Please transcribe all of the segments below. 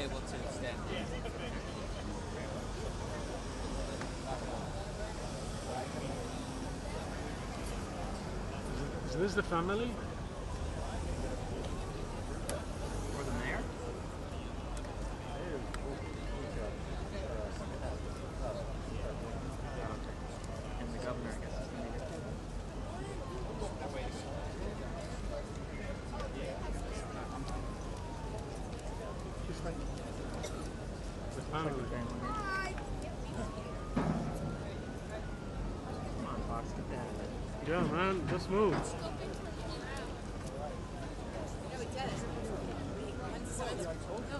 able to extend. Is this the family? Or the mayor? And the governor, I guess, is going to get The family. Come on, Fox, get that. Yeah, man, just move. No, we did it. No.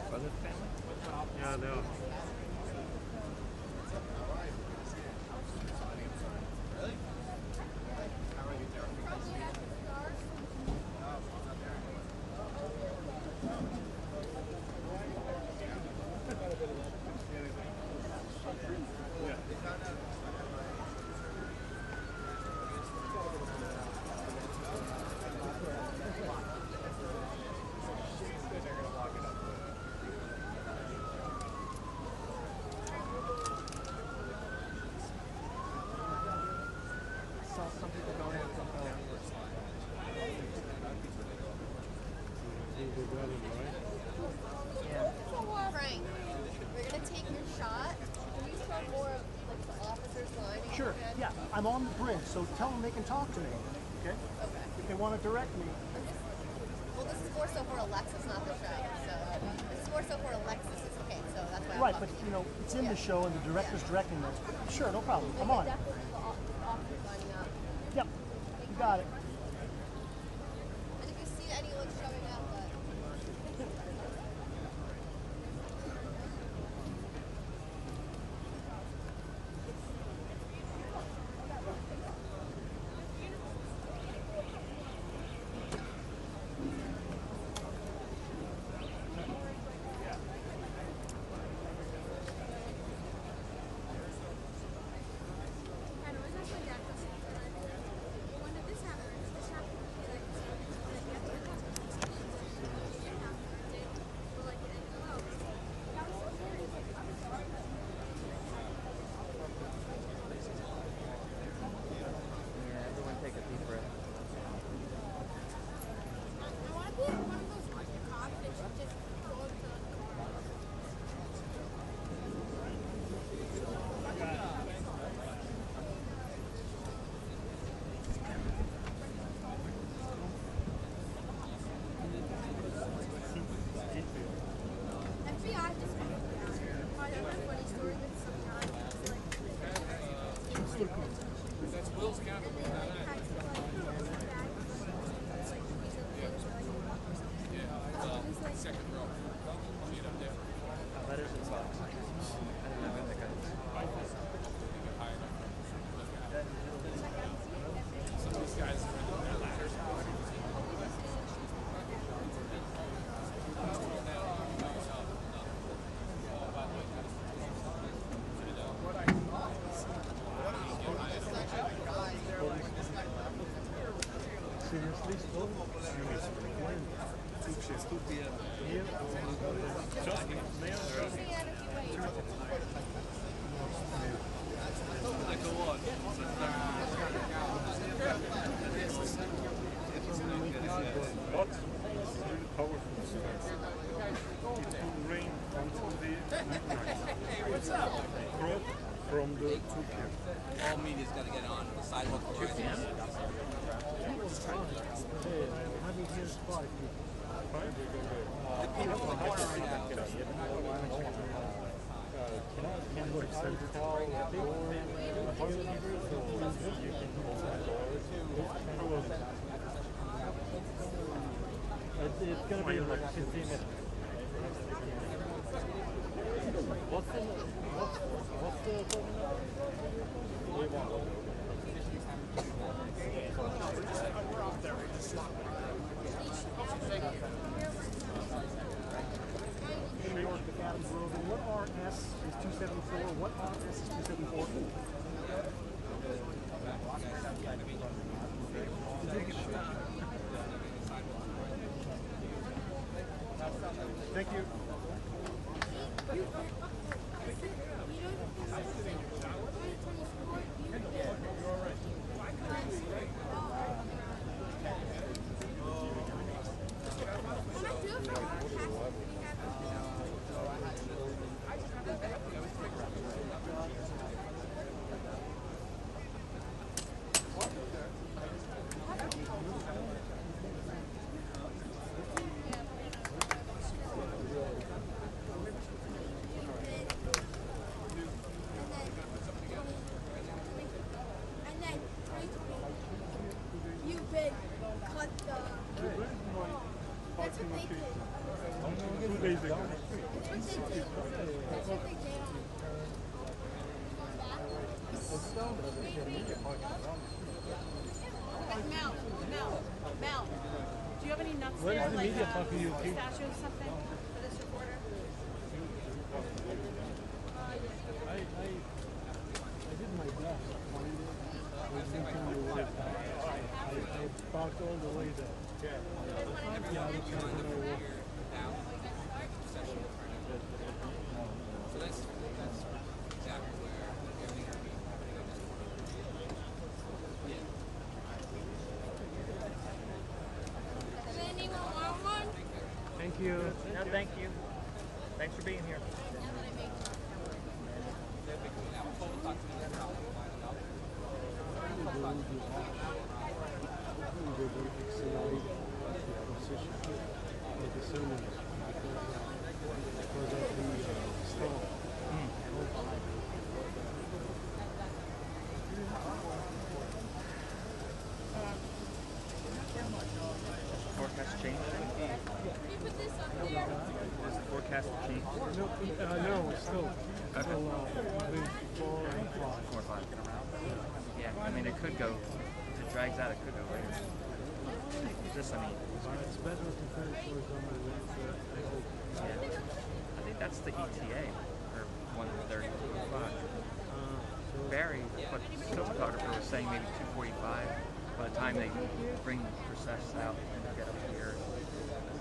Brother family? Yeah, they are. Saw some people going out to Frank, we're gonna take your shot. Can you show more of like the officers lining? Sure, yeah, I'm on the bridge, so tell them they can talk to me, okay? Okay. If they want to direct me. Well, this is more so for Alexis, not the show. So this is more so for Alexis' case, so that's why I'm Right, but talking to you know, it's in the show and the director's directing it. Sure, no problem, I'm on it. Definitely the officers lining up. Yep, you got it. And if you see anyone showing up, Yeah, everyone take a deep breath. I want to be one of those cops that should just go to FBI just find out a funny story with some guy who's like That's Will's counter. and they like had to like Second row. Sheet up there. Letters and socks. I don't know what that guy is. Some of these guys are in their ladders. Seriously? Here? Just mayor? But it's really powerful. It will rain until the midnight. What's up? From the 2 p.m. All media's got to get on the sidewalk at 2 p.m. Hey, I'm having here 5 people. 5? It's going to be like 15 minutes. What's the We're out there. It's not New York, Adams Road. And what RS is 274? What RS is 274? Thank you. Mel, do you have any nuts Where's there, the like media talking to you, too? pistachio or something for this reporter? I did my best. I talked all the way there. Yeah, I Thank you. No, thank you. Thanks for being here. Forecast change? Does the forecast change? No, it's still 4 and 5. 4 or 5. Yeah, I mean, it could go, if it drags out, it could go later. This, I mean. It's better to finish horizontal with Yeah. I think that's the ETA, or 1:30 to 2 o'clock. Barry, but the still photographer was saying maybe 2:45 by the time they bring the process out and get up here.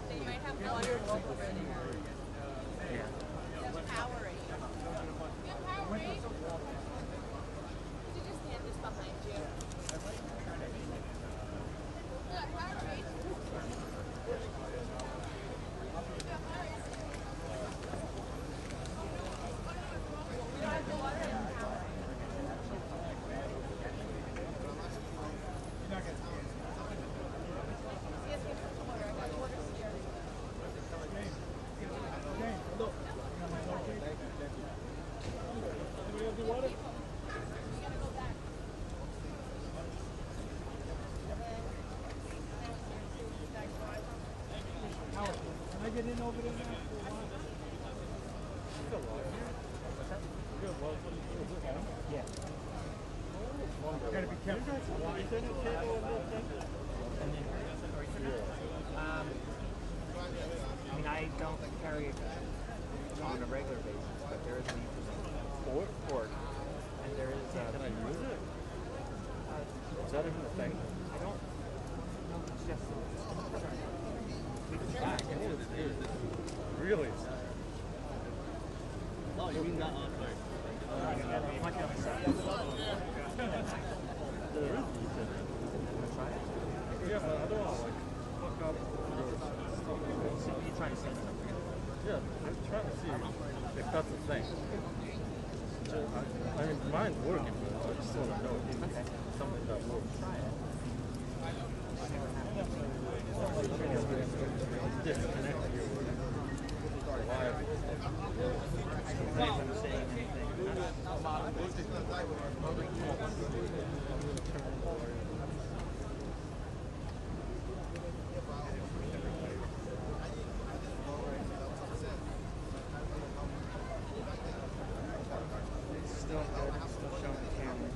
They might have water. Yeah. Power rate. Power rate. Could you just hand this behind you? Yeah, power rate. Can I get in over there now? Yeah. Gotta be careful. I mean, I don't carry it on a regular basis, but there is an port, and there is Can I use it? Is that even a thing? I don't know if it's just we can try. Really? Oh, you mean not on fire? It might be on the side. There is use in it. Yeah, but I don't want to like fuck up yours. So you're trying to send something. Yeah, I'm trying to see if that's a thing. I mean, mine's working, but I just want to know if it's something that works. Try it. It's disconnected. Live. I'm saying anything. Still good. Still showing the camera.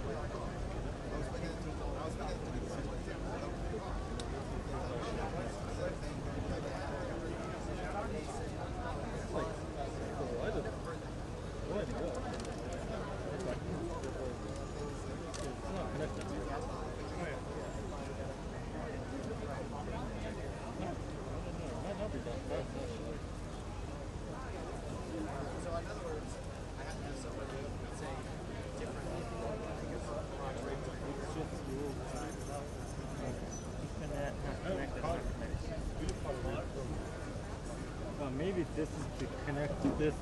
Like, this is to connect to this.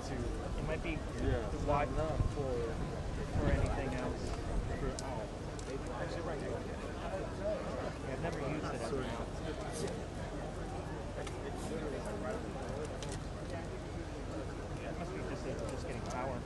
To It might be yeah, wide not for anything else. for out. Actually, right. Yeah, I've never used it. So It must be just getting power.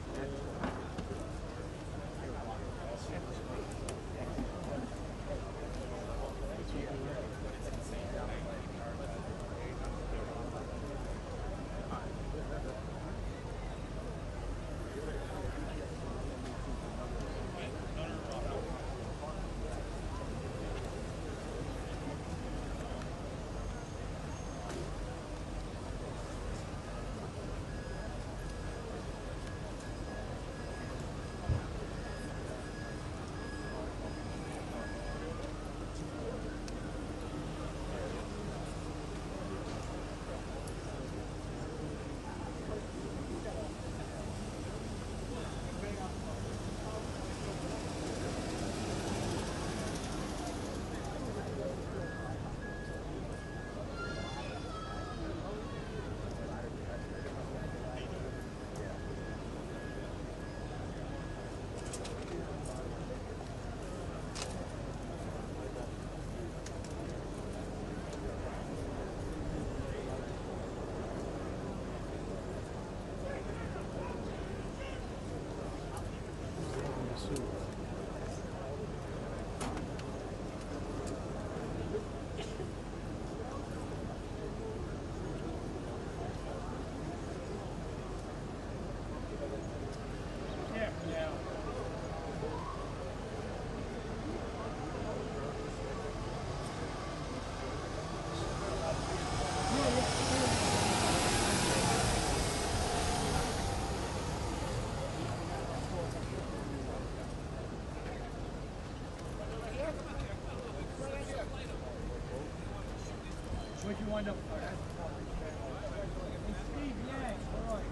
where'd you wind up? Steve, yeah, all right.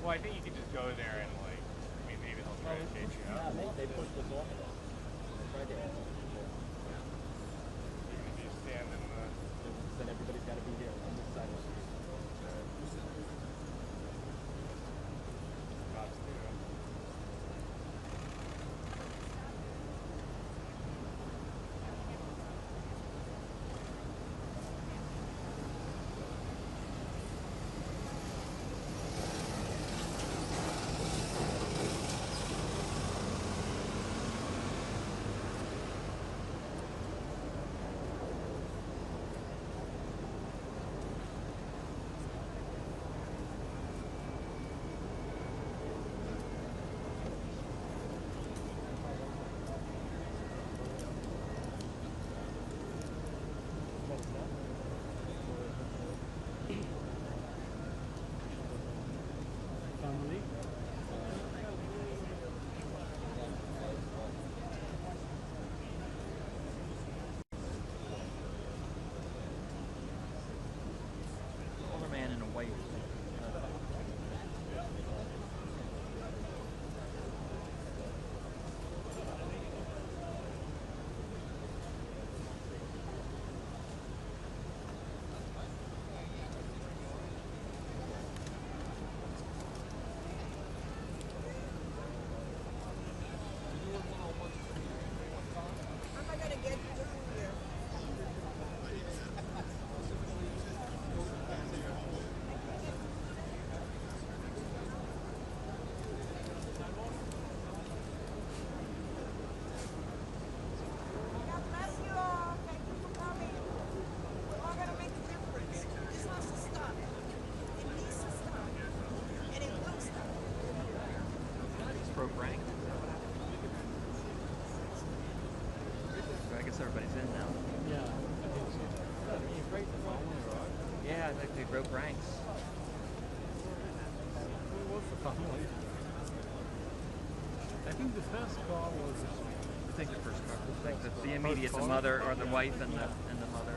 Well, I think you could just go there and like, I mean, maybe they'll try to chase you out. They pushed us off of it. They tried to. Even if you stand in the... Then everybody's got to be here on this side of the street. Cops do. broke rank. Is that what happened? So I guess everybody's in now. Yeah, I think so. Yeah, I think they broke ranks. Who was the family? I think the first car was. I think the first car. I think the immediate, the mother or the wife and the mother.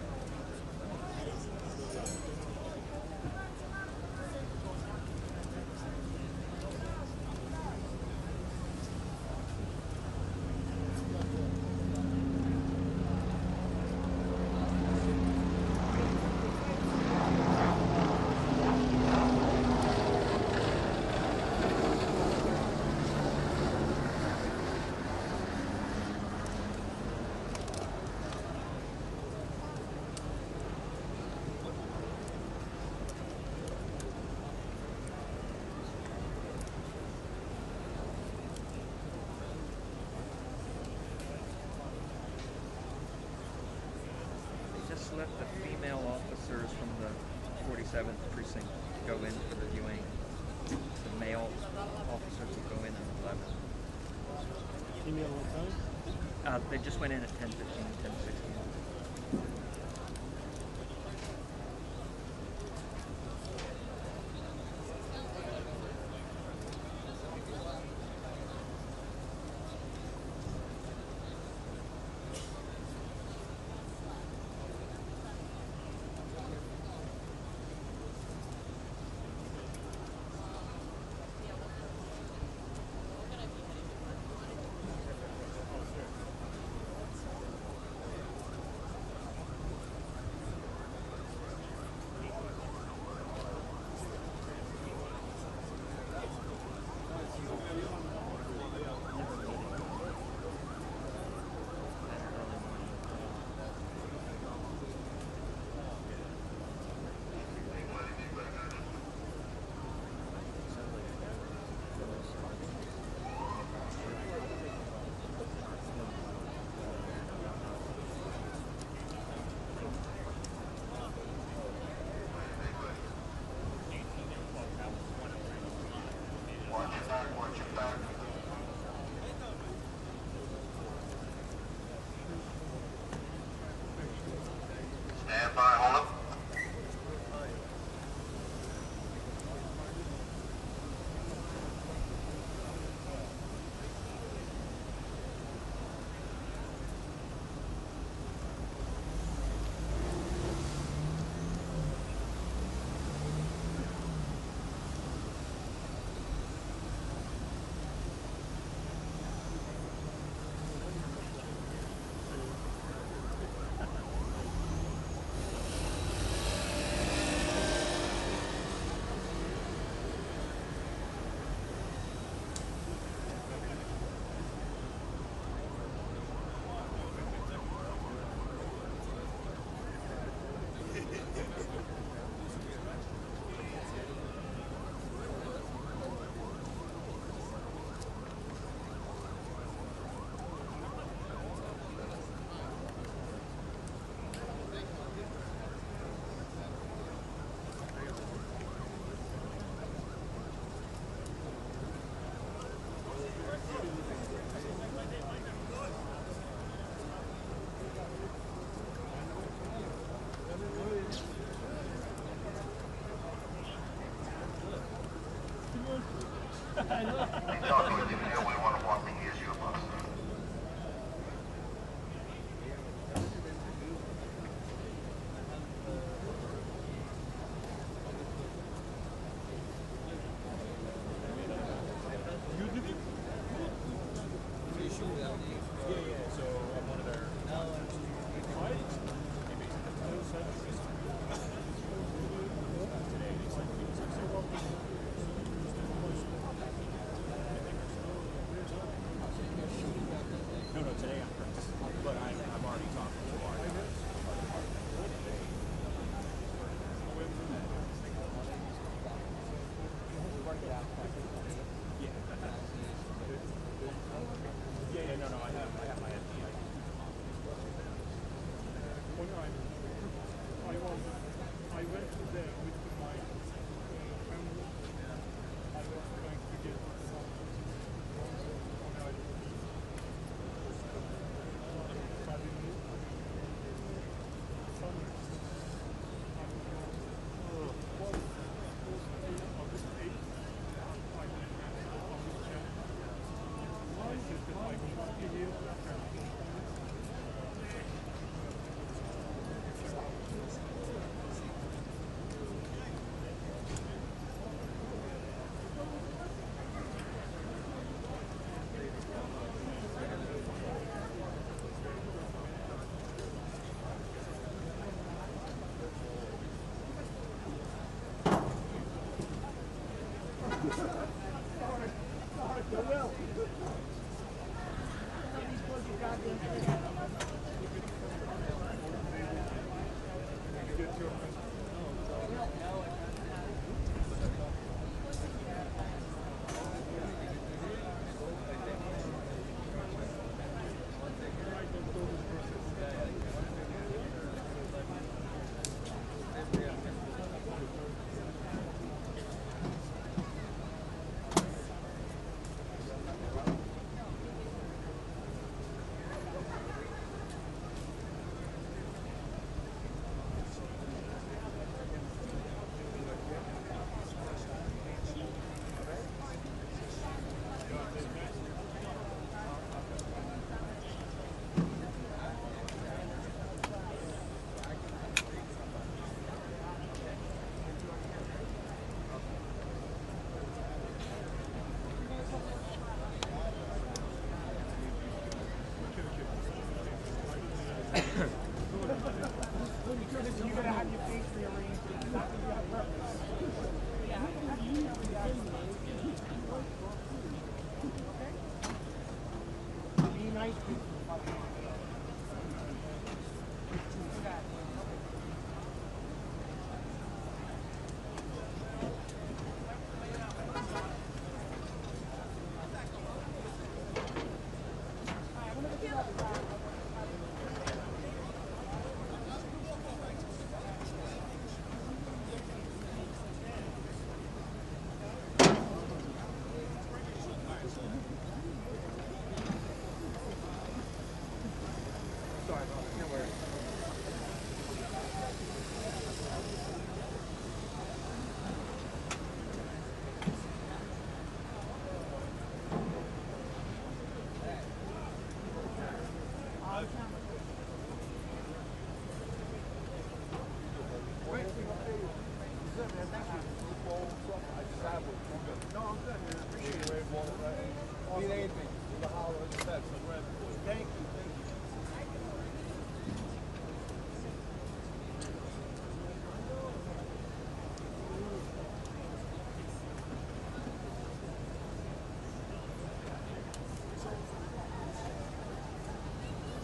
Let the female officers from the 47th precinct go in for the viewing. The male officers will go in at 11. Female what time? They just went in at 10:15, 10:16.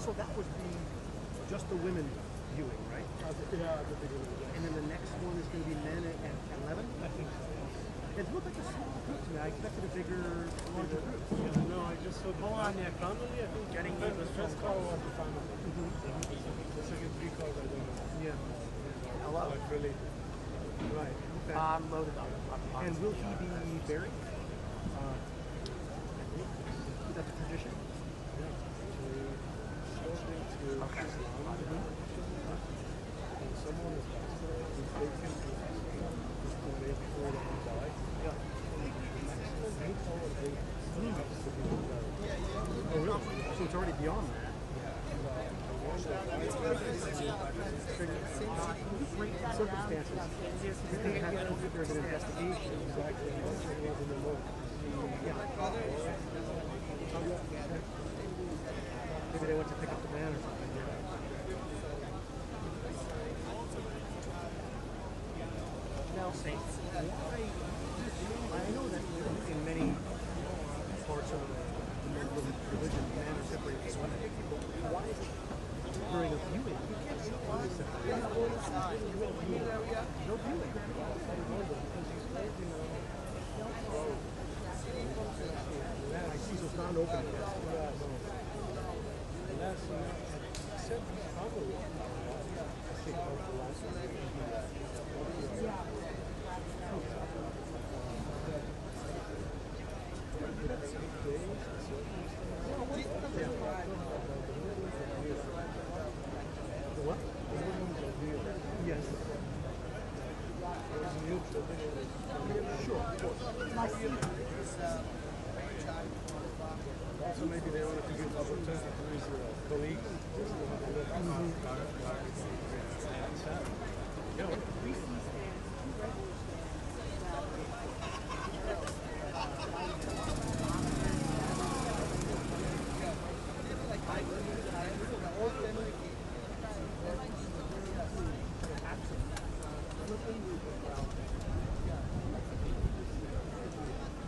So that would be just the women viewing, right? Yeah, the bigger one. And then the next one is going to be men at 11? I think so. It looked like a small group to me. I expected a larger group. Yeah, no, I just saw the family. I think Getting the those first phone call was the family. The second three calls, I don't know. Yeah. Hello. Like related. Right. Okay. I'm loaded on. And will he be buried? Is that the tradition? Okay. Someone is taken before they die. Yeah. Oh, really? So it's already beyond that. Circumstances. I don't think there's an investigation. Exactly. Yeah. Maybe they went to pick up the man or something. Now, I know that in many parts of the Muslim religion, men are separated from women. Why is it during a viewing? You can't see why is separated. No viewing. I see, so it's not open yet. What? Yes. Sure, of course. Also, maybe they wanted to give opportunity to his colleagues.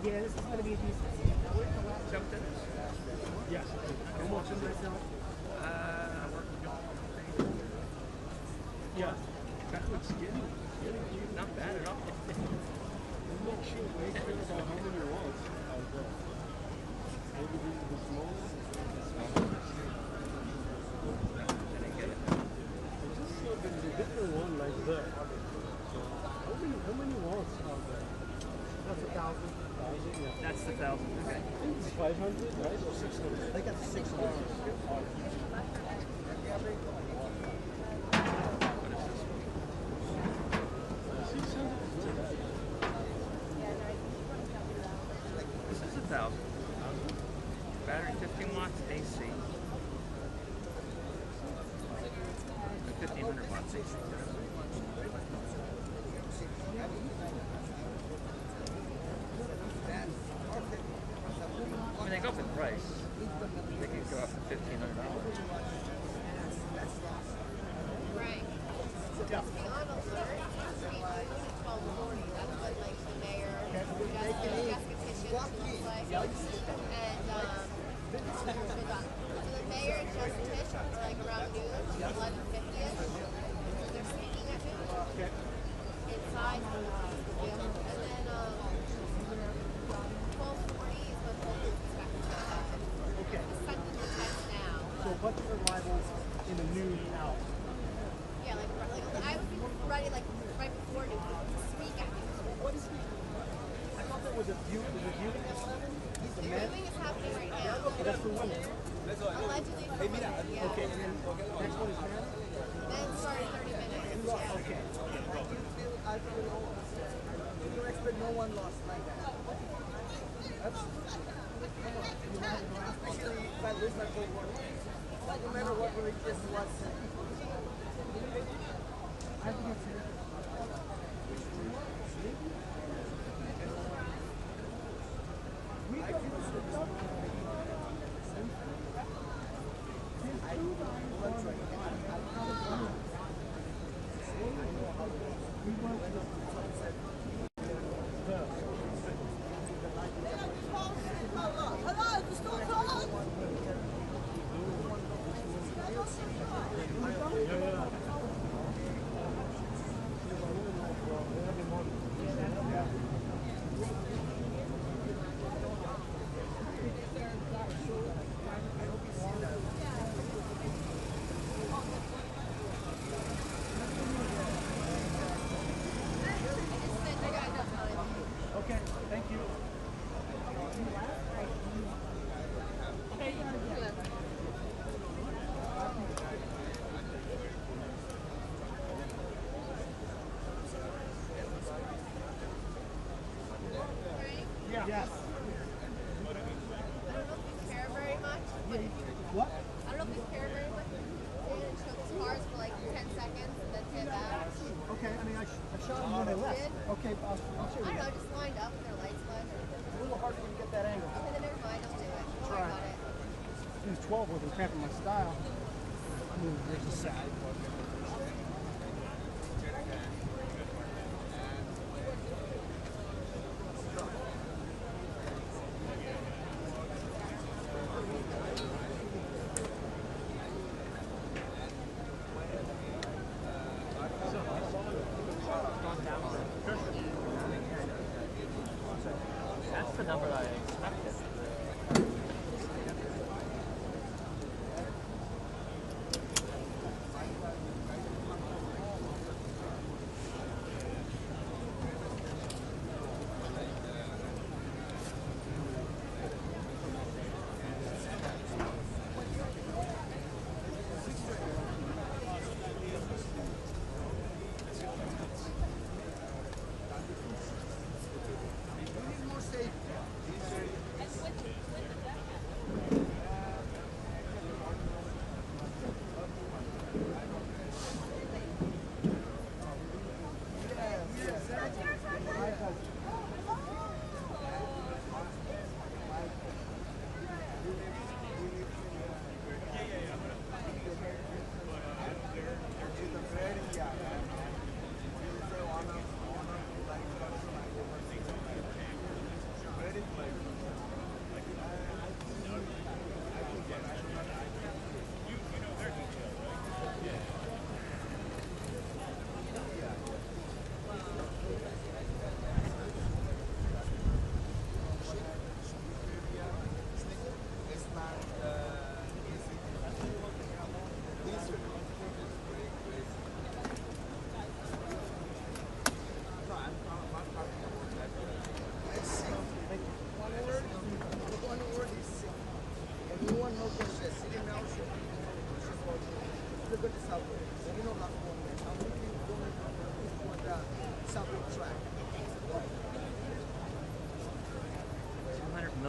Yeah, this is going to be a decent. Something? Yes. I'm watching myself. Yeah. That looks skinny. Not bad at all. Make sure about how many walls are there. Maybe these are the smallest. Didn't get it. I just saw there's a different one like that. So how many walls are there? That's 1,000. Yeah. That's the 1,000. Okay. I think it's 500, right? Or 600? I got 600. This is 1,000. Battery 15 watts AC. 1,500 watts AC. I mean, they go up in price. They could go up to $1,500. Right. So just be on alert. It's 1240. That's what like the mayor, Jessica Tishan looks like. And so the mayor and Jessica Tish are like around noon, 11:50ish. They're speaking at noon. Inside. And then 12:40 is when Holden expected to happen. Okay. Sending the text now. So what's your arrivals in a noon hour? Yeah, like I would be ready like right before to speak at you. What is I thought there was a viewing at 11. The viewing is happening right now. Oh, that's for women. Allegedly for women, yeah. Okay, and then next one is men? Then start in 30 minutes. Yeah. Okay. I don't expect no one lost like that. That's especially if I lose my whole world. No matter what religious was. I think it's okay, thank you. Ready? Yes. I don't know if you care very much. What? I don't know if you care very much. They didn't show the cars for like 10 seconds and then hit back. Okay, I mean, I shot them when they left. Okay, I'll show I you. don't know, just lined up with their lights flash. A little hard for you to get that angle. Okay, then never mind, don't do it. Don't worry about it. Use 12 wasn't cramping my style. There's a side. That's the number I expected. We need more safety.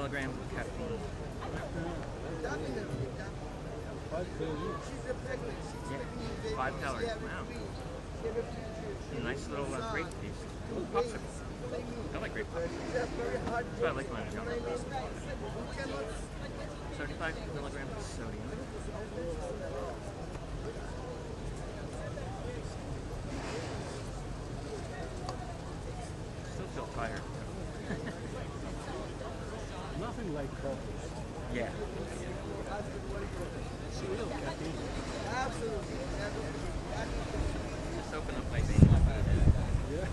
milligrams of caffeine. Definitely. 5 kg. She's a pregnant. She's Yeah, 5 calories. Wow. A nice little grape piece. Popsicle. I like grape popsicle. That's why I like mine. 75 milligrams of sodium. Still feel tired. Nothing like Paphos. Yeah. It's real caffeine. Absolutely. Just open up my vein. Yeah.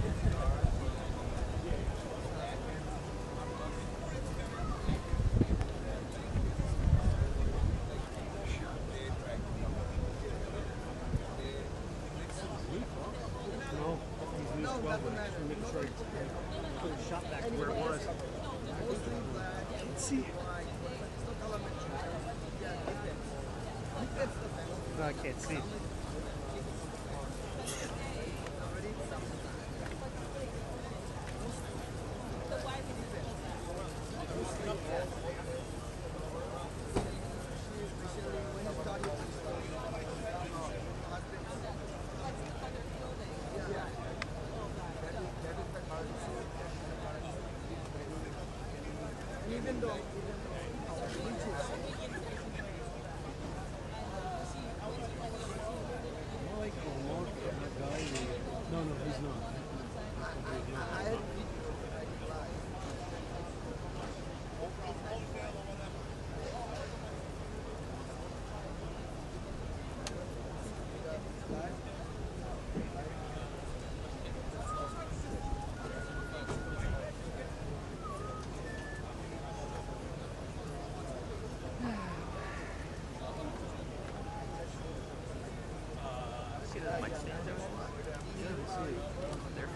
No, doesn't matter. Shot back where it was. Mostly black. Can't see. White. No color mixture. Yeah. No, I can't see. Even though Like Omar, the guy who... No, he's not. I had See that mic stand there? There.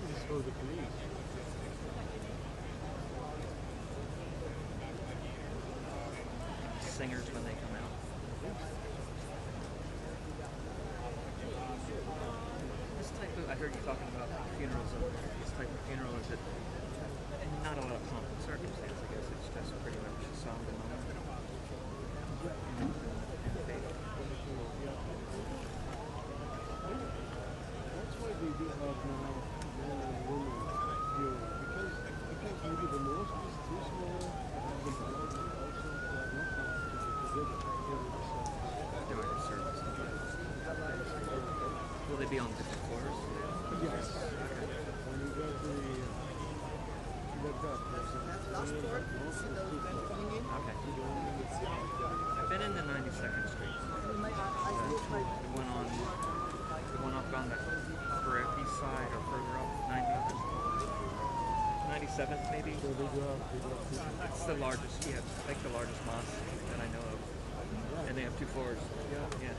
Just go to the police. Singers when they come out. This type of, I heard you talking about funerals over there. This type of funeral is it, and not a lot of pomp and circumstance, I guess. It's just pretty much a somber moment. And faith. That's why they do have now men and women viewing, because maybe the mosque is too small to have them allowed, and also they have not allowed to get together. Doing a service. Will they be on different floors? Yes. When you go to the Okay. I've been in the 92nd Street. The one up on the upper east side or further up, 97th maybe. So they do have It's the largest, yeah, like the largest mosque that I know of. And they have 2 floors. Yeah. And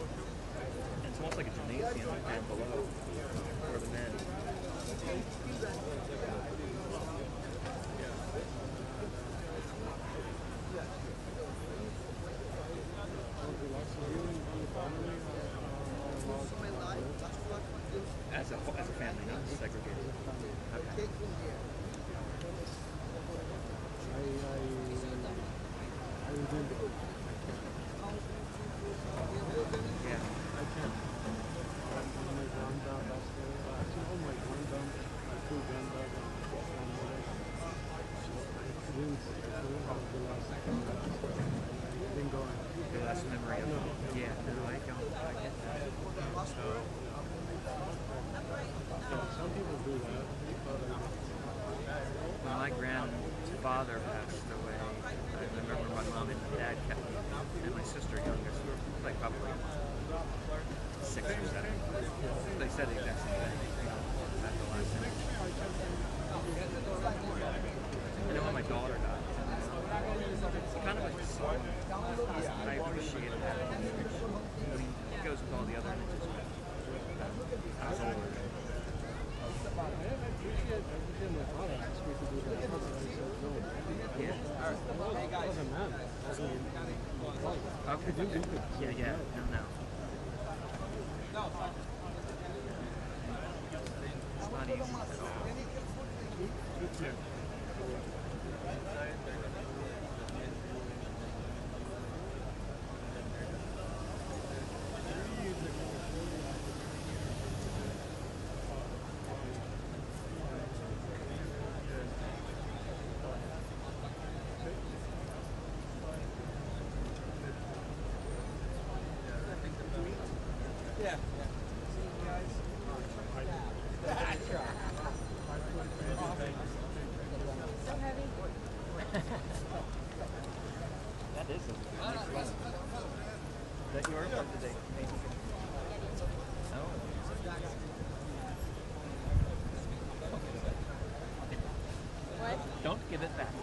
it's almost like a gymnasium down below for the men. As a family, not segregated. Okay. I remember. Yeah. I can. My granddad passed away. Actually, all my granddad, my 2 granddad and grandmother. So I couldn't have the last thing going. The last memory of yeah, no, I get that. Some people do that. When my grandfather passed away, I remember my mom and dad kept me, and my sister youngest, we were like probably 6 or 7. They said the exact same thing, at the last minute. And then when my daughter died, it's kind of like a song. I appreciated that. I mean, it goes with all the other images, but I was older. I appreciate everything my father asked me to do that. I said no. Yeah. I was a man. Okay. Yeah. No. It's not easy at all. That is a nice one. Is that yours or did they make it? Oh. What? Don't give it back.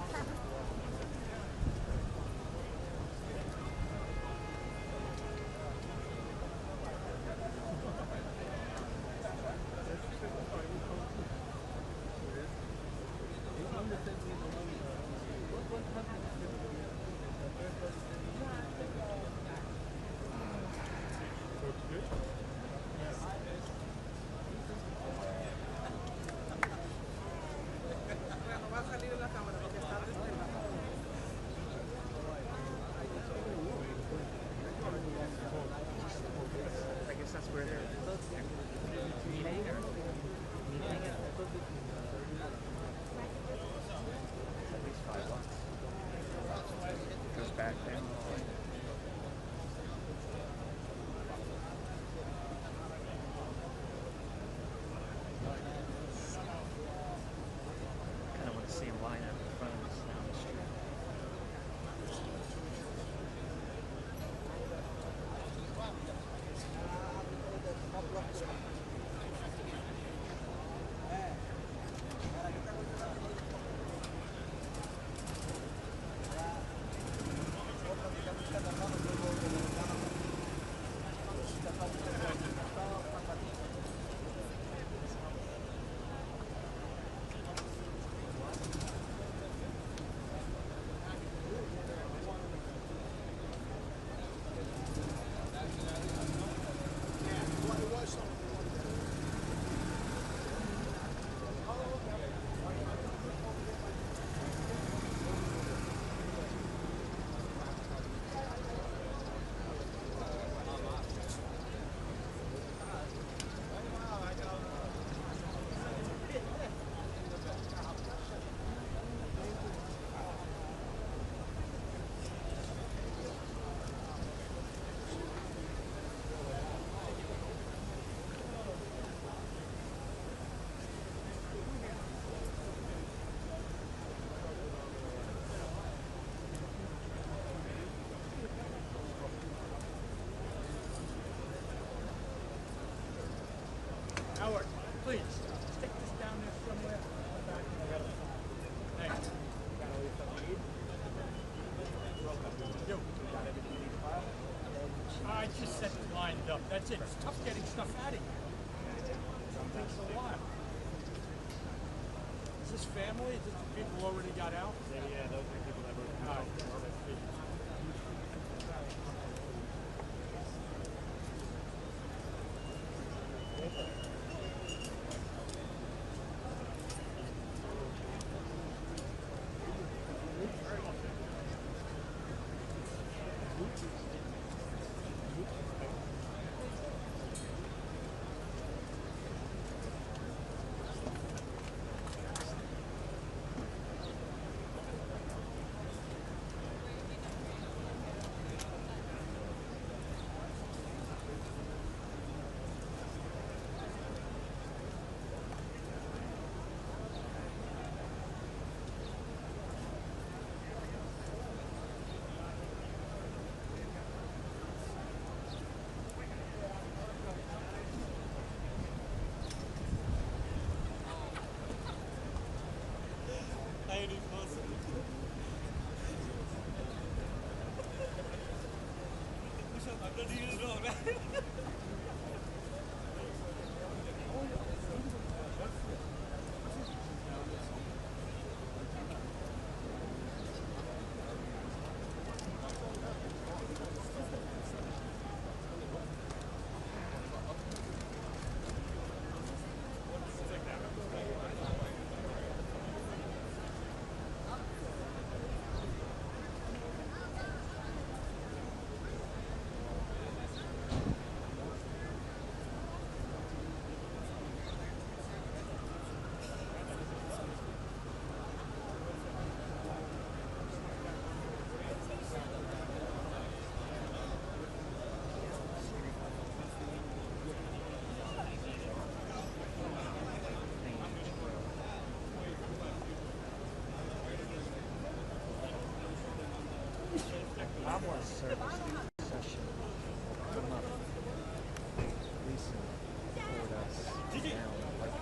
I guess that's where they're meeting or meeting at. It's at least 5 blocks. Goes back down. Kind of want to see him line up in front of us down the street. Howard, please, stick this down there somewhere. Thanks. You. I just said it lined up. That's it. It's tough getting stuff out of here. It takes a while. Is this family? Is this the people who already got out? Yeah, those are the people that were All right. Paphos service session will come up. Recent poured us down like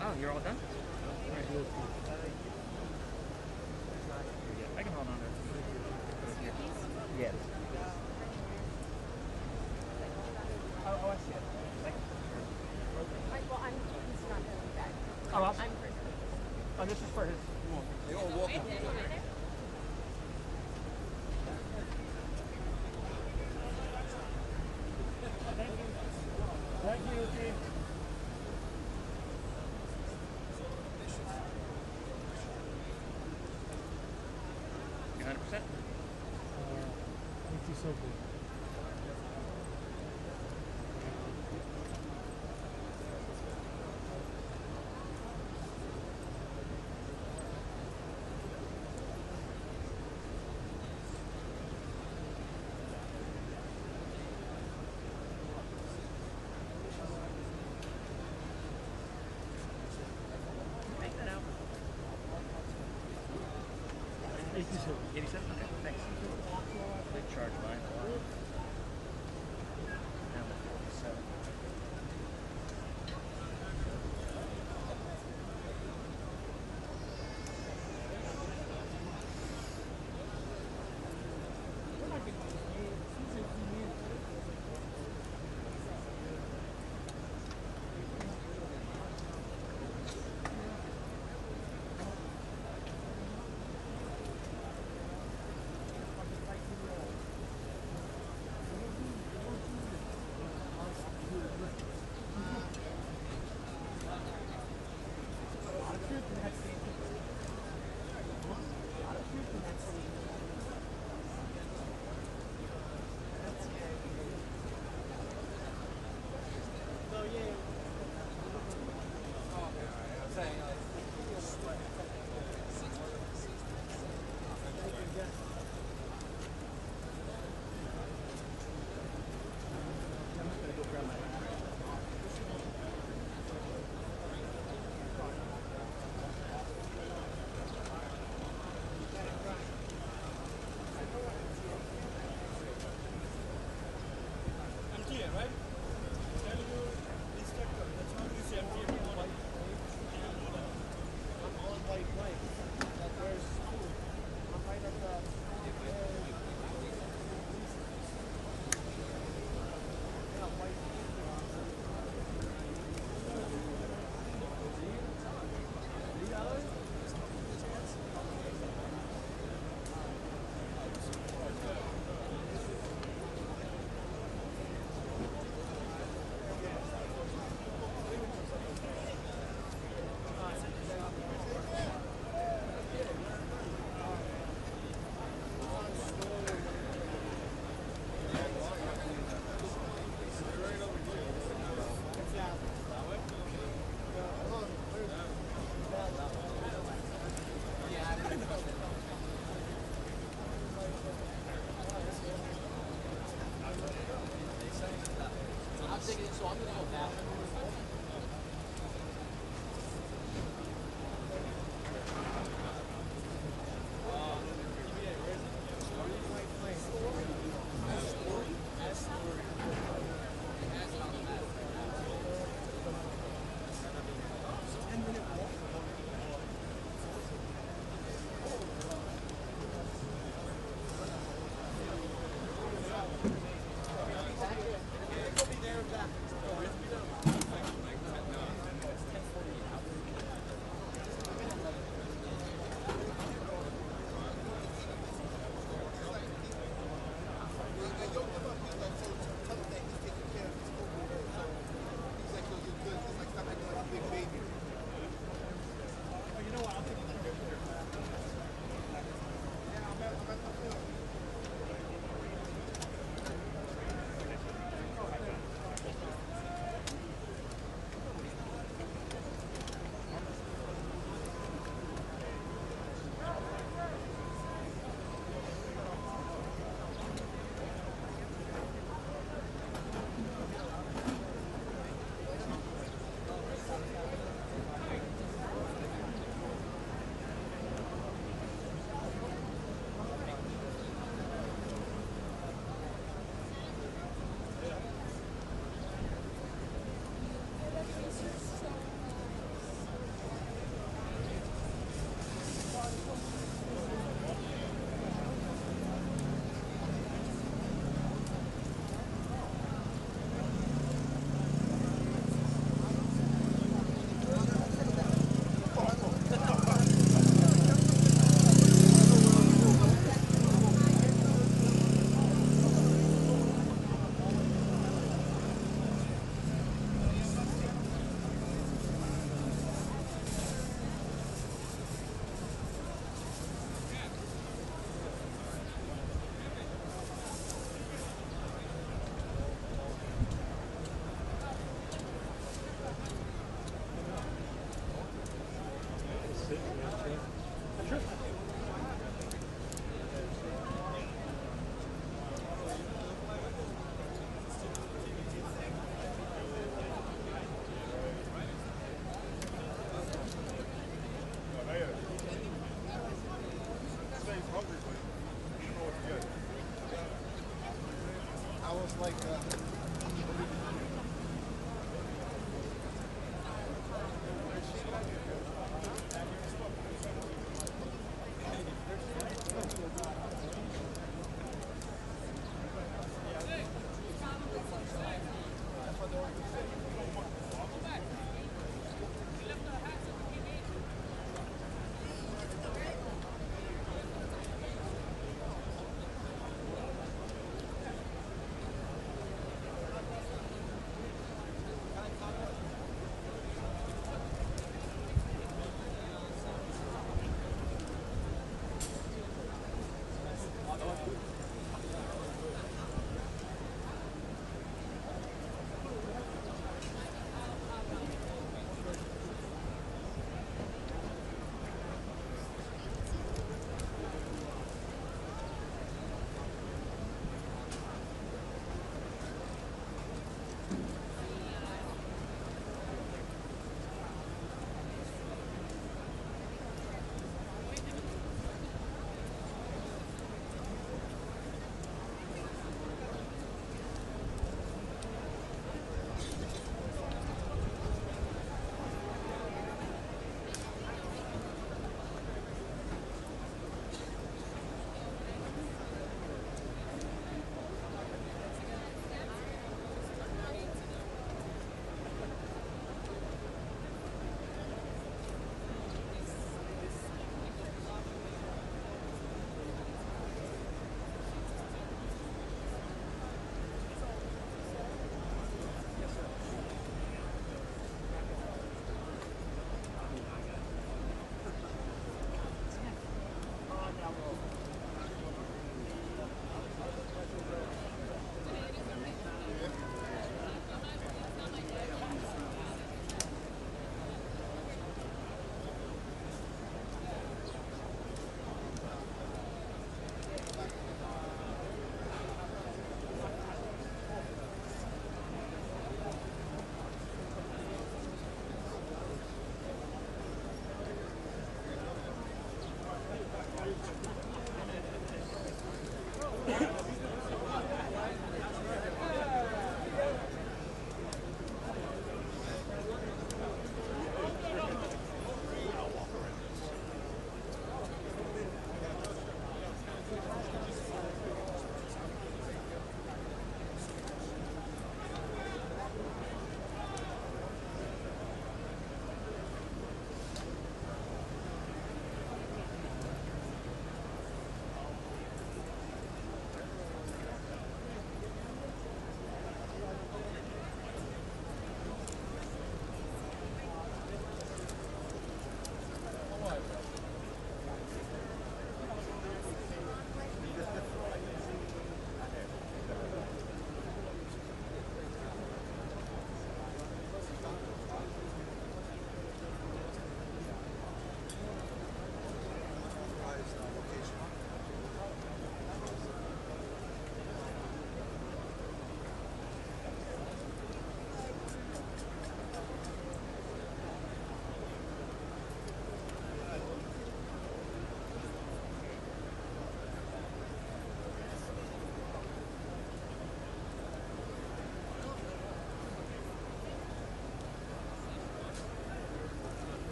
Oh, you're all done? I can hold on to it. Yes. Oh, I see it. Well, he's not going to be back. Oh, I'm for oh, this is for his. They all walking. Thank you, Steve. You 100%? Makes you so good. Take that out. 87. 87? Okay, thanks. They charge mine a lot. Now I'm at 47.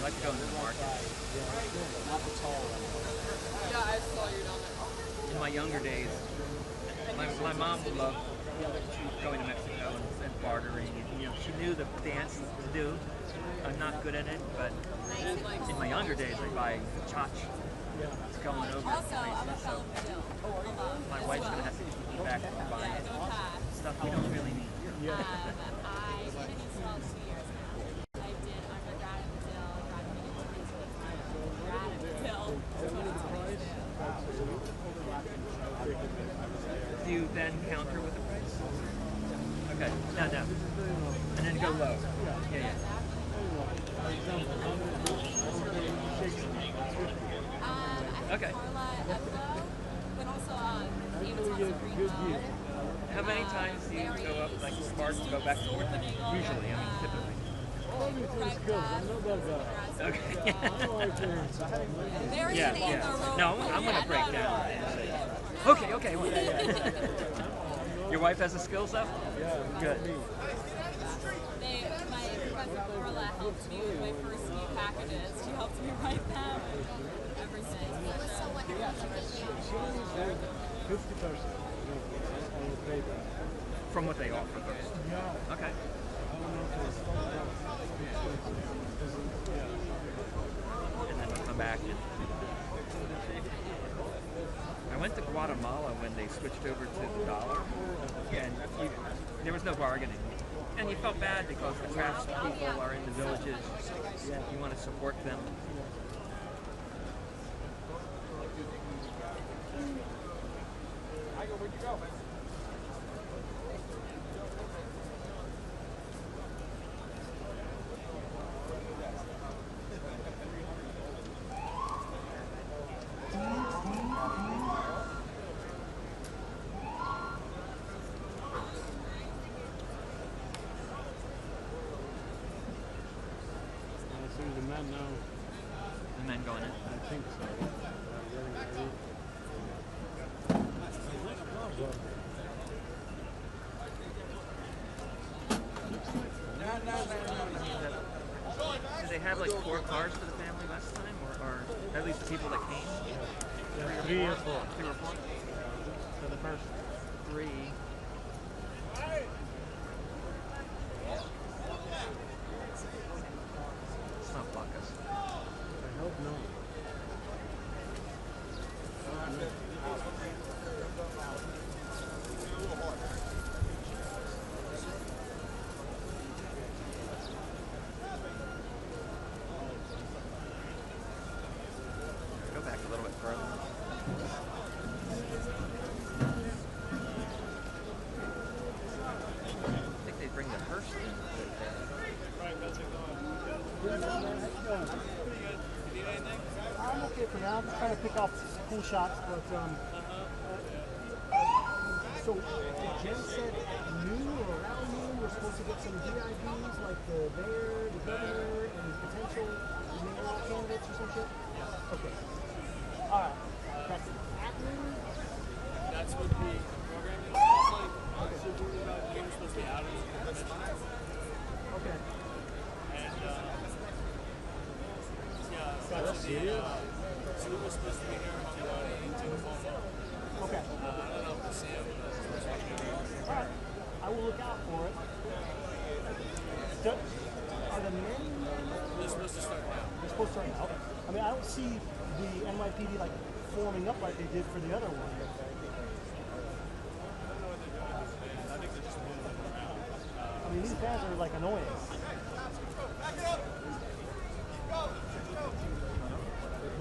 like to go into the market. Not the tall one. Yeah, I saw you down there. In my younger days, my mom loved going to Mexico and bartering. And, you know, she knew the dance to do. I'm not good at it, but in my younger days, I'd buy chach. It's going over. Also, I'm a fellow Brazil. My wife's gonna have to keep me back from buying stuff we don't really need. I been in Israel 2 years now. I did undergrad in Brazil, graduated in 2025. Grad in Brazil. Do you then counter with the price? Okay, no. And then go low. Yeah. Okay. But also, Ava How many times do you go up like smart and go back to work? Usually, typically. Okay. Yeah. No, I'm gonna break down. Okay. Your wife has the skills up? Yeah. Good. My professor Orla helped me with my first few packages. She helped me write them. Everything. So what happened to you? 50%. I will pay that. From what they offer first. Yeah. Okay. And then we come back. I went to Guatemala when they switched over to the dollar, and there was no bargaining. And you felt bad because the craftspeople are in the villages. You want to support them. Where'd you go? The men going in. I think so. Did they have like 4 cars for the family last time, or at least the people that came? Yeah, 3 or 4. 3 or 4? So the first 3. It's not Bacchus. I hope not. Go back a little bit further. I think they bring the hearse in. I'm okay for now. I'm just trying to pick off cool shots, but so Jen said at noon or around noon we're supposed to get some DIVs like the mayor, the governor, and potential mayoral candidates or some shit. Okay. All right. That's at noon. That's what the program is. It's like, so we were supposed to be out of this. Okay. And, so we were supposed to be here on Okay. I don't know if we'll see it. All right. I will look out for it. Are the men? They're supposed to start now. They're supposed to start now. Okay. I mean, I don't see the NYPD like forming up like they did for the other one. I don't know what they're doing. I think they're just moving them around. I mean, these guys are like annoying.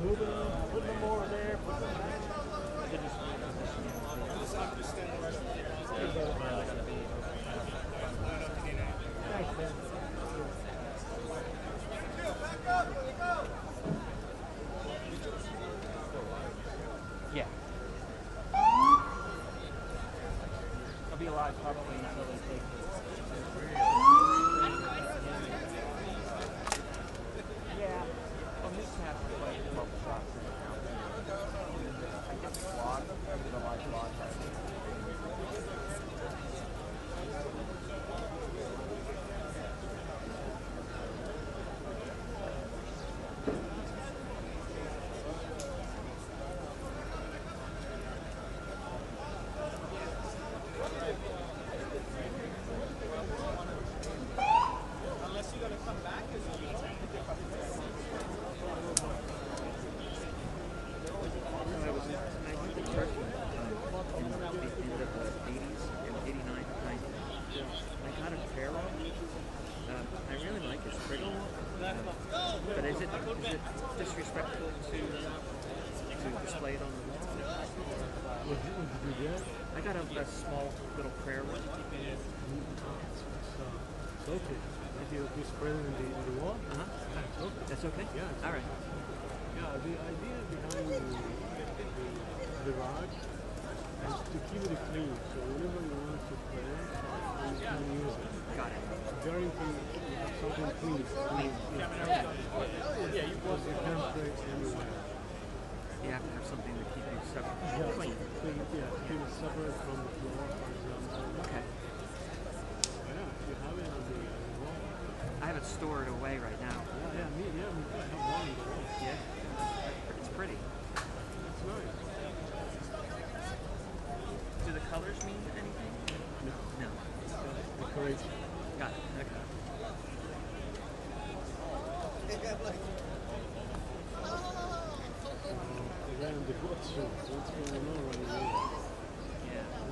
Moving them, putting them over there, putting them back. Thanks, man. Yeah. I'll be alive probably until they take this. But is it disrespectful to display it on the wall? What did you get? I got a small little prayer one. It's okay. Did you spread it in the wall? Uh-huh. Okay. That's okay? Yeah. All right. Yeah, the idea behind the rod is to keep it clean. So whenever you want to play, you can use it. Got it. Guarantee you have something clean. Yeah, you Because you can't play anywhere. You have to have something to keep you separate. Yeah, Clean. yeah, keep it separate from the floor, for example. Okay. Yeah, you have it on the wall. I have it stored away right now. Yeah, me too. I have one on the wall. Yeah. It's pretty. It's nice. Do the colors mean anything? No. No. Decoration. Got it. Okay. Around the courtroom. What's going on right now? Yeah.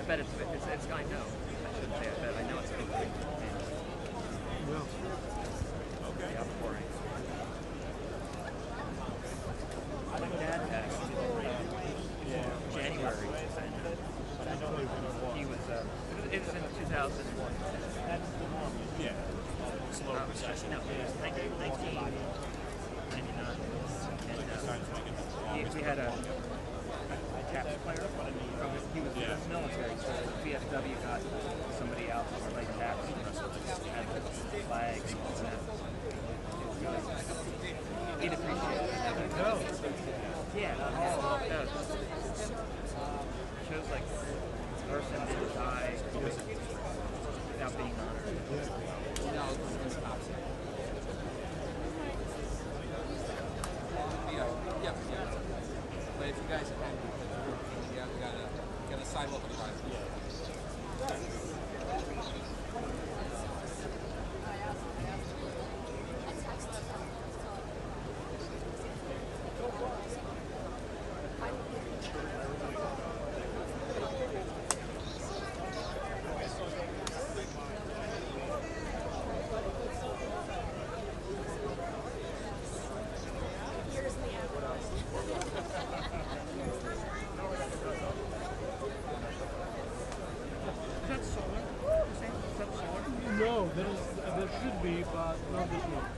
bet it's I know. I shouldn't say I bet. I know it's going to be. Well, okay. Yeah, pouring. My dad had January, and he was. It was in 2001. That's the norm. Yeah. Slow recession. No, it was 1999. And we had a taps player from he was in the military, so VFW got somebody out to play taps and flags and all that. He'd appreciate it. Yeah, shows like person to die without being honored. No, it's stops it. Yeah. But if you guys have had, we got a sidewalk on the right. No, there should be, but not this one.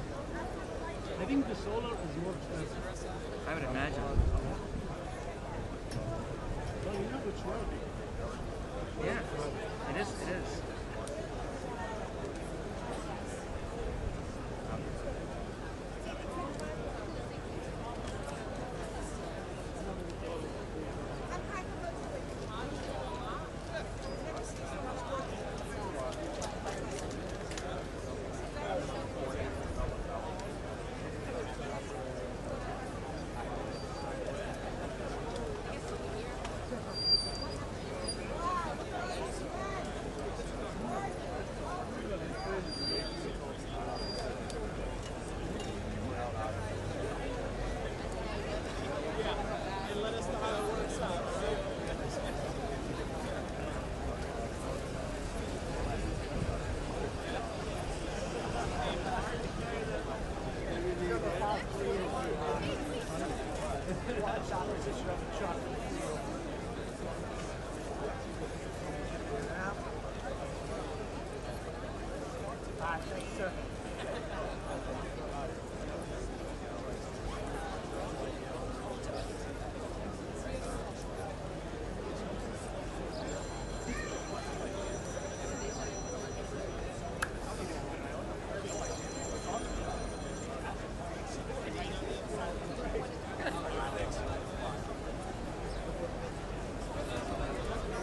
I think the solar is more expensive. I would imagine. Well, you know which one. Yeah, it is.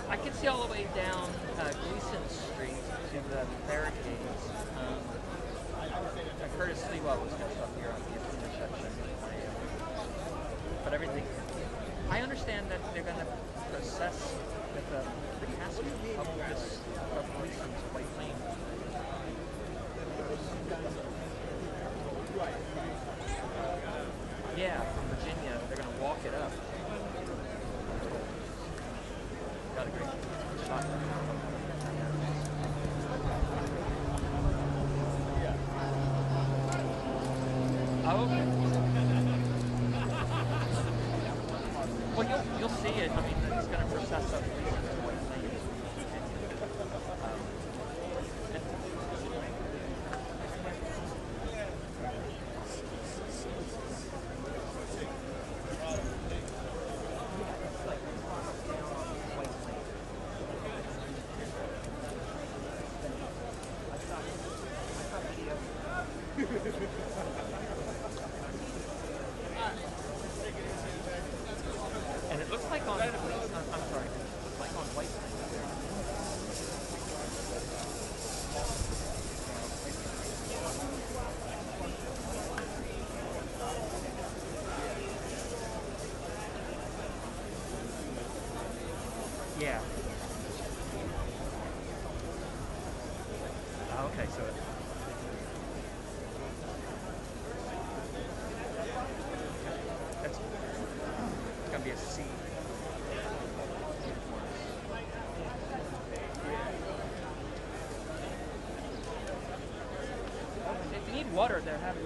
I can see all the way down Gleason Street to the barricades. Curtis Lewa was going to stop here on the intersection. But everything, I understand that they're going to process with the casket of Gleason's White Lane. Yeah, from Virginia, they're going to walk it up. Got a great shot. Oh, okay. Well, you'll see it. I mean, it's going to process up Gleason's White Lane. And it looks like on, I'm sorry, it looks like on White Lane. Yeah. Oh, okay, so it's gonna be a C. If you need water, they're having.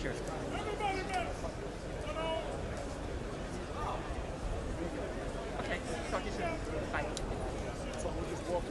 Sure. Okay, talk to you soon. Bye. So we'll just walk.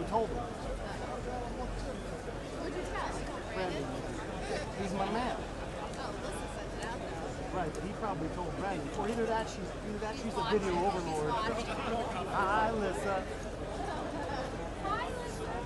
probably told him. Who'd you tell? Brandon. He's my man. Oh, Alyssa sent it out there. Right, but he probably told Brandon. Or either that she's the video overlord. Hi, Alyssa. Hi, Lisa.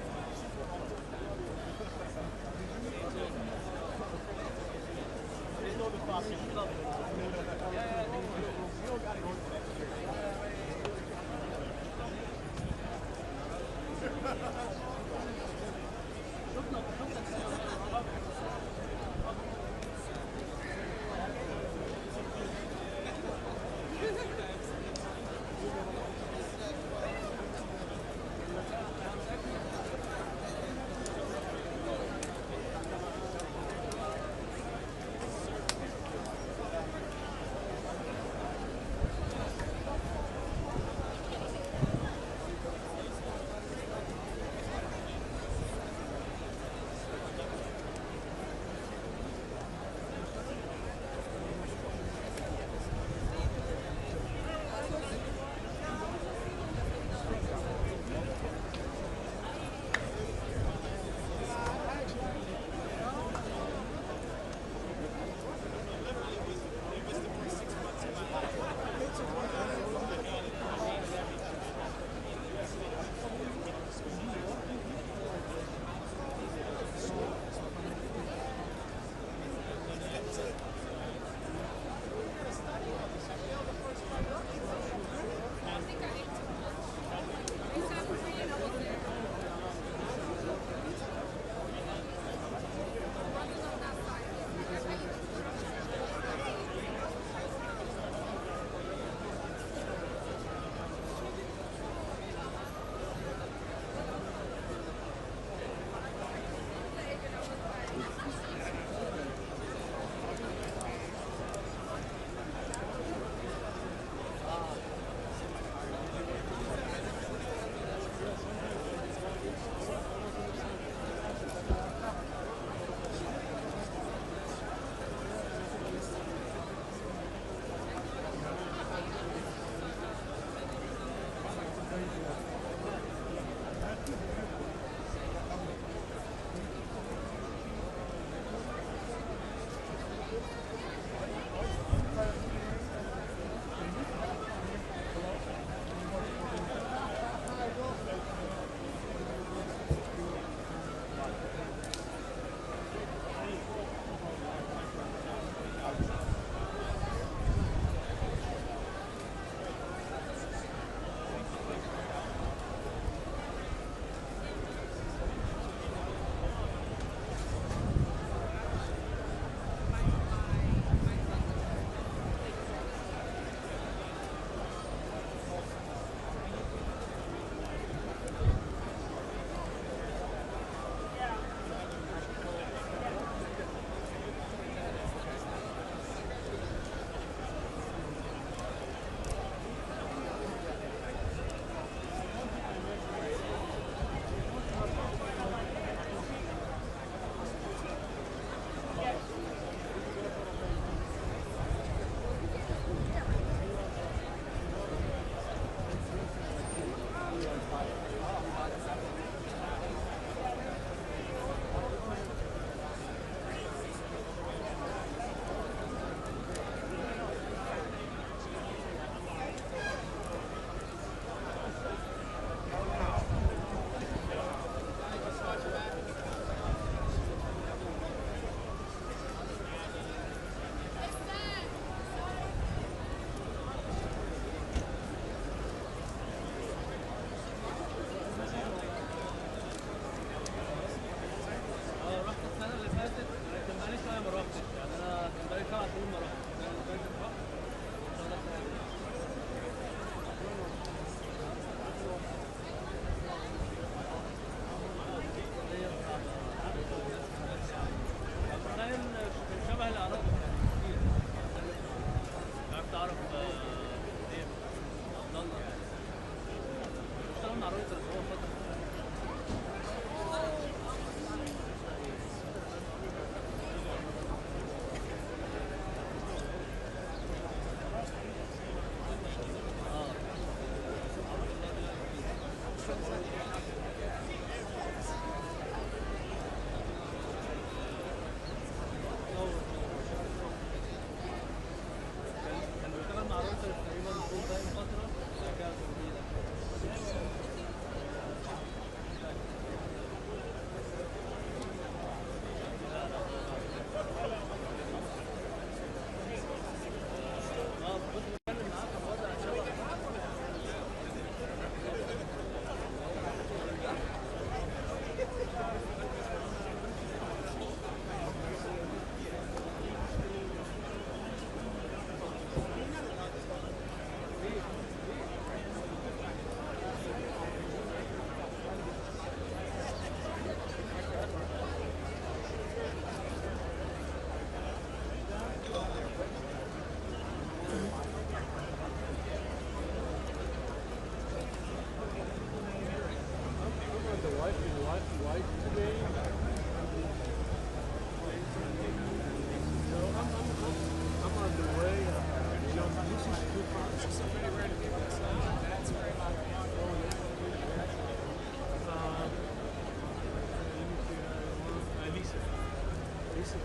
Leeson.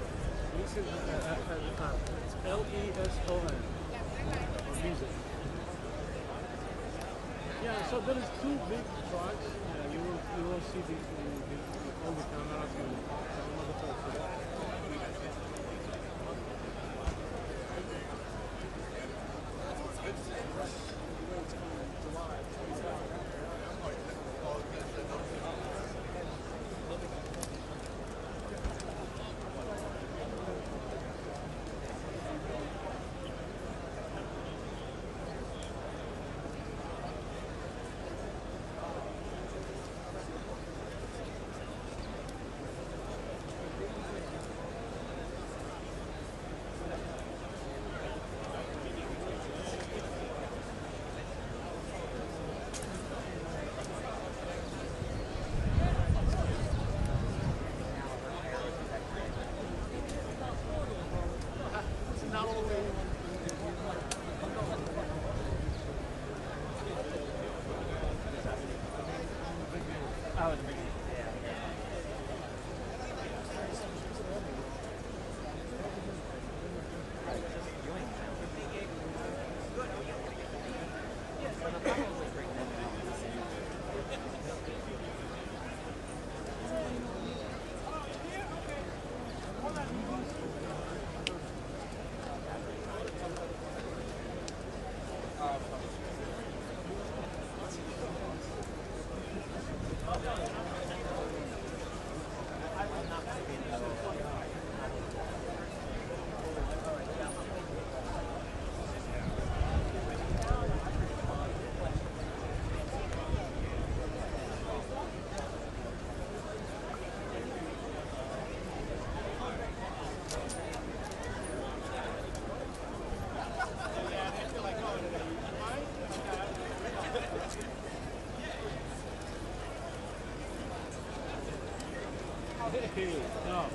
Leeson at the top. It's Leson. Leeson. Yeah, so there is two big trucks. You will see all the cameras and some of the trucks. No.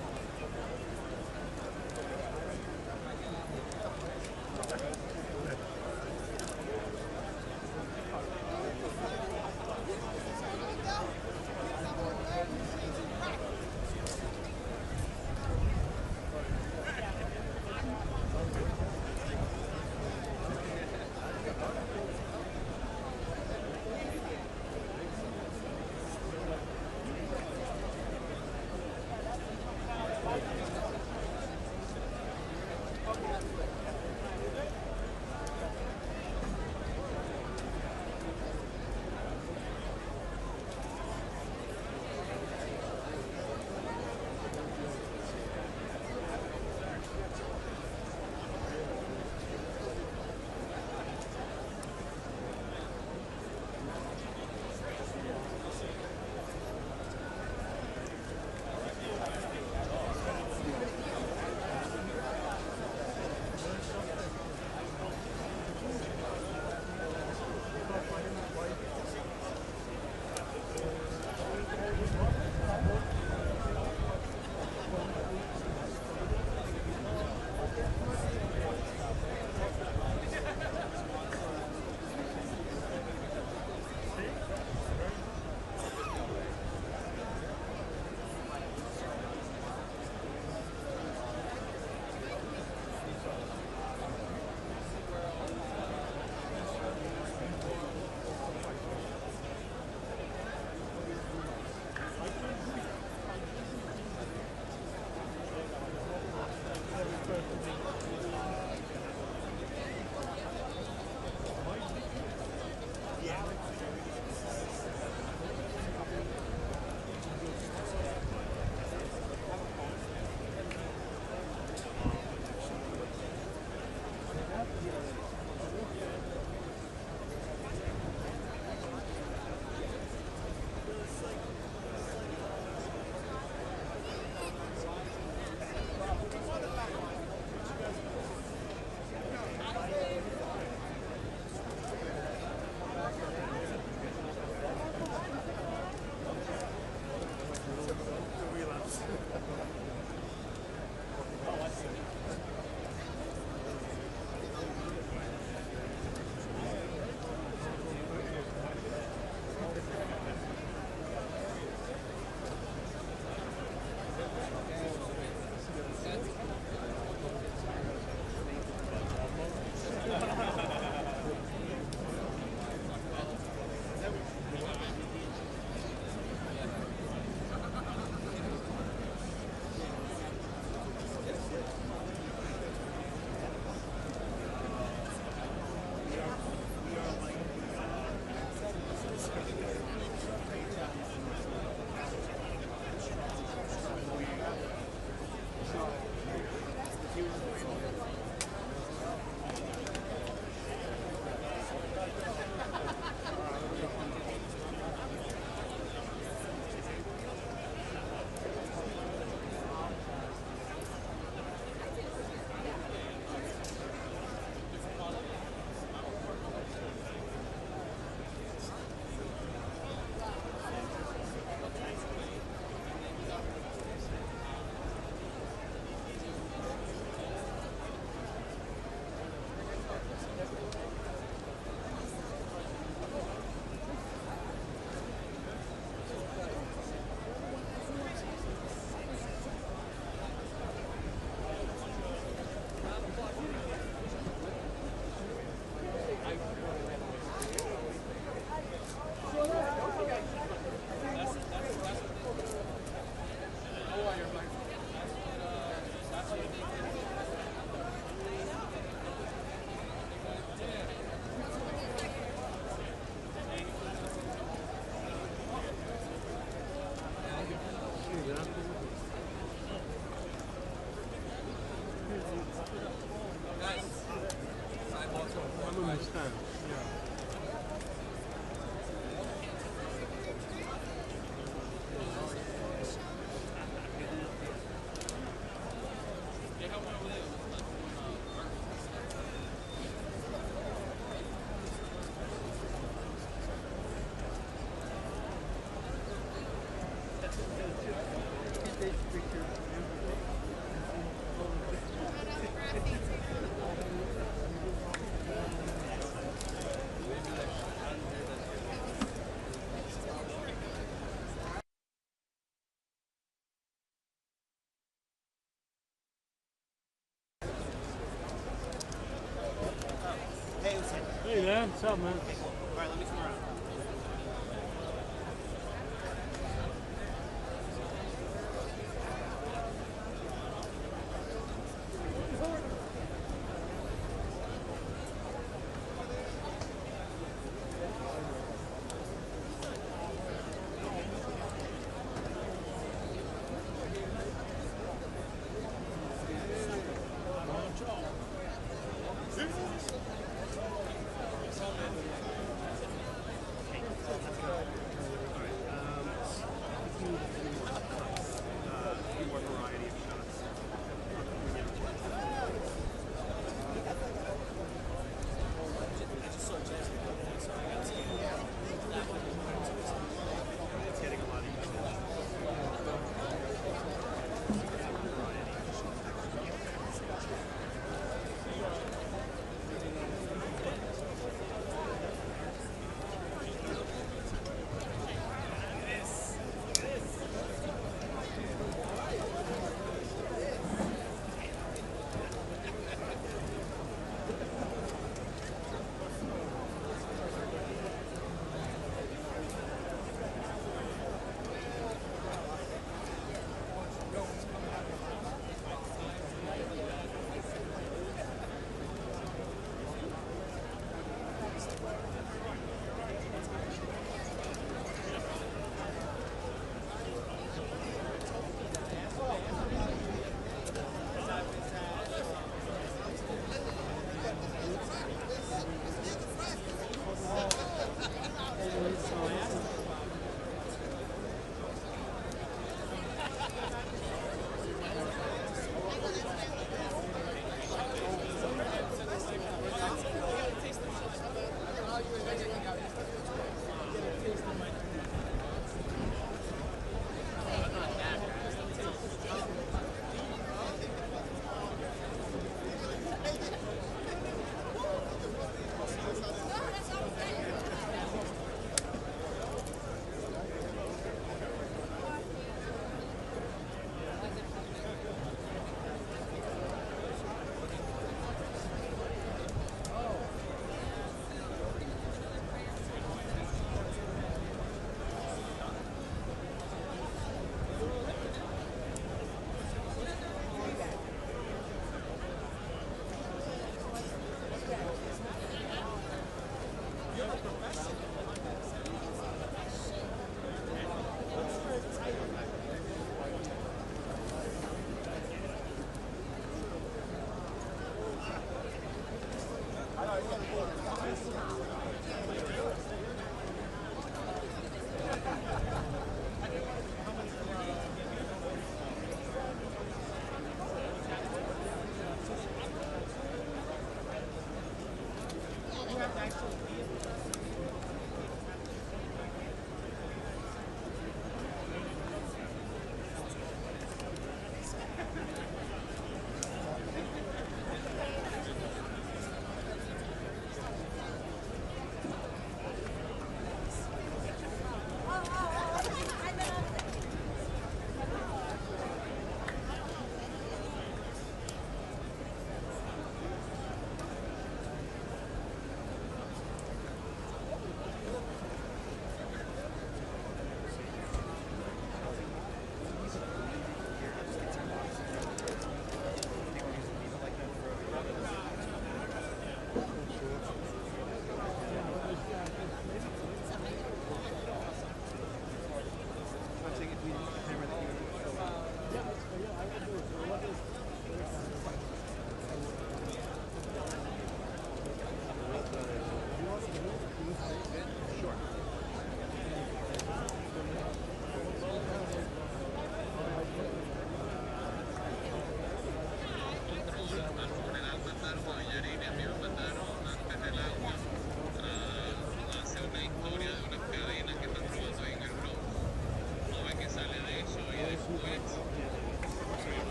man? What's up, man? All right, let me come around.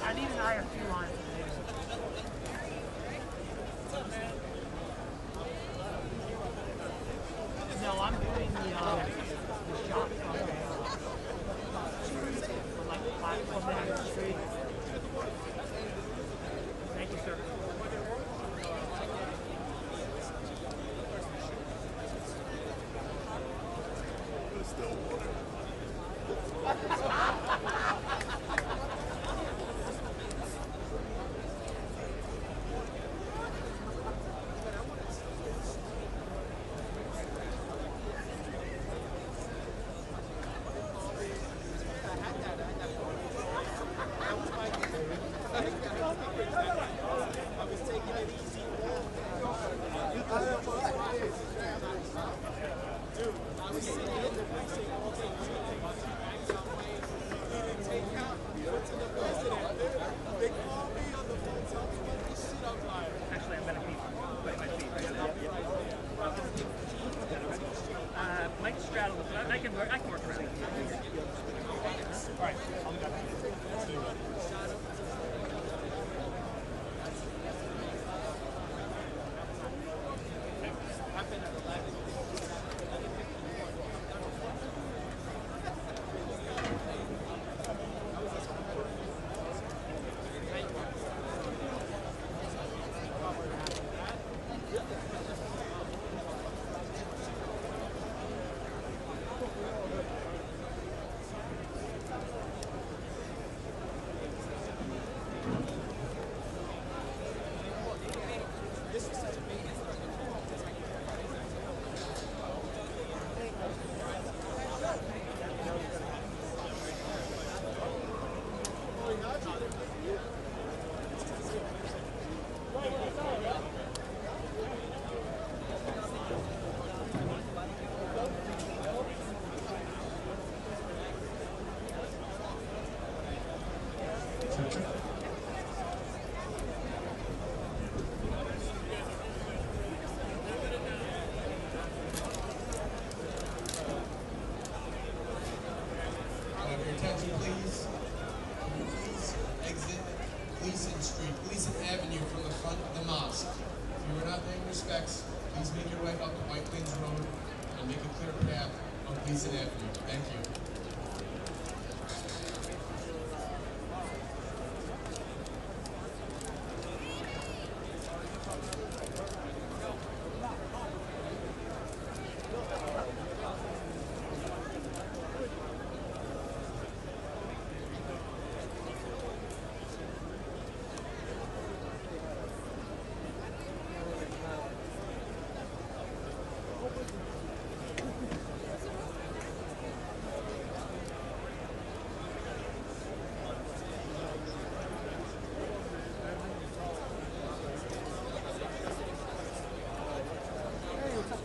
I need an IFP line. No, I'm doing the shop from like 5 minutes straight. Thank you, sir. Actually, I'm going to be putting my feet right now. Might straddle it, but I can work around it. All right, I'll be back. Attention, please. Can you please exit Gleason Street, Gleason Avenue from the front of the mosque. If you are not paying respects, please make your way up to White Plains Road and make a clear path on Gleason Avenue. Thank you.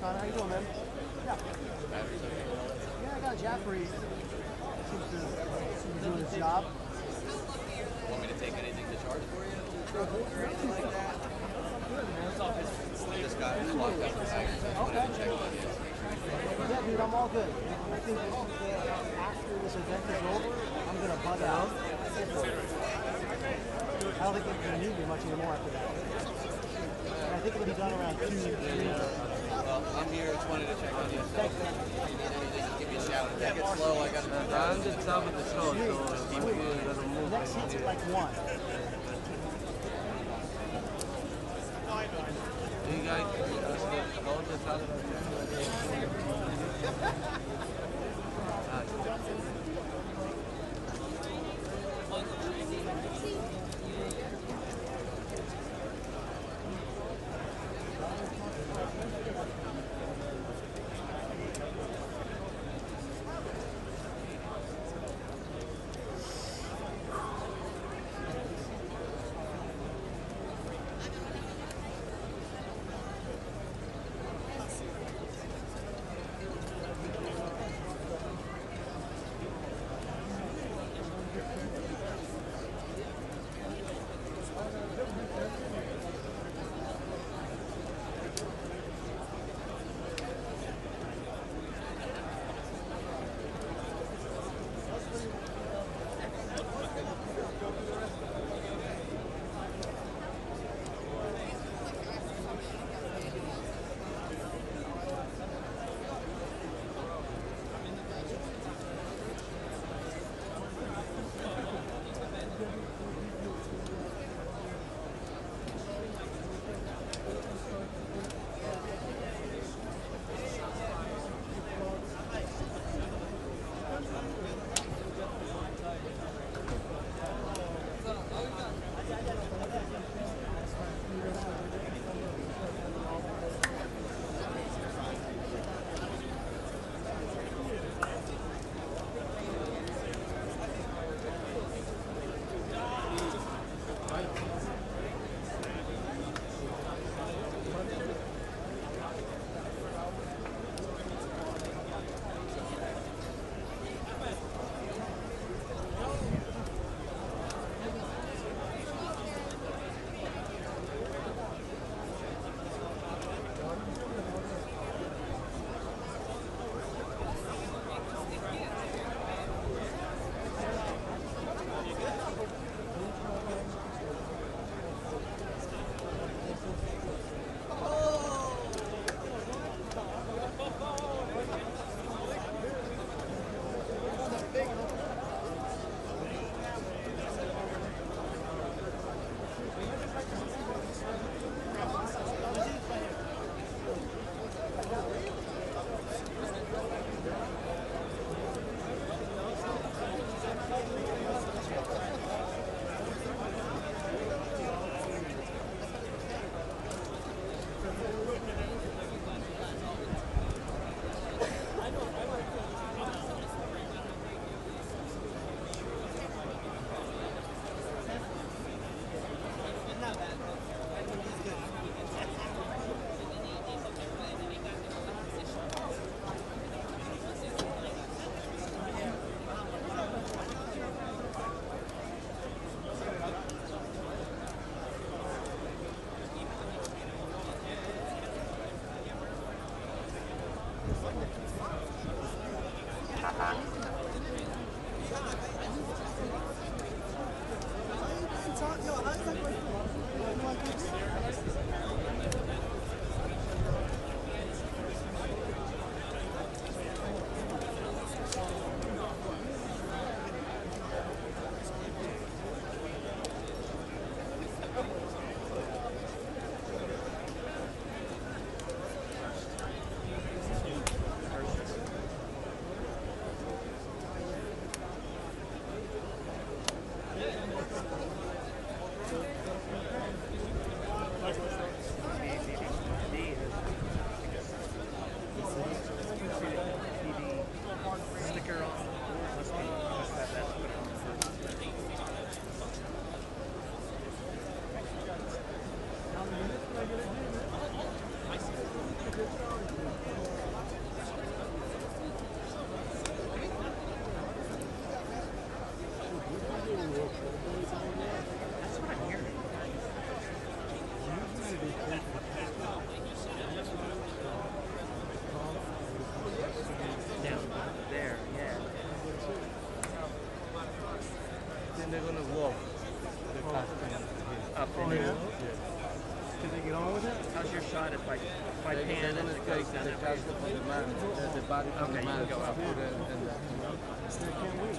How you doing, man? Yeah. Yeah, I got a Jaffrey. Seems to be doing his job. Want me to take anything to charge for you? Or anything like that? Good, man. I just got locked up in Cyprus. I wanted to check on you. Yeah, dude, I'm all good. I think after this event is over, I'm going to bug out. I don't think they're going to need me much anymore after that. And I think it'll be done around 2, 3. Well, I'm here. Just wanted to check on you. So if you need anything, just give me a shout. If that gets slow, I got to I'm the top of the show, so next heat's at like 1. you guys go to Saturday. They're gonna walk the up and down. Can they get on with it? How's your shot if I pan and it goes down? The body from the man. Go up. I can't wait.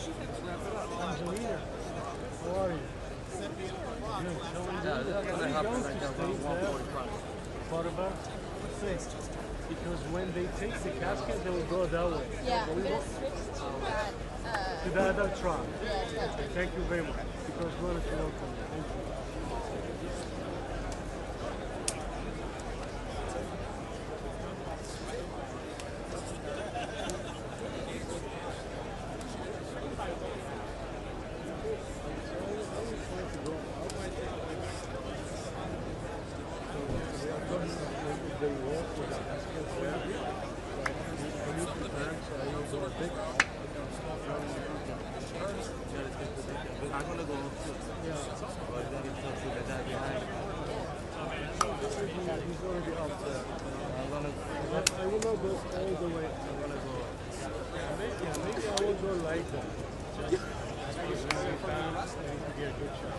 Let's wrap it up. Angelina, how are you? Yeah, that's gonna happen like around 1:45. What about? Six. Because when they take the casket, they will go that way. Yeah, we're gonna switch to that. To the other truck. Yeah, Thank you very much. Because we're going to welcome you. Thank you. I'm gonna go. He's already up there. I will not go all the way. I'm gonna go. Maybe I will go like that. Be a good shot.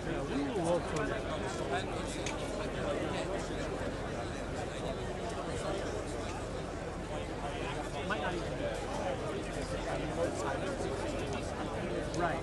Yeah, we will work on it. Might not even be. Right.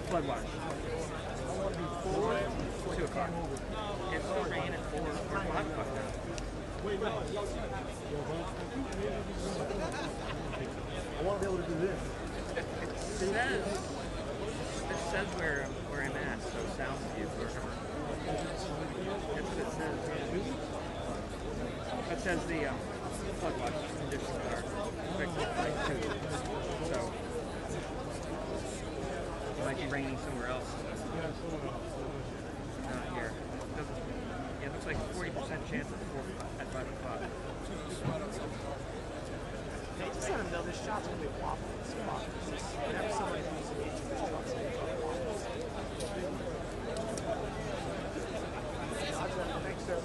Flood watch. 2 o'clock. It's all rain at 4 or 5 o'clock now. I want to be able to do this. It says where I'm at, so south view or whatever. That's what it says. It says the flood watch conditions are expected by 2. So it might be raining somewhere else. Not here. It looks like 40% chance at 5 o'clock. They just let them know this shot's going to be a waffle in this spot. Whenever somebody who's engaged in this shot, it's going to be a waffle. Thanks, sir.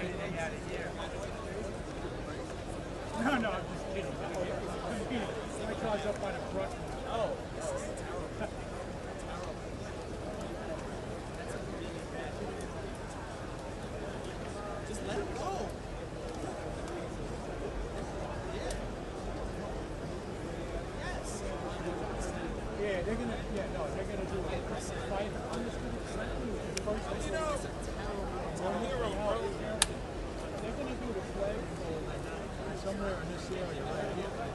anything out of here. No, I'm just kidding. My car's up by the front. Oh. Just let him go. Yeah, they're gonna do a fight on the street. First, you know, they're gonna do the flag somewhere in this area right here. Right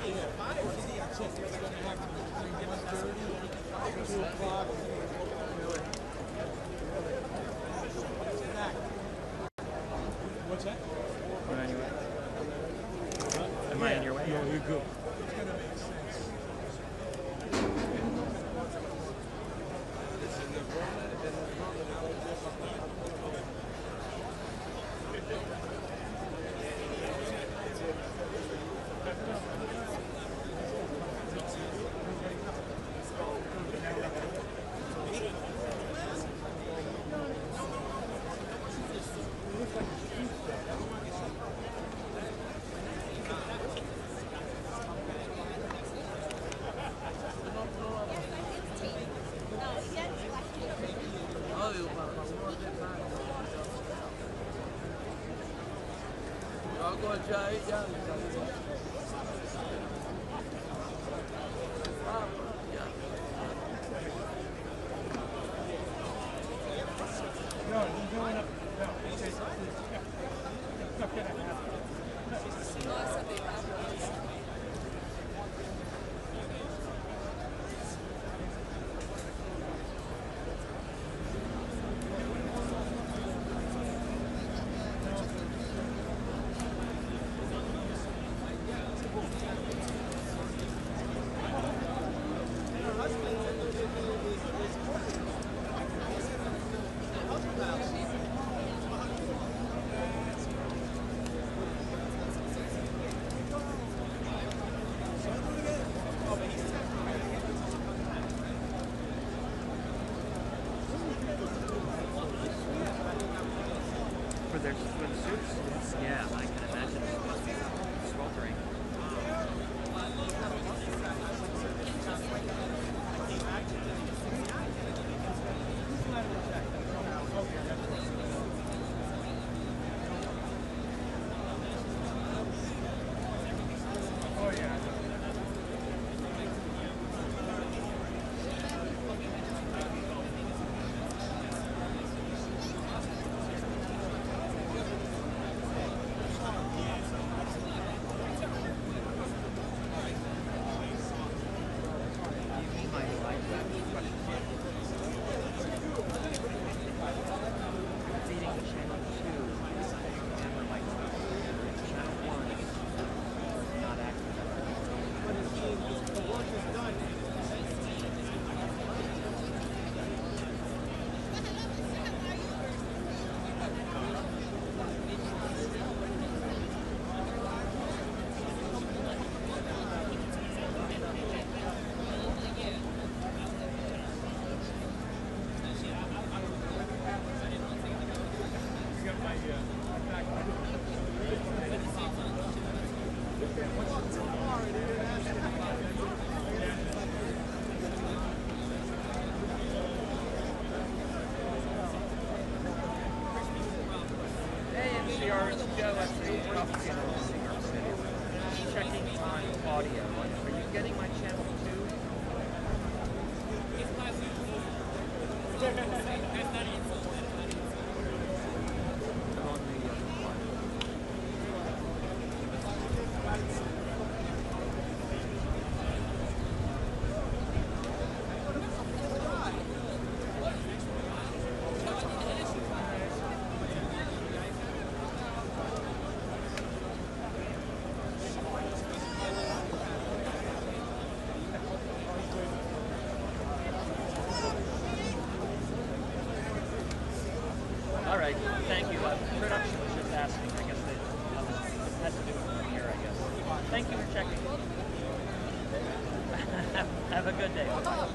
there. That's it. It's gonna happen between 1:30 and 2 o'clock. What's that? Am I on your way? Am I on your way? Yeah, you're good. It's gonna make sense. For their swimsuits? Yeah, I can imagine it must be sweltering. Checking on audio. Are you getting my channel too? I'm on the All right, thank you. Production was just asking. I guess they had to do it from here, I guess. Thank you for checking. Have a good day. Bye-bye.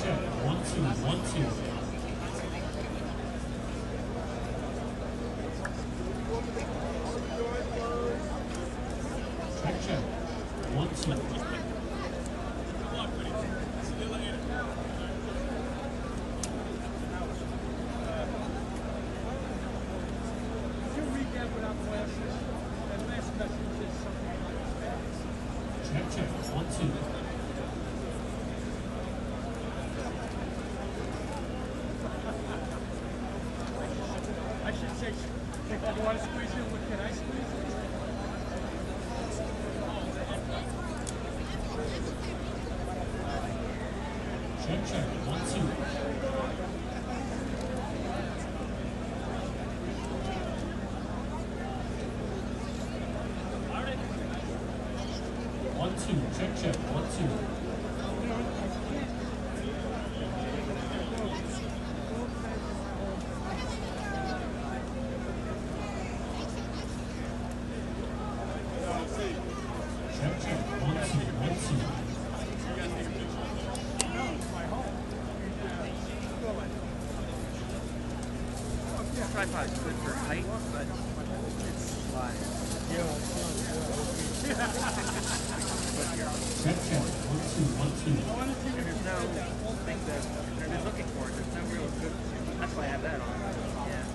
check. 1, 2, 1, 2. Check. 1, 2. Check. 1, 2. I should say, you want to squeeze in? What can I squeeze in? Check. 1, 2. One, two, check, 1, 2. Check, 1, 2, 1, 2. Tripod is good for height, but it's slide. Check, 1, 2, 1, 2. There's no thing that they're looking for. There's no real good. That's why I have that on. Yeah.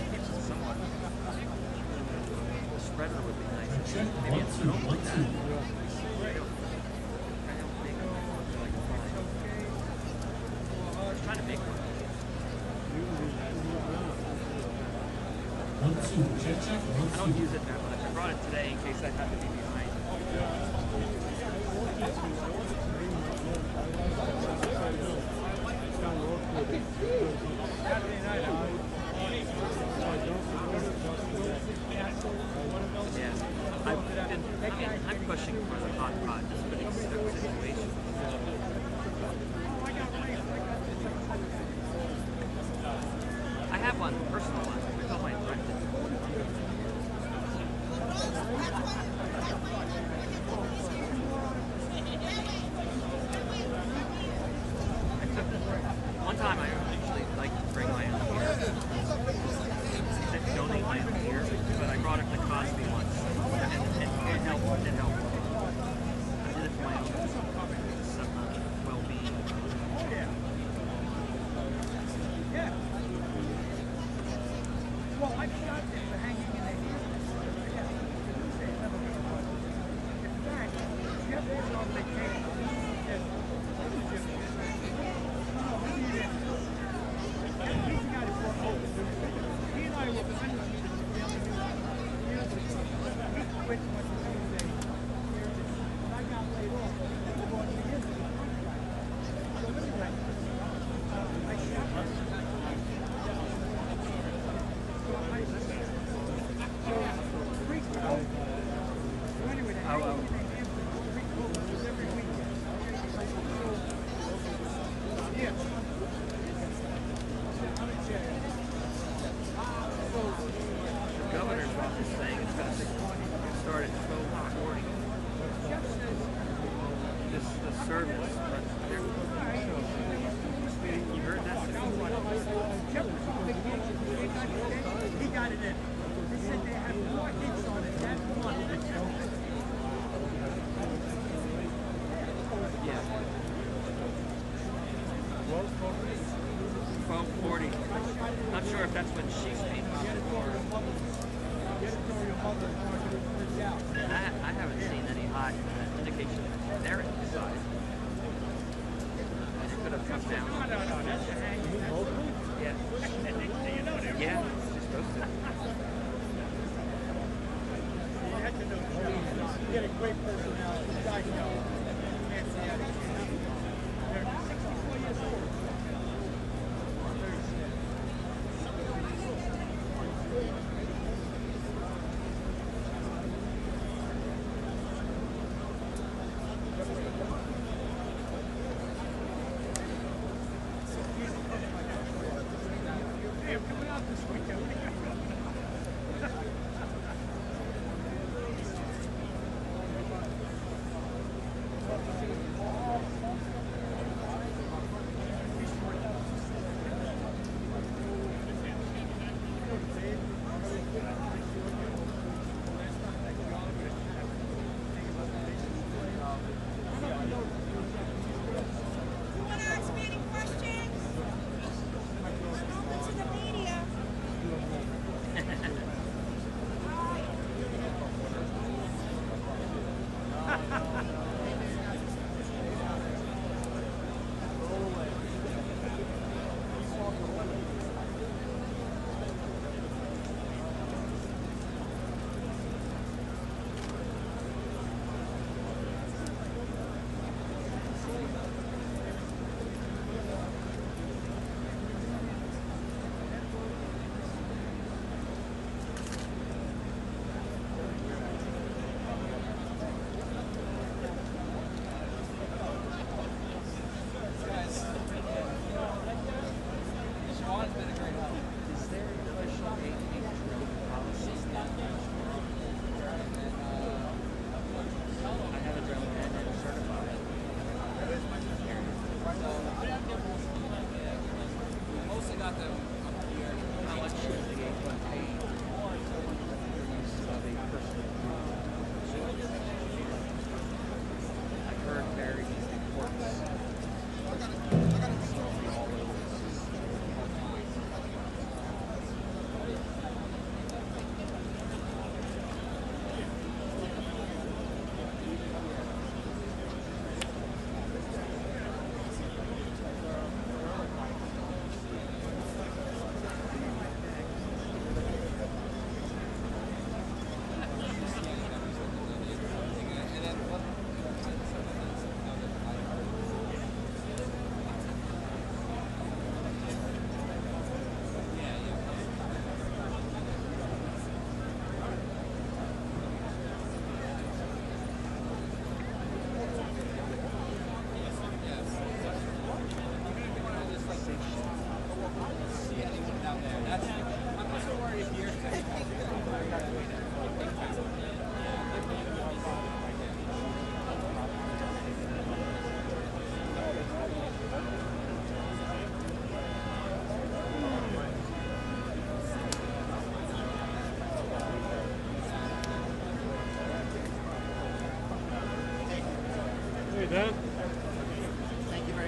Keeps it somewhat. A spreader would be nice. Check, Maybe 1, it's 2, not 1, 2. like that. I don't think it's like fine. I was trying to make one. 1, 2, check, 1, 2. I don't use it that much. I brought it today in case I have to be behind. Yeah, I'm pushing for the hot pot just for these situations. I have one, personal one. I told my friend. One time I actually like to bring my own gear. I donate my own gear, but I brought it to Cosby once, and it helped. It helped. I did it for my own well-being. Yeah. Well, I've shot them for hanging in the air. In fact, Jeff was on vacation. He and I were friends. He quit when I got laid off. He brought me in. So anyway, I shot him. The governor's office saying it's going to start at 12:40. The service, but you heard that? He got it in. He said they had more hits on it that month. Yeah. 12:40. Not sure if that's when she's speaking or. I haven't seen any hot indication that they're inside. It could have come down. No, that's a hang. Yeah. Yeah, she's supposed to. You had to know. You had a great personality. You guys know. Can't say that. They're 64 years old.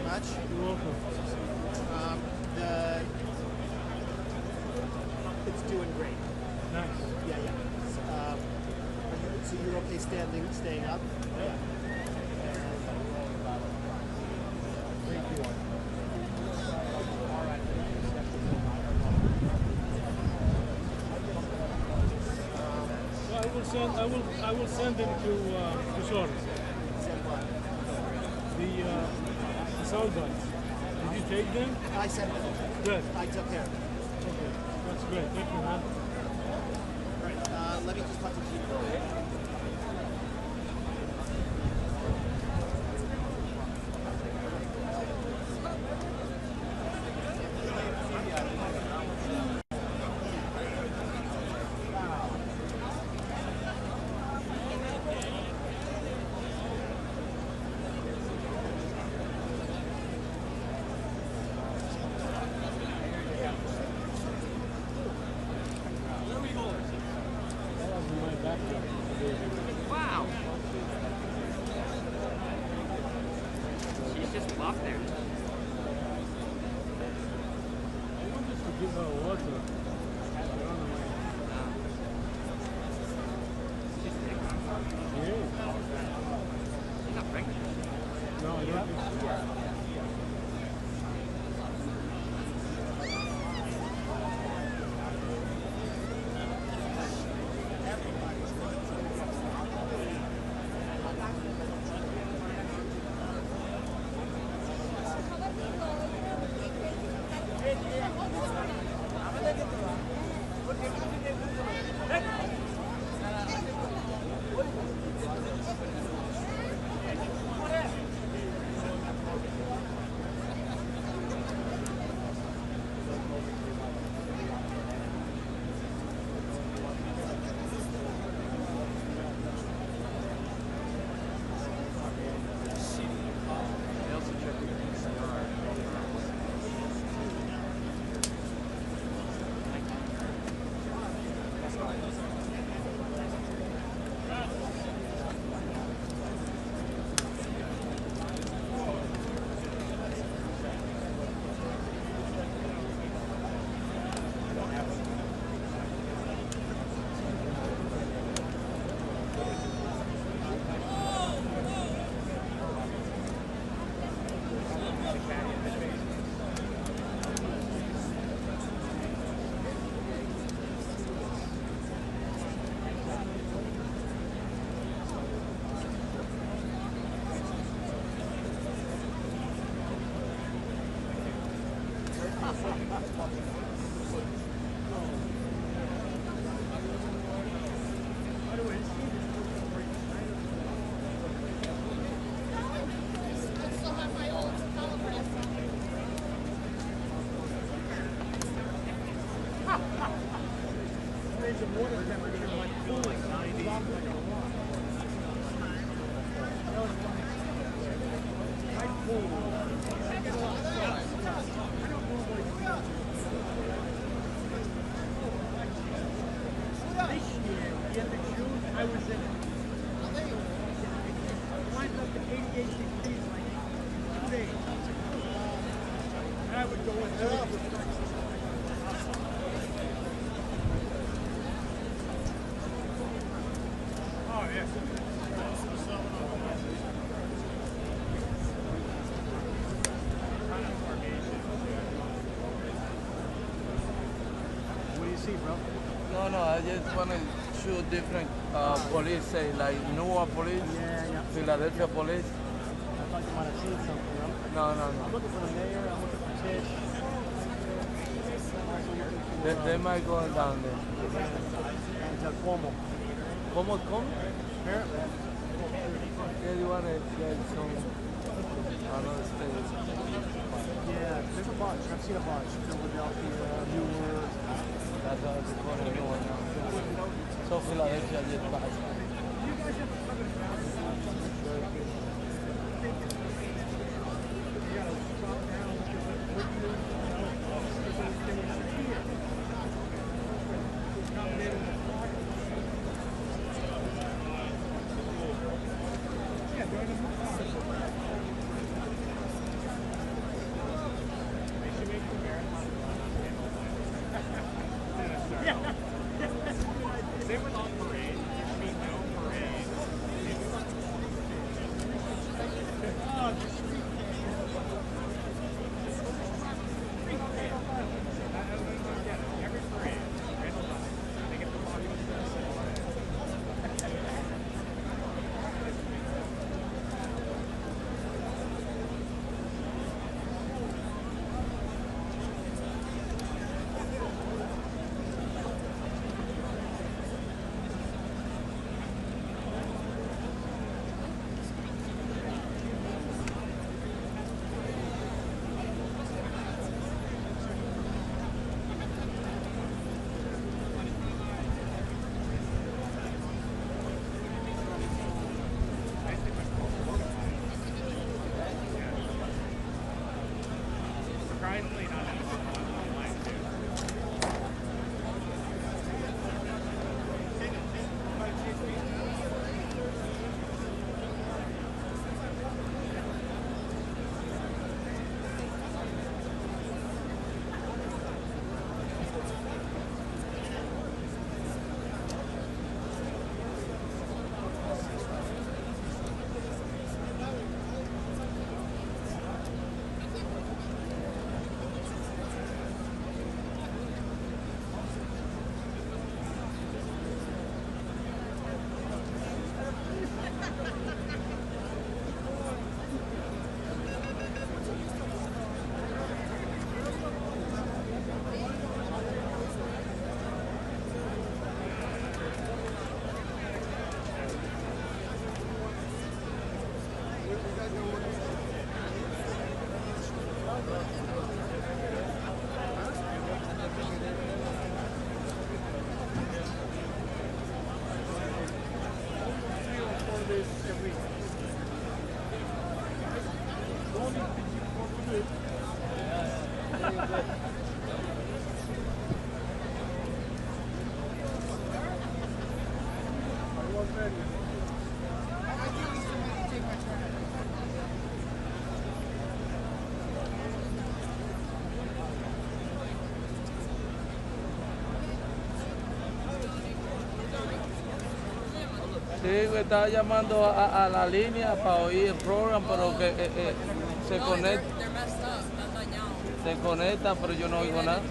much. You're welcome. It's doing great. Nice. Yeah, yeah. So you're okay staying up? Yeah. Thank you. I will send them to Shore. The sound bites. Did you take them? I sent them. Good. I took care of them. Okay. That's great. Thank you, man. Right. Let me just talk to you. Wow. She's just off there. I want us to give her water. She's big. Yeah. She's not pregnant. No, I don't think so. No, I just want to shoot different police, say like Newark police, Philadelphia police. I thought you might have seen something. No. I'm looking for the mayor, I'm looking for Tish. They might go down there. And Cuomo. Como? Apparently. Yeah, you want to get some another state. Yeah, there's a bunch. I've seen a bunch. Philadelphia, Newark. That's how it's going to go now. So Philadelphia just passed. Sí, me estaba llamando a la línea para oír el programa, pero que se conecta. Se conecta, pero yo no oigo nada.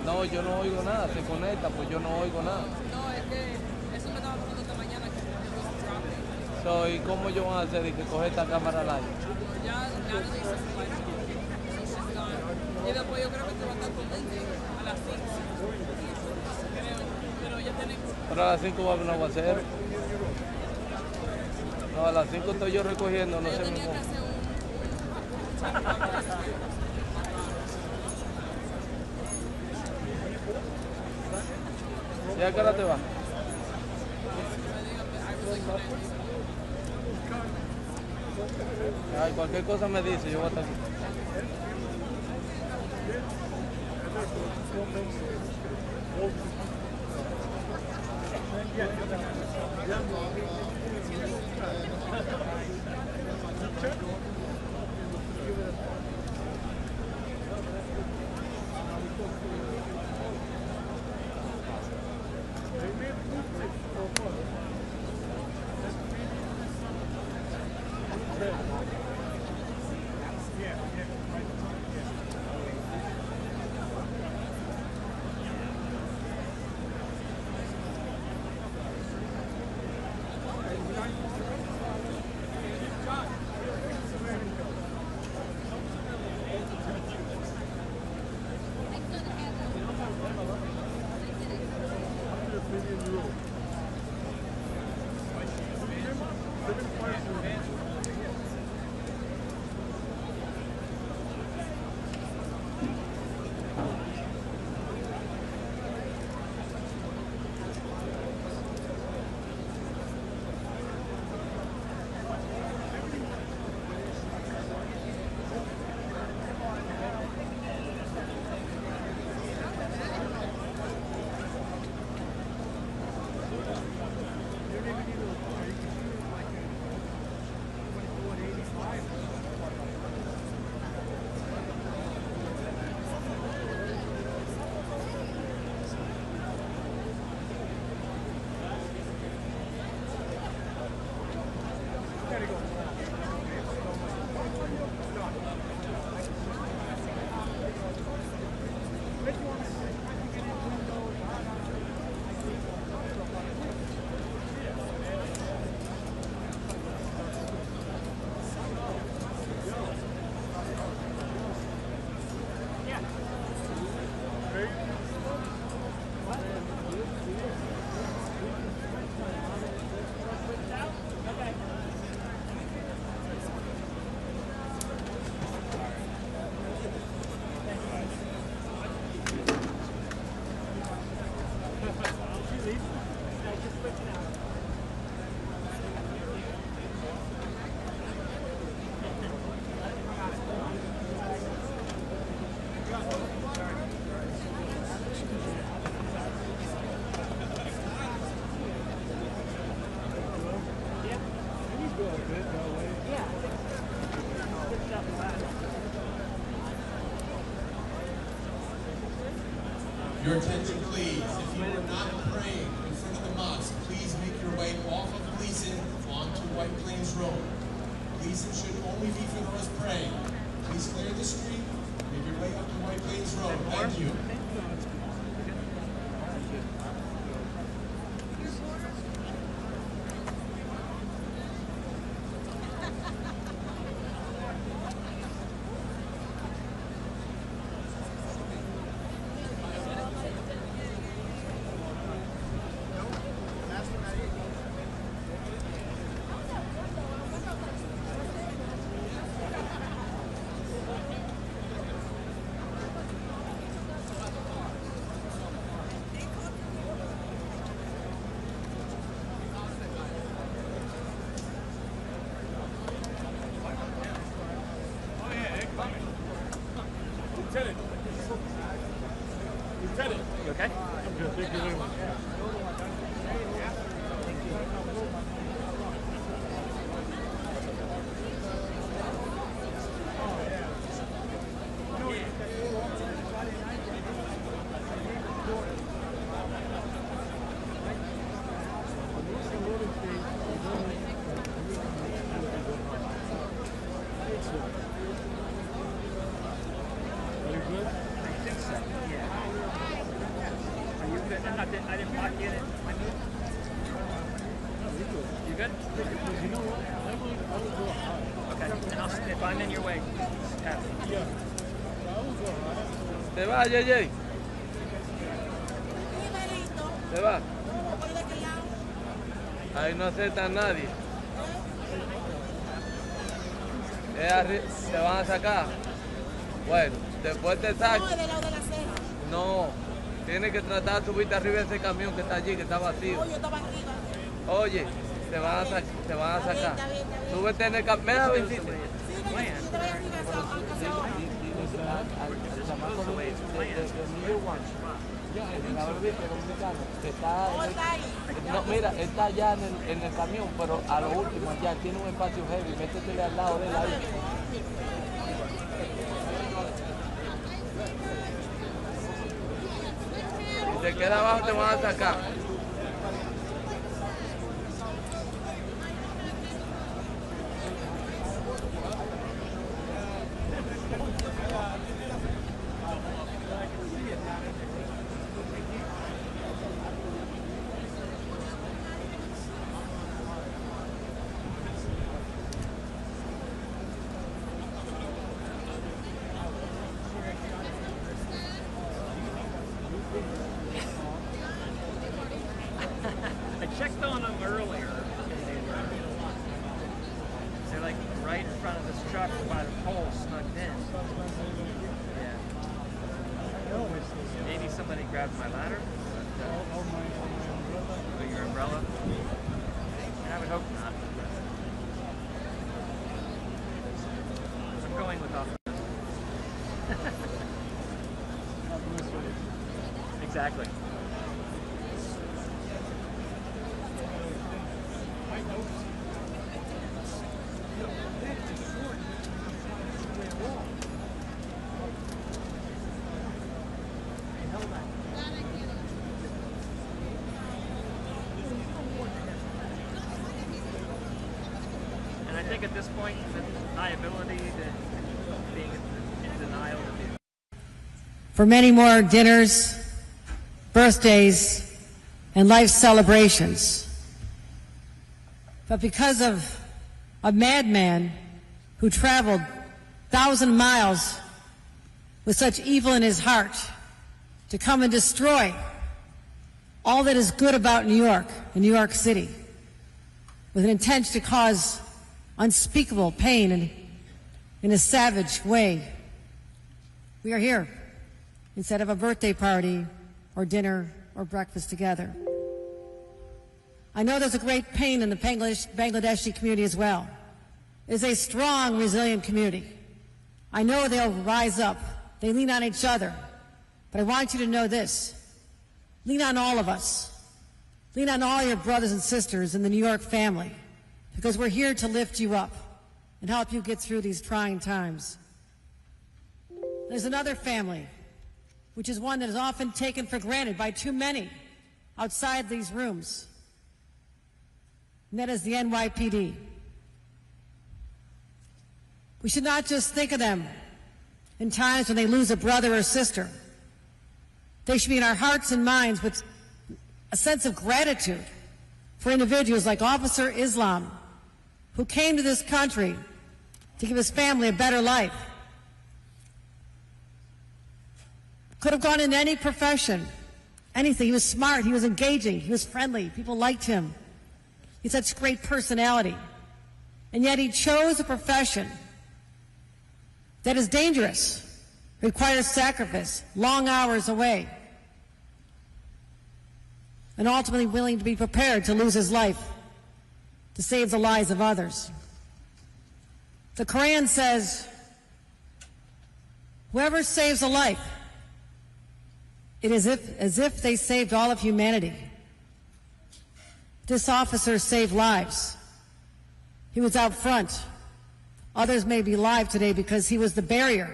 No, yo no oigo nada. Se conecta, pues yo no oigo nada. No, es que eso me estaba pasando esta mañana que it was dropping. So, ¿y cómo yo van a hacer y que coge esta cámara al aire? Ya no dice it's just gone. Y después yo creo que te va a estar conmigo a las 5. Creo, pero ya tenemos. Pero a las 5 va a haber un aguacero. No, a las 5 estoy yo recogiendo, no sé cómo. ¿Y a qué hora te vas? Ay, cualquier cosa me dice, yo voy a estar aquí. Your attention, please. If you are not praying in front of the mosque, please make your way off of Gleason onto White Plains Road. Gleason should only be for those praying. Please clear the street. Make your way up to White Plains Road. Thank you. sir. Are you good? I think so. Yeah. Are you good? I didn't lock you in it. You good? Because you know what? I will go high. Okay. And if I'm in your way, tap me. Yeah. I will go high. ¿Te vas, JJ? ¿Te vas? Ahí no acepta a nadie. Te van a sacar. Bueno, después te sacan. No, tienes que tratar de subirte arriba de ese camión que está allí, que está vacío. Oye, te van a sacar. Súbete en el camión. Mira, Vincito. No, mira, está allá en el camión, pero a lo último ya tiene un espacio heavy, métetele al lado de él ahí. Si te queda abajo te van a sacar. I checked on them earlier. They're like right in front of this truck by the pole, snugged in. Yeah. Maybe somebody grabbed my ladder. But, your umbrella? I would hope not. I'm going with offense. Exactly. And I think at this point, the liability to being in denial of the for many more dinners, birthdays, and life celebrations. But because of a madman who traveled 1,000 miles with such evil in his heart to come and destroy all that is good about New York and New York City, with an intent to cause unspeakable pain and in a savage way, we are here instead of a birthday party or dinner or breakfast together. I know there's a great pain in the Bangladeshi community as well. It is a strong, resilient community. I know they'll rise up. They lean on each other. But I want you to know this. Lean on all of us. Lean on all your brothers and sisters in the New York family, because we're here to lift you up and help you get through these trying times. There's another family, which is one that is often taken for granted by too many outside these rooms, and that is the NYPD. We should not just think of them in times when they lose a brother or sister. They should be in our hearts and minds with a sense of gratitude for individuals like Officer Islam, who came to this country to give his family a better life. Could have gone into any profession, anything. He was smart, he was engaging, he was friendly, people liked him. He had such great personality. And yet he chose a profession that is dangerous, requires sacrifice, long hours away, and ultimately willing to be prepared to lose his life to save the lives of others. The Quran says, whoever saves a life, it is as if they saved all of humanity. This officer saved lives. He was out front. Others may be alive today because he was the barrier,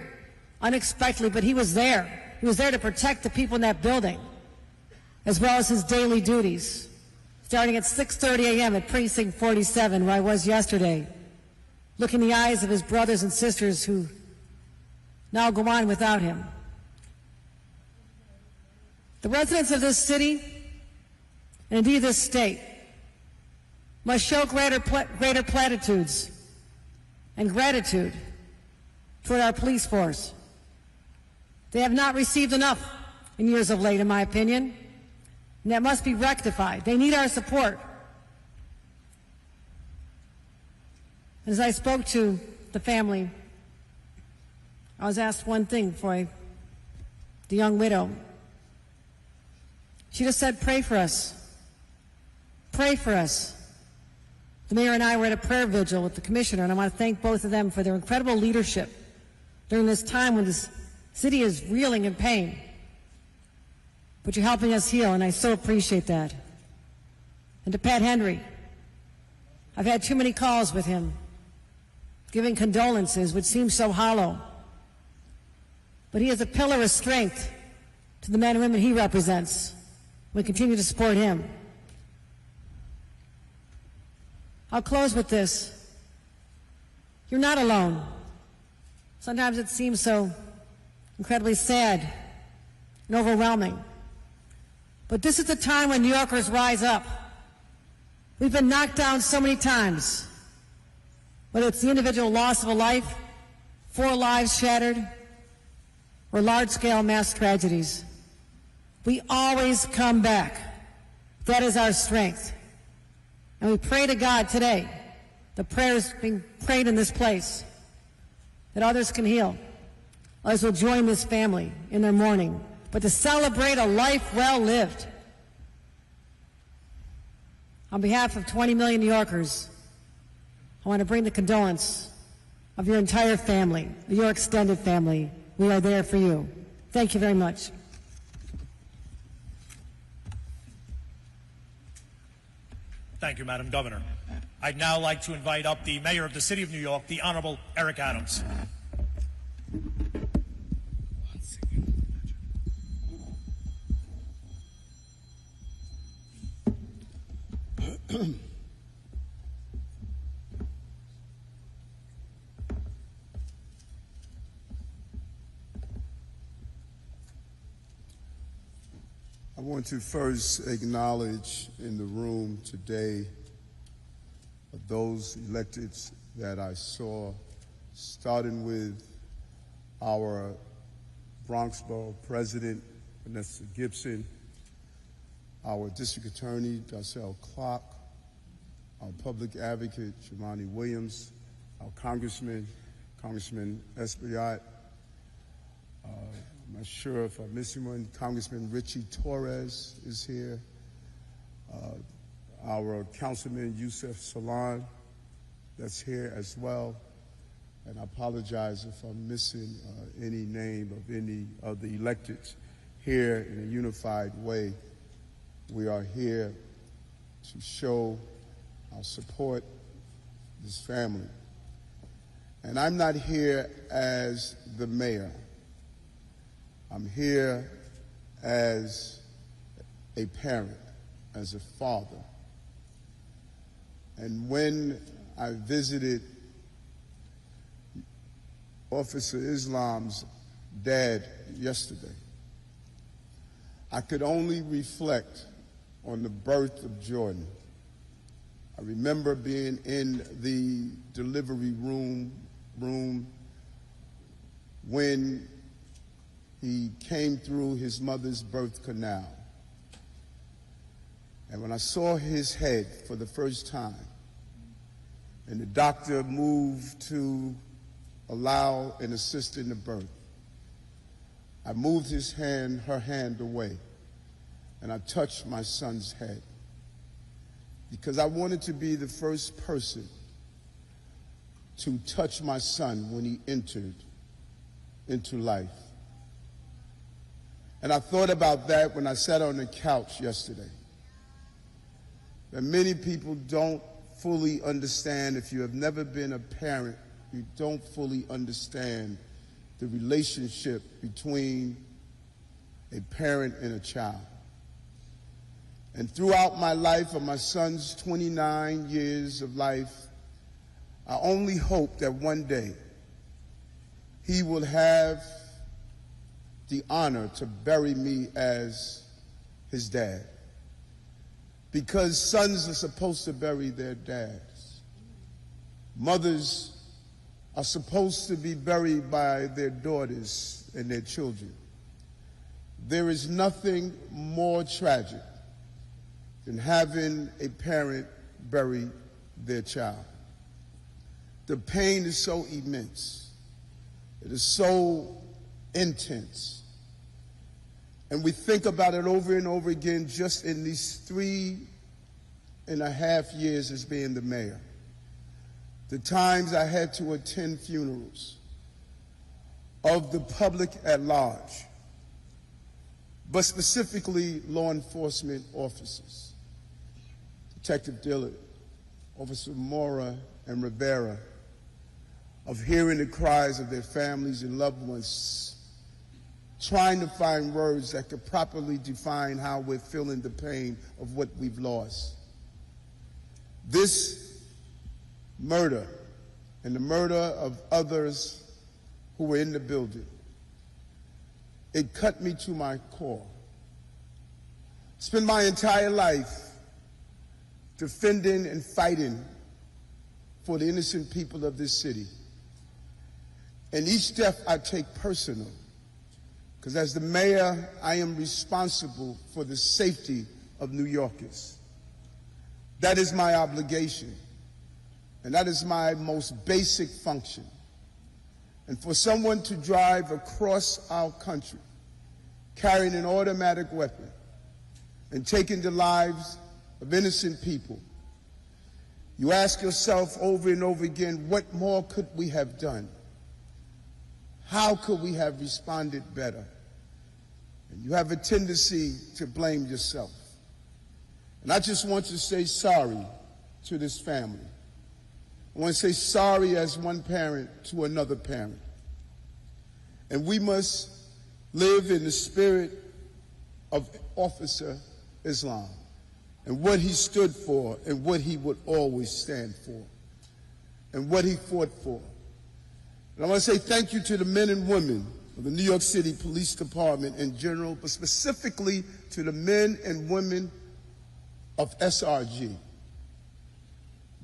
unexpectedly, but he was there. He was there to protect the people in that building, as well as his daily duties, starting at 6:30 a.m. at Precinct 47, where I was yesterday. look in the eyes of his brothers and sisters who now go on without him. The residents of this city, and indeed this state, must show greater platitudes and gratitude toward our police force. They have not received enough in years of late, in my opinion, and that must be rectified. They need our support. As I spoke to the family, I was asked one thing for the young widow. She just said, pray for us. Pray for us. The mayor and I were at a prayer vigil with the commissioner, and I want to thank both of them for their incredible leadership during this time when this city is reeling in pain. But you're helping us heal, and I so appreciate that. And to Pat Henry, I've had too many calls with him, giving condolences, which seem so hollow. But he is a pillar of strength to the men and women he represents. We continue to support him. I'll close with this. You're not alone. Sometimes it seems so incredibly sad and overwhelming. But this is the time when New Yorkers rise up. We've been knocked down so many times, whether it's the individual loss of a life, 4 lives shattered, or large-scale mass tragedies. We always come back. That is our strength. And we pray to God today, the prayers being prayed in this place, that others can heal. Others will join this family in their mourning, but to celebrate a life well lived. On behalf of 20 million New Yorkers, I want to bring the condolence of your entire family, your extended family. We are there for you. Thank you very much. Thank you, Madam Governor. I'd now like to invite up the Mayor of the City of New York, the Honorable Eric Adams. I want to first acknowledge in the room today those electeds that I saw, starting with our Bronx Borough President, Vanessa Gibson, our District Attorney, Darcel Clark, our Public Advocate, Jamani Williams, our Congressman Espaillat, I'm not sure if I'm missing one. Congressman Richie Torres is here. Our Councilman Yusef Salon, that's here as well. And I apologize if I'm missing any name of any of the electeds here in a unified way. We are here to show our support to this family. And I'm not here as the mayor. I'm here as a parent, as a father. And when I visited Officer Islam's dad yesterday, I could only reflect on the birth of Jordan. I remember being in the delivery room when he came through his mother's birth canal. And when I saw his head for the first time, and the doctor moved to allow and assist in the birth, I moved her hand away, and I touched my son's head, because I wanted to be the first person to touch my son when he entered into life. And I thought about that when I sat on the couch yesterday. That many people don't fully understand. If you have never been a parent, you don't fully understand the relationship between a parent and a child. And throughout my life, of my son's 29 years of life, I only hope that one day he will have the honor to bury me as his dad. Because sons are supposed to bury their dads. Mothers are supposed to be buried by their daughters and their children. There is nothing more tragic than having a parent bury their child. The pain is so immense. It is so intense. And we think about it over and over again just in these 3.5 years as being the mayor. The times I had to attend funerals of the public at large, but specifically law enforcement officers, Detective Dillard, Officer Mora and Rivera, of hearing the cries of their families and loved ones, trying to find words that could properly define how we're feeling the pain of what we've lost. This murder and the murder of others who were in the building, it cut me to my core. Spent my entire life defending and fighting for the innocent people of this city. And each death I take personal, because as the mayor, I am responsible for the safety of New Yorkers. That is my obligation, and that is my most basic function. And for someone to drive across our country carrying an automatic weapon and taking the lives of innocent people, you ask yourself over and over again, what more could we have done? How could we have responded better? And you have a tendency to blame yourself. And I just want to say sorry to this family. I want to say sorry as one parent to another parent. And we must live in the spirit of Officer Islam and what he stood for and what he would always stand for and what he fought for. And I want to say thank you to the men and women of the New York City Police Department in general, but specifically to the men and women of SRG.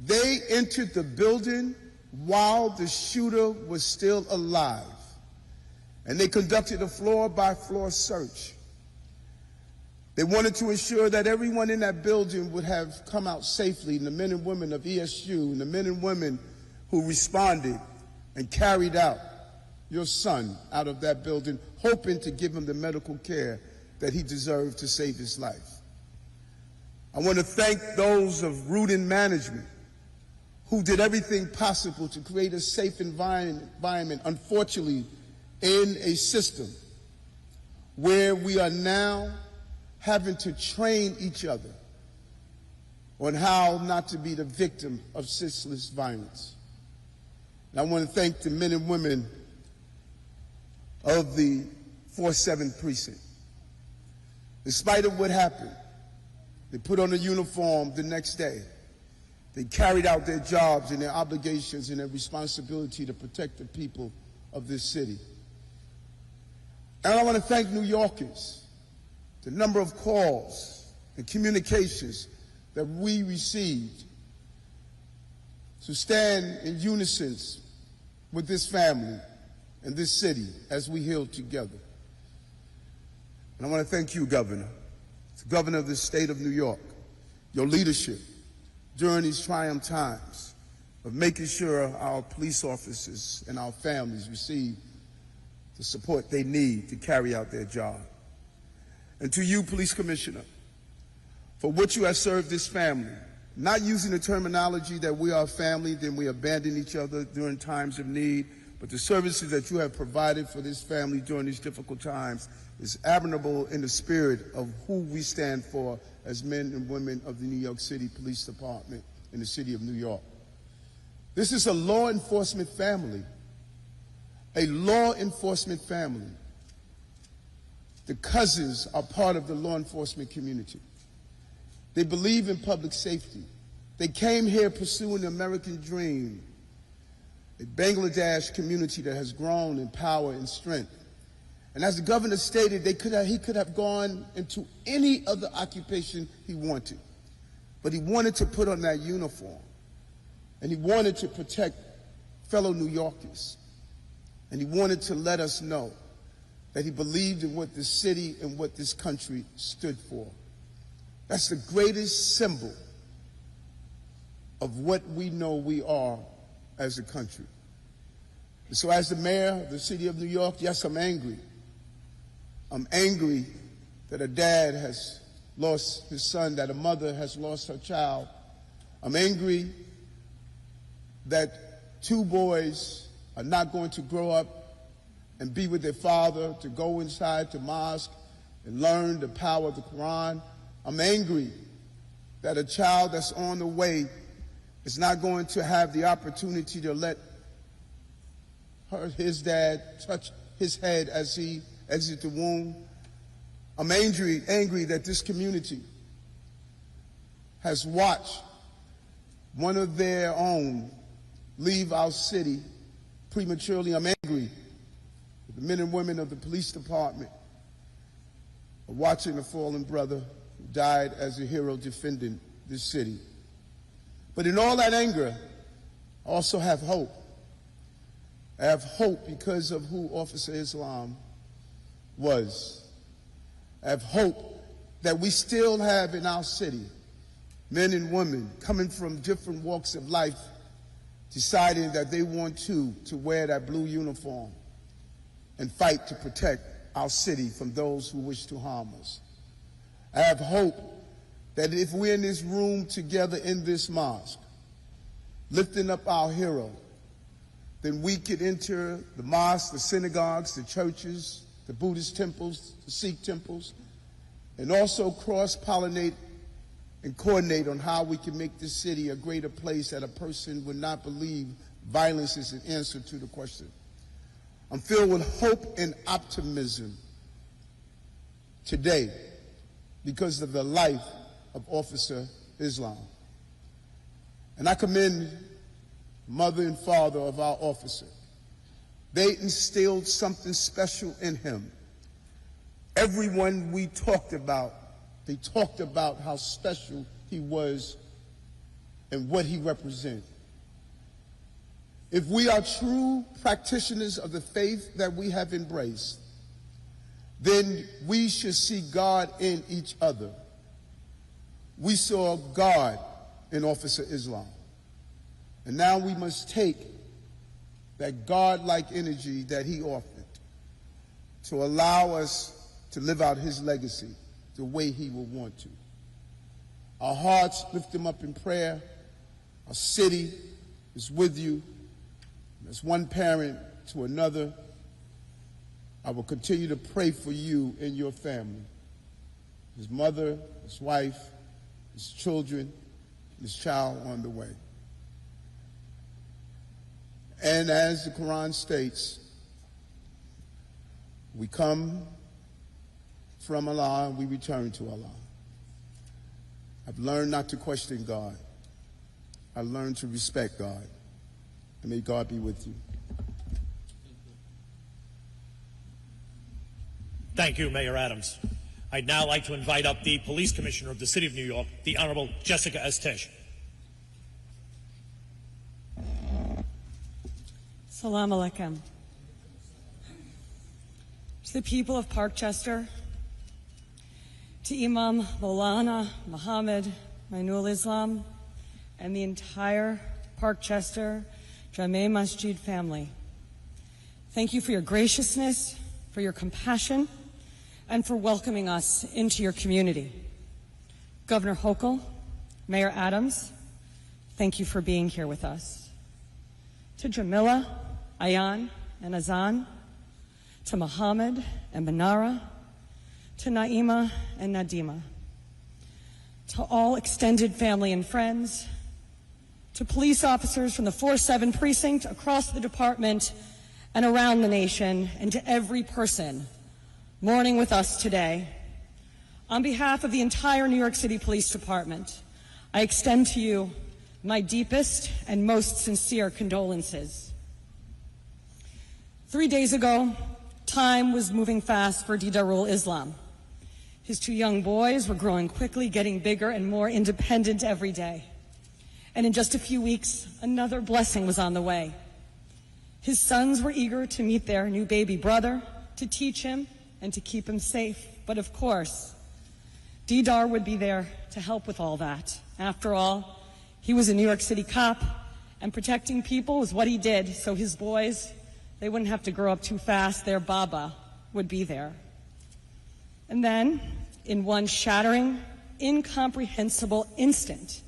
They entered the building while the shooter was still alive, and they conducted a floor-by-floor search. They wanted to ensure that everyone in that building would have come out safely, and the men and women of ESU and the men and women who responded and carried out your son out of that building, hoping to give him the medical care that he deserved to save his life. I want to thank those of Rudin Management who did everything possible to create a safe environment, unfortunately, in a system where we are now having to train each other on how not to be the victim of senseless violence. And I want to thank the men and women of the 4-7 precinct. In spite of what happened, they put on a uniform the next day. They carried out their jobs and their obligations and their responsibility to protect the people of this city. And I want to thank New Yorkers, the number of calls and communications that we received to stand in unison with this family and this city as we heal together. And I want to thank you, Governor, the Governor of the state of New York, your leadership during these trying times of making sure our police officers and our families receive the support they need to carry out their job. And to you, Police Commissioner, for what you have served this family, not using the terminology that we are a family, then we abandon each other during times of need, but the services that you have provided for this family during these difficult times is admirable in the spirit of who we stand for as men and women of the New York City Police Department in the city of New York. This is a law enforcement family, a law enforcement family. The cousins are part of the law enforcement community. They believe in public safety. They came here pursuing the American dream a Bangladesh community that has grown in power and strength. And as the governor stated, he could have gone into any other occupation he wanted. But he wanted to put on that uniform. And he wanted to protect fellow New Yorkers. And he wanted to let us know that he believed in what this city and what this country stood for. That's the greatest symbol of what we know we are as a country. And so as the mayor of the city of New York, yes, I'm angry. I'm angry that a dad has lost his son, that a mother has lost her child. I'm angry that 2 boys are not going to grow up and be with their father, to go inside the mosque and learn the power of the Quran. I'm angry that a child that's on the way is not going to have the opportunity to let his dad touch his head as he exits the womb. I'm angry that this community has watched one of their own leave our city prematurely. I'm angry that the men and women of the police department are watching a fallen brother who died as a hero defending this city. But in all that anger, I also have hope. I have hope because of who Officer Islam was. I have hope that we still have in our city men and women coming from different walks of life deciding that they want to wear that blue uniform and fight to protect our city from those who wish to harm us. I have hope that if we're in this room together in this mosque, lifting up our hero, then we could enter the mosques, the synagogues, the churches, the Buddhist temples, the Sikh temples, and also cross-pollinate and coordinate on how we can make this city a greater place that a person would not believe violence is an answer to the question. I'm filled with hope and optimism today because of the life of Officer Islam. And I commend mother and father of our officer. They instilled something special in him. Everyone we talked about, they talked about how special he was and what he represented. If we are true practitioners of the faith that we have embraced, then we should see God in each other. We saw God in Officer Islam. And now we must take that God-like energy that he offered to allow us to live out his legacy the way he would want to. Our hearts lift him up in prayer. Our city is with you. As one parent to another, I will continue to pray for you and your family, his mother, his wife, his children, his child on the way. And as the Quran states, we come from Allah and we return to Allah. I've learned not to question God. I learned to respect God. And may God be with you. Thank you, Mayor Adams. I'd now like to invite up the Police Commissioner of the City of New York, the Honorable Jessica S. Tisch. Salam alaikum. To the people of Parkchester, to Imam Maulana Muhammad Didarul Islam, and the entire Parkchester Jame Masjid family, thank you for your graciousness, for your compassion, and for welcoming us into your community. Governor Hochul, Mayor Adams, thank you for being here with us. To Jamila, Ayan, and Azan, to Muhammad and Manara, to Naima and Nadima, to all extended family and friends, to police officers from the 4-7 precinct across the department and around the nation, and to every person mourning with us today. On behalf of the entire New York City Police Department, I extend to you my deepest and most sincere condolences. 3 days ago, time was moving fast for Didarul Islam. His 2 young boys were growing quickly, getting bigger and more independent every day. And in just a few weeks, another blessing was on the way. His sons were eager to meet their new baby brother, to teach him and to keep him safe. But of course, Didar would be there to help with all that. After all, he was a New York City cop, and protecting people was what he did, so his boys, they wouldn't have to grow up too fast. Their Baba would be there. And then, in one shattering, incomprehensible instant,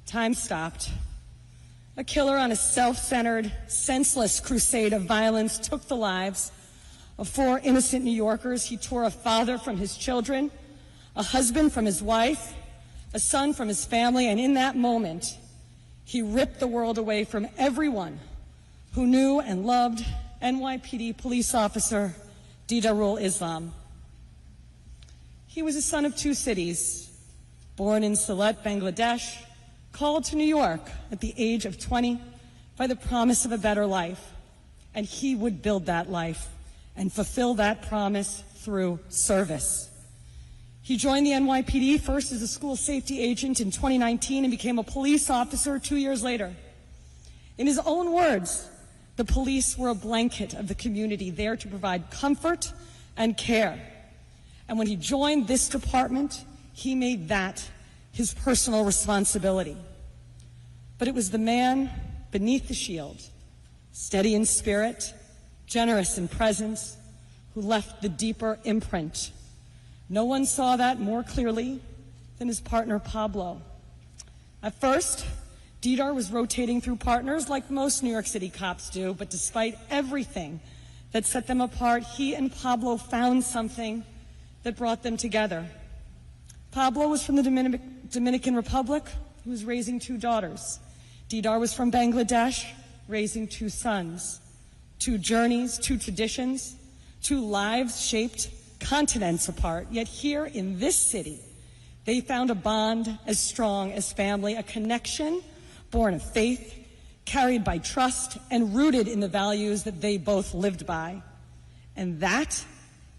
time stopped. A killer on a self-centered, senseless crusade of violence took the lives of 4 innocent New Yorkers. He tore a father from his children, a husband from his wife, a son from his family, and in that moment, he ripped the world away from everyone who knew and loved NYPD police officer Didarul Islam. He was a son of 2 cities, born in Sylhet, Bangladesh, called to New York at the age of 20 by the promise of a better life. And he would build that life and fulfill that promise through service. He joined the NYPD first as a school safety agent in 2019 and became a police officer 2 years later. In his own words, the police were a blanket of the community, there to provide comfort and care. And when he joined this department, he made that his personal responsibility. But it was the man beneath the shield, steady in spirit, generous in presence, who left the deeper imprint. No one saw that more clearly than his partner Pablo. At first, Didar was rotating through partners like most New York City cops do, but despite everything that set them apart, he and Pablo found something that brought them together. Pablo was from the Dominican Republic. He was raising 2 daughters. Didar was from Bangladesh, raising 2 sons. 2 journeys, 2 traditions, 2 lives shaped continents apart. Yet here in this city, they found a bond as strong as family, a connection born of faith, carried by trust, and rooted in the values that they both lived by. And that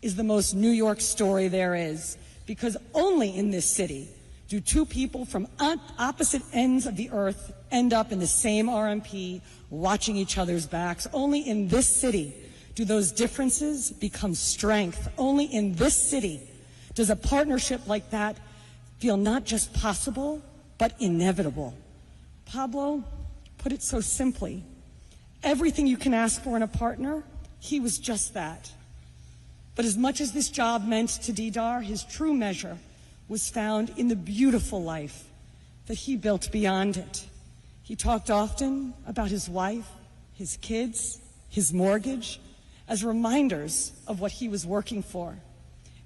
is the most New York story there is, because only in this city do 2 people from opposite ends of the earth end up in the same RMP, watching each other's backs. Only in this city do those differences become strength. Only in this city does a partnership like that feel not just possible, but inevitable. Pablo put it so simply. Everything you can ask for in a partner, he was just that. But as much as this job meant to Didar, his true measure was found in the beautiful life that he built beyond it. He talked often about his wife, his kids, his mortgage, as reminders of what he was working for.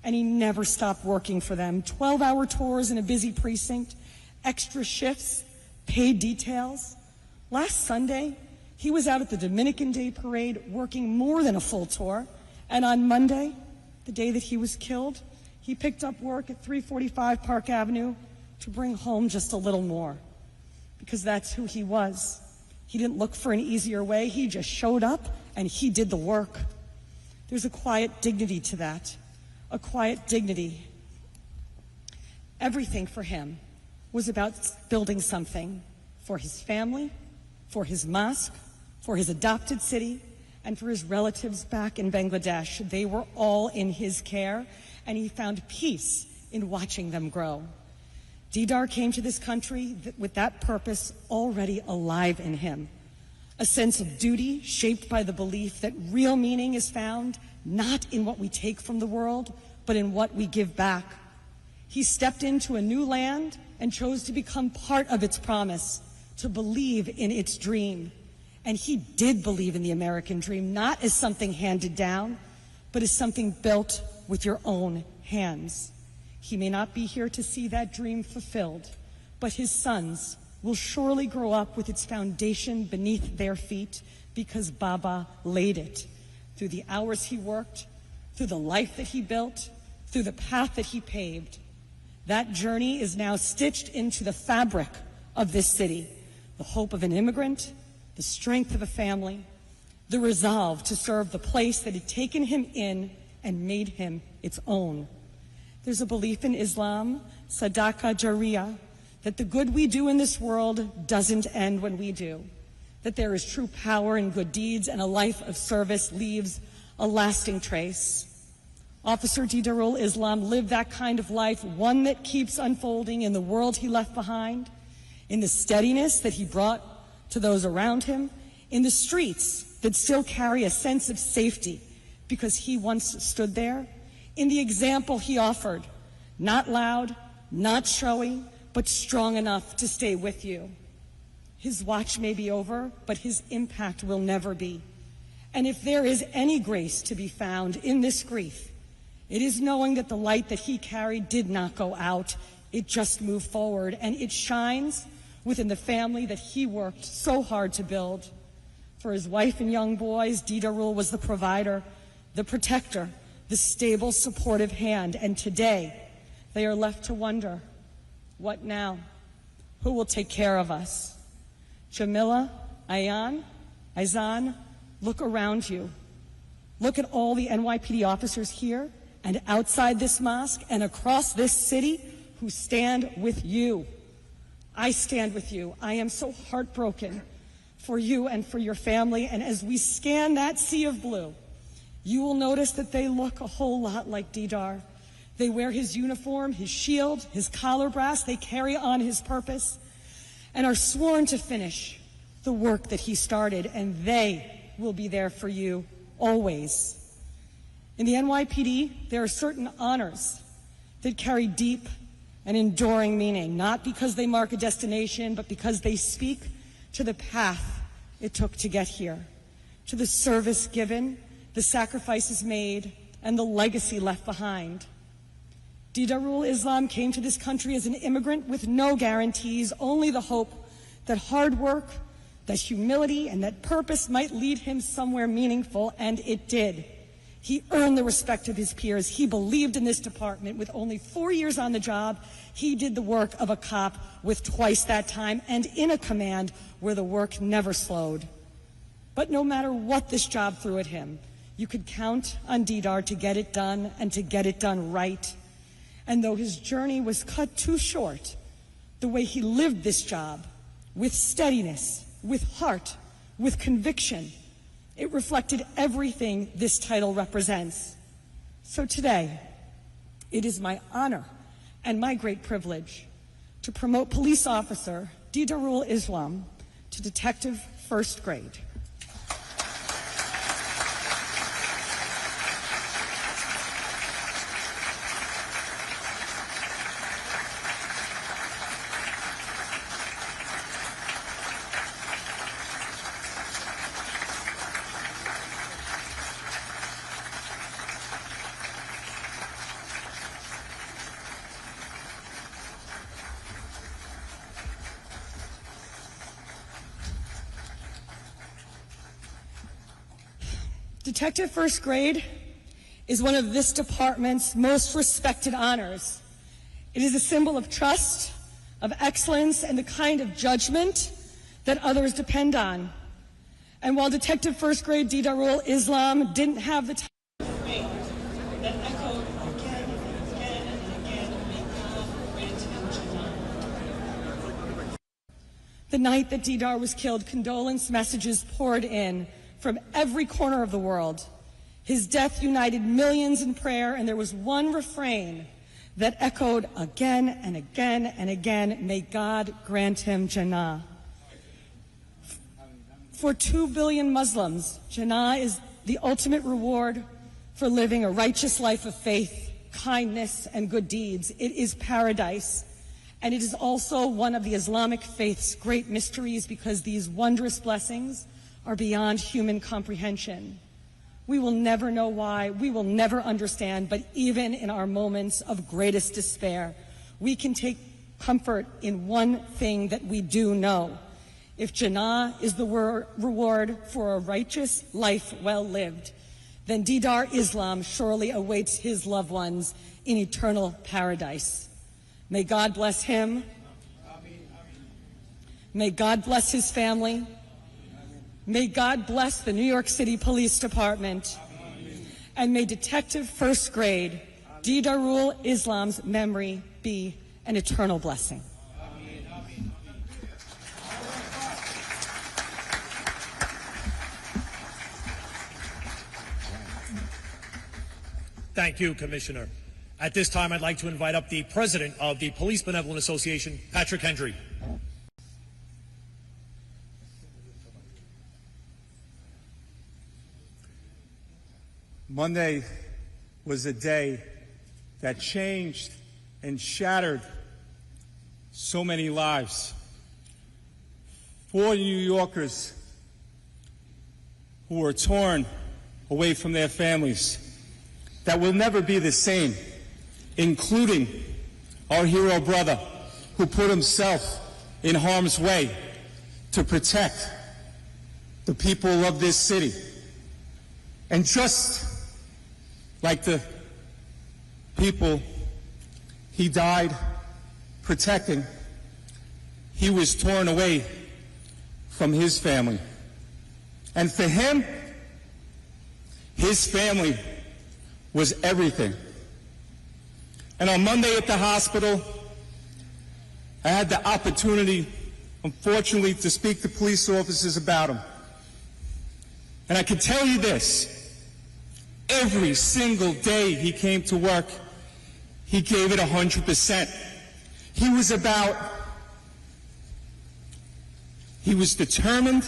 And he never stopped working for them. 12-hour tours in a busy precinct, extra shifts, paid details. Last Sunday, he was out at the Dominican Day Parade working more than a full tour. And on Monday, the day that he was killed, he picked up work at 345 Park Avenue to bring home just a little more. Because that's who he was. He didn't look for an easier way. He just showed up and he did the work. There's a quiet dignity to that. A quiet dignity. Everything for him was about building something for his family, for his mosque, for his adopted city, and for his relatives back in Bangladesh. They were all in his care, and he found peace in watching them grow. Didar came to this country with that purpose already alive in him. A sense of duty shaped by the belief that real meaning is found not in what we take from the world, but in what we give back. He stepped into a new land and chose to become part of its promise, to believe in its dream. And he did believe in the American dream, not as something handed down, but as something built with your own hands. He may not be here to see that dream fulfilled, but his sons will surely grow up with its foundation beneath their feet, because Baba laid it through the hours he worked, through the life that he built, through the path that he paved. That journey is now stitched into the fabric of this city, the hope of an immigrant, the strength of a family, the resolve to serve the place that had taken him in and made him its own. There's a belief in Islam, Sadaqah Jariyah, that the good we do in this world doesn't end when we do, that there is true power in good deeds and a life of service leaves a lasting trace. Officer Didarul Islam lived that kind of life, one that keeps unfolding in the world he left behind, in the steadiness that he brought to those around him, in the streets that still carry a sense of safety because he once stood there, in the example he offered, not loud, not showy, but strong enough to stay with you. His watch may be over, but his impact will never be. And if there is any grace to be found in this grief, it is knowing that the light that he carried did not go out. It just moved forward, and it shines within the family that he worked so hard to build. For his wife and young boys, Didarul was the provider, the protector, the stable, supportive hand. And today, they are left to wonder, what now? Who will take care of us? Jamila, Ayan, Aizan, look around you. Look at all the NYPD officers here and outside this mosque and across this city who stand with you. I stand with you. I am so heartbroken for you and for your family. And as we scan that sea of blue, you will notice that they look a whole lot like Didar. They wear his uniform, his shield, his collar brass. They carry on his purpose and are sworn to finish the work that he started, and they will be there for you always. In the NYPD, there are certain honors that carry deep and enduring meaning, not because they mark a destination, but because they speak to the path it took to get here, to the service given, the sacrifices made, and the legacy left behind. Didarul Islam came to this country as an immigrant with no guarantees, only the hope that hard work, that humility, and that purpose might lead him somewhere meaningful, and it did. He earned the respect of his peers. He believed in this department. With only 4 years on the job, he did the work of a cop with twice that time and in a command where the work never slowed. But no matter what this job threw at him, you could count on Didar to get it done and to get it done right. And though his journey was cut too short, the way he lived this job, with steadiness, with heart, with conviction, it reflected everything this title represents. So today, it is my honor and my great privilege to promote Police Officer Didarul Islam to Detective First Grade. Detective First Grade is one of this department's most respected honors. It is a symbol of trust, of excellence, and the kind of judgment that others depend on. And while Detective First Grade Didarul Islam didn't have the time that echoed again and again and again, may God grant him Jannah. The night that Didar was killed, condolence messages poured in from every corner of the world. His death united millions in prayer, and there was one refrain that echoed again and again and again, may God grant him Jannah. For 2 billion Muslims, Jannah is the ultimate reward for living a righteous life of faith, kindness, and good deeds. It is paradise, and it is also one of the Islamic faith's great mysteries because these wondrous blessings are beyond human comprehension. We will never know why, we will never understand, but even in our moments of greatest despair, we can take comfort in one thing that we do know. If Jannah is the reward for a righteous life well lived, then Didar Islam surely awaits his loved ones in eternal paradise. May God bless him. May God bless his family. May God bless the New York City Police Department. And may Detective First Grade Didarul Islam's memory be an eternal blessing. Thank you, Commissioner. At this time, I'd like to invite up the President of the Police Benevolent Association, Patrick Hendry. Monday was a day that changed and shattered so many lives. 4 New Yorkers who were torn away from their families that will never be the same, including our hero brother who put himself in harm's way to protect the people of this city. And just like the people he died protecting, he was torn away from his family. And for him, his family was everything. And on Monday at the hospital, I had the opportunity, unfortunately, to speak to police officers about him. And I can tell you this, every single day he came to work, he gave it 100%. He was determined,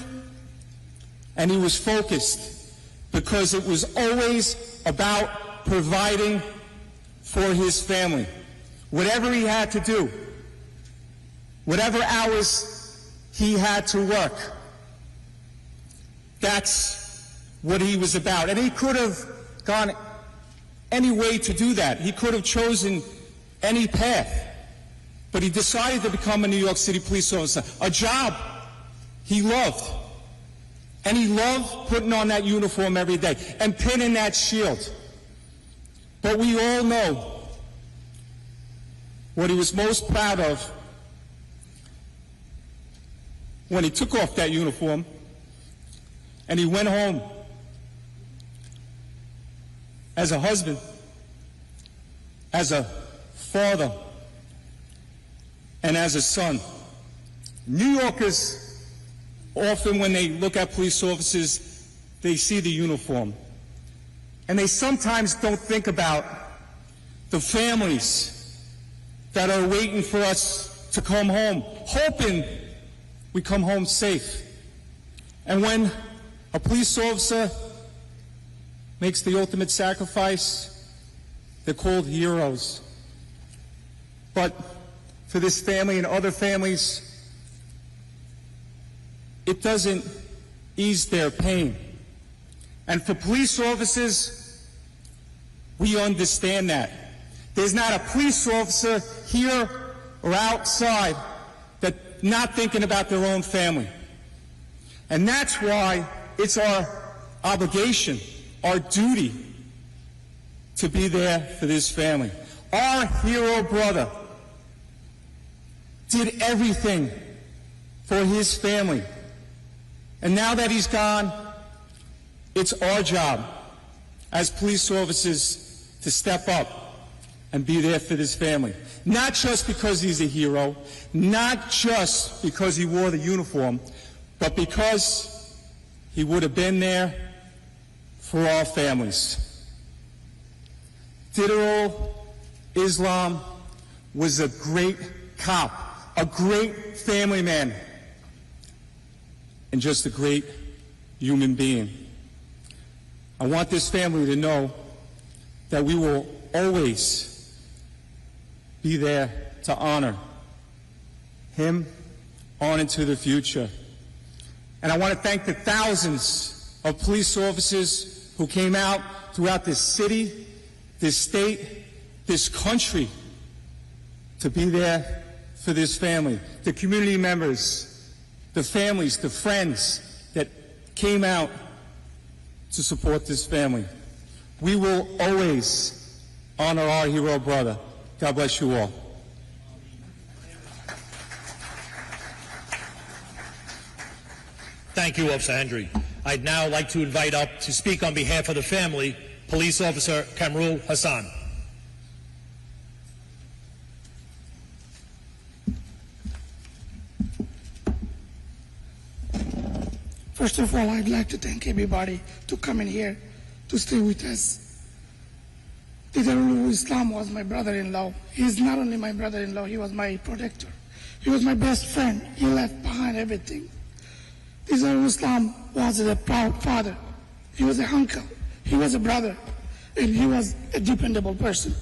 and he was focused, because it was always about providing for his family. Whatever he had to do, whatever hours he had to work, that's what he was about. And he could have gone any way to do that. He could have chosen any path. But he decided to become a New York City police officer, a job he loved. And he loved putting on that uniform every day and pinning that shield. But we all know what he was most proud of when he took off that uniform and he went home as a husband, as a father, and as a son. New Yorkers, often when they look at police officers, they see the uniform. And they sometimes don't think about the families that are waiting for us to come home, hoping we come home safe. And when a police officer makes the ultimate sacrifice, they're called heroes. But for this family and other families, it doesn't ease their pain. And for police officers, we understand that. There's not a police officer here or outside that's not thinking about their own family. And that's why it's our obligation, our duty, to be there for this family. Our hero brother did everything for his family. And now that he's gone, it's our job as police officers to step up and be there for this family. Not just because he's a hero, not just because he wore the uniform, but because he would have been there for our families. Didarul Islam was a great cop, a great family man, and just a great human being. I want this family to know that we will always be there to honor him on into the future. And I want to thank the thousands of police officers who came out throughout this city, this state, this country to be there for this family. The community members, the families, the friends that came out to support this family. We will always honor our hero brother. God bless you all. Thank you, Officer Hendry. I'd now like to invite up to speak on behalf of the family, Police Officer Kamrul Hassan. First of all, I'd like to thank everybody to come in here to stay with us. Didarul Islam was my brother-in-law. He's not only my brother-in-law, he was my protector. He was my best friend. He left behind everything. Didarul Islam was a proud father. He was an uncle. He was a brother. And he was a dependable person.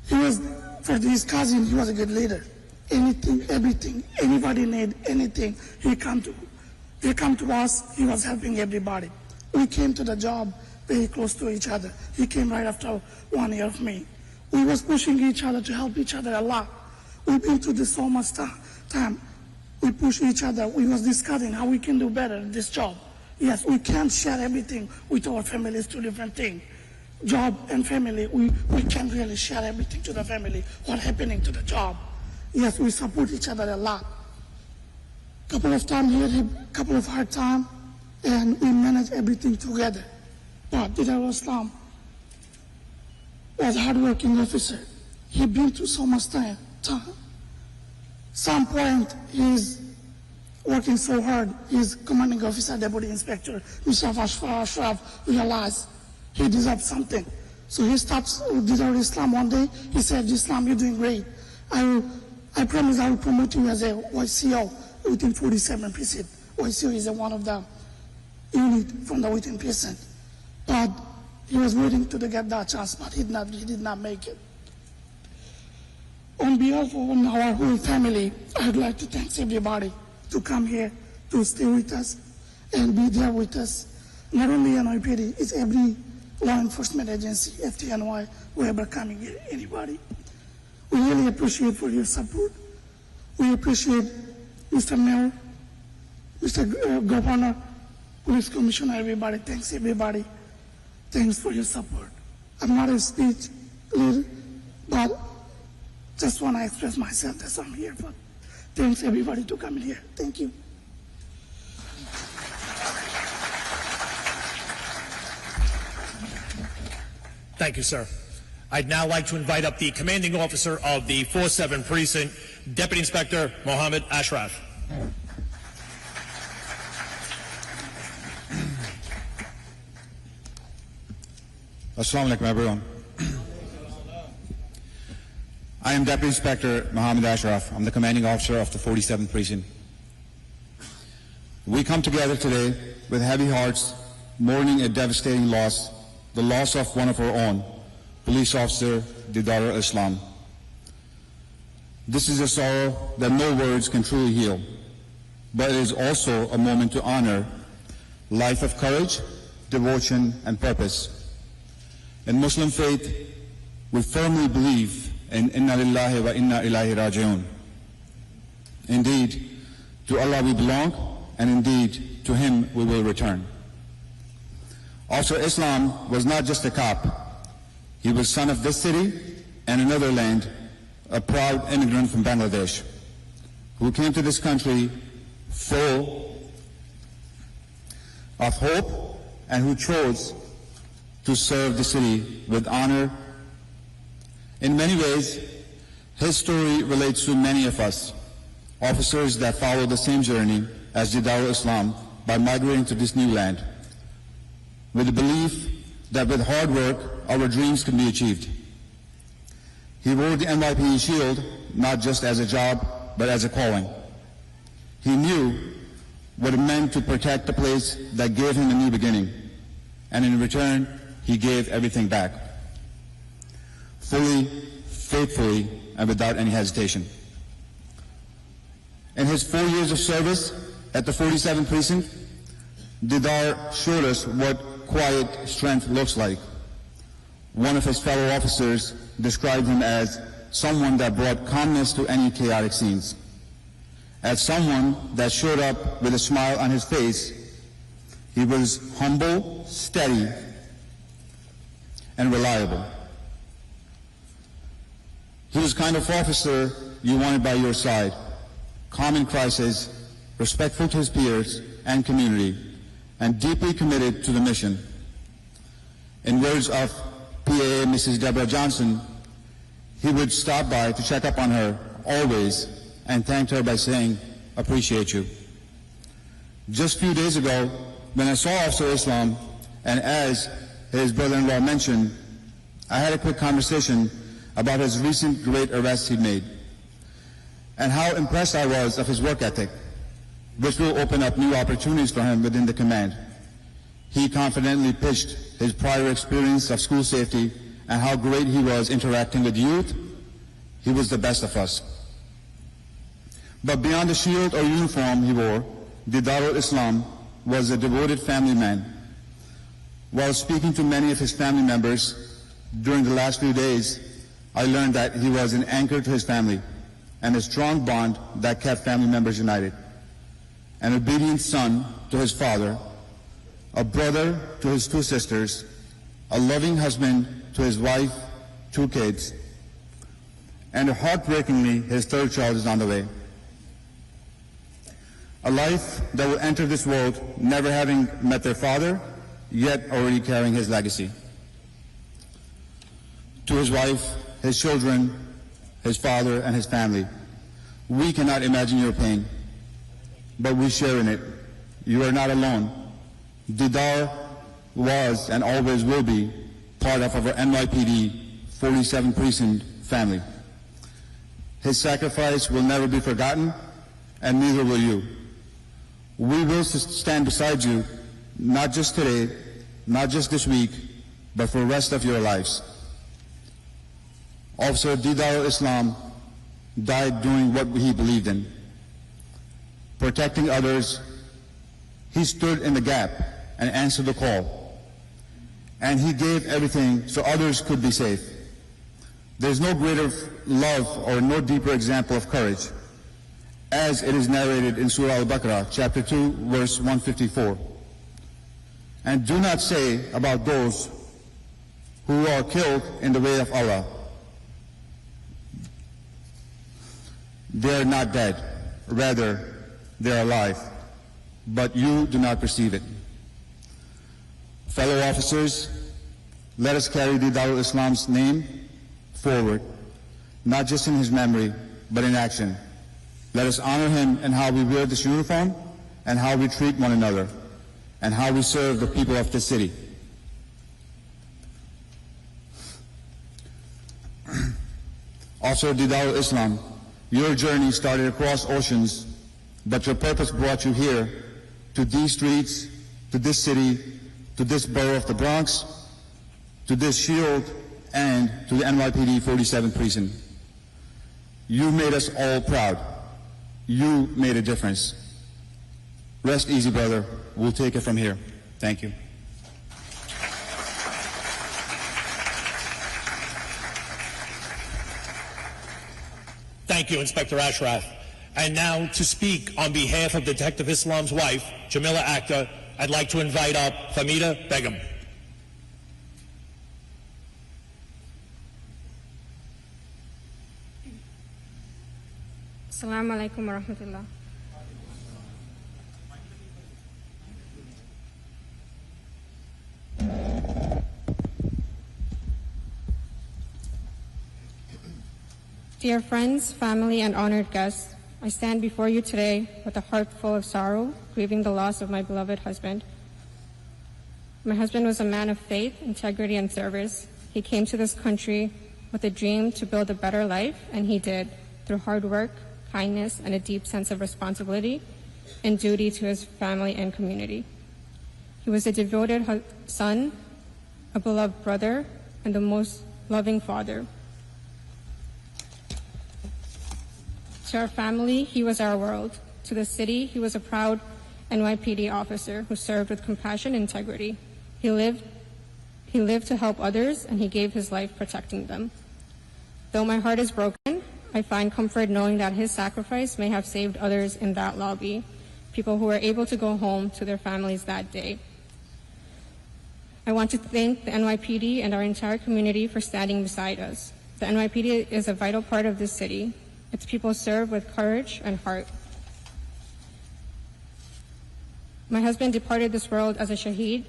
He was, for his cousin, he was a good leader. Anything, everything, anybody need anything, he come to us, he was helping everybody. We came to the job very close to each other. He came right after 1 year of me. We was pushing each other to help each other a lot. We've been through this so much time. We push each other. We was discussing how we can do better in this job. Yes, we can't share everything with our families, two different things. Job and family, we can't really share everything to the family, what's happening to the job. Yes, we support each other a lot. Couple of times he had a couple of hard times, and we managed everything together. But Didarul Islam was a hard-working officer. He'd been through so much time. Some point, he's working so hard. His commanding officer, deputy inspector, Mr. Ashraf, realized he deserved something. So he stops Didarul Islam one day. He said, Islam, you're doing great. I promise I will promote you as a YCO within 47 precinct. YCO is one of the unit from the within precinct. But he was waiting to get that chance, but he did not make it. On behalf of our whole family, I'd like to thank everybody to come here, to stay with us, and be there with us. Not only NYPD, it's every law enforcement agency, FTNY, whoever coming here, anybody. We really appreciate for your support. We appreciate Mr. Mayor, Mr. Governor, Police Commissioner, everybody. Thanks, everybody. Thanks for your support. I'm not a speech leader, but just want to express myself. That's why I'm here. But thanks, everybody, to come in here. Thank you. Thank you, sir. I'd now like to invite up the commanding officer of the 4-7 precinct, Deputy Inspector Mohammed Ashraf. Assalamu alaikum, everyone. I am Deputy Inspector Mohammed Ashraf. I'm the commanding officer of the 47th precinct. We come together today with heavy hearts, mourning a devastating loss, the loss of one of our own, Police Officer Didarul Islam. This is a sorrow that no words can truly heal, but it is also a moment to honor life of courage, devotion, and purpose. In Muslim faith, we firmly believe in Inna Lillahi wa Inna Ilaihi Raji'un. Indeed, to Allah we belong, and indeed, to Him we will return. Officer Islam was not just a cop. He was son of this city and another land, a proud immigrant from Bangladesh, who came to this country full of hope and who chose to serve the city with honor. In many ways, his story relates to many of us, officers that follow the same journey as Didarul Islam by migrating to this new land, with the belief that with hard work, our dreams can be achieved. He wore the NYPD shield not just as a job, but as a calling. He knew what it meant to protect the place that gave him a new beginning, and in return, he gave everything back, fully, faithfully, and without any hesitation. In his 4 years of service at the 47th precinct, Didar showed us what quiet strength looks like. One of his fellow officers described him as someone that brought calmness to any chaotic scenes, as someone that showed up with a smile on his face. He was humble, steady, and reliable. He was the kind of officer you wanted by your side, calm in crisis, respectful to his peers and community, and deeply committed to the mission. In words of PAA Mrs. Deborah Johnson, he would stop by to check up on her always and thanked her by saying, "Appreciate you." Just a few days ago, when I saw Officer Islam, and as his brother-in-law mentioned, I had a quick conversation about his recent great arrest he made and how impressed I was of his work ethic, which will open up new opportunities for him within the command. He confidently pitched his prior experience of school safety and how great he was interacting with youth. He was the best of us. But beyond the shield or uniform he wore, Didarul Islam was a devoted family man. While speaking to many of his family members during the last few days, I learned that he was an anchor to his family and a strong bond that kept family members united. An obedient son to his father, a brother to his two sisters, a loving husband to his wife, 2 kids, and heartbreakingly, his 3rd child is on the way. A life that will enter this world never having met their father, yet already carrying his legacy. To his wife, his children, his father, and his family, we cannot imagine your pain, but we share in it. You are not alone. Didar was and always will be part of our NYPD 47 Precinct family. His sacrifice will never be forgotten, and neither will you. We will stand beside you, not just today, not just this week, but for the rest of your lives. Officer Didarul Islam died doing what he believed in, protecting others. He stood in the gap and answered the call, and he gave everything so others could be safe. There's no greater love or no deeper example of courage, as it is narrated in Surah Al-Baqarah, chapter 2, verse 154. And do not say about those who are killed in the way of Allah, they are not dead, rather they are alive, but you do not perceive it. Fellow officers, let us carry Didarul Islam's name forward, not just in his memory, but in action. Let us honor him in how we wear this uniform, and how we treat one another, and how we serve the people of this city. Officer Didarul Islam, your journey started across oceans, but your purpose brought you here, to these streets, to this city, to this borough of the Bronx, to this shield, and to the NYPD 47 Precinct. You made us all proud. You made a difference. Rest easy, brother. We'll take it from here. Thank you. Thank you, Inspector Ashraf. And now, to speak on behalf of Detective Islam's wife, Jamila Akhtar, I'd like to invite up Famida Begum. Assalamu alaikum wa rahmatullah. Dear friends, family, and honored guests, I stand before you today with a heart full of sorrow, grieving the loss of my beloved husband. My husband was a man of faith, integrity, and service. He came to this country with a dream to build a better life, and he did, through hard work, kindness, and a deep sense of responsibility and duty to his family and community. He was a devoted son, a beloved brother, and the most loving father. To our family, he was our world. To the city, he was a proud NYPD officer who served with compassion and integrity. He lived to help others, and he gave his life protecting them. Though my heart is broken, I find comfort knowing that his sacrifice may have saved others in that lobby, people who were able to go home to their families that day. I want to thank the NYPD and our entire community for standing beside us. The NYPD is a vital part of this city. Its people serve with courage and heart. My husband departed this world as a shaheed.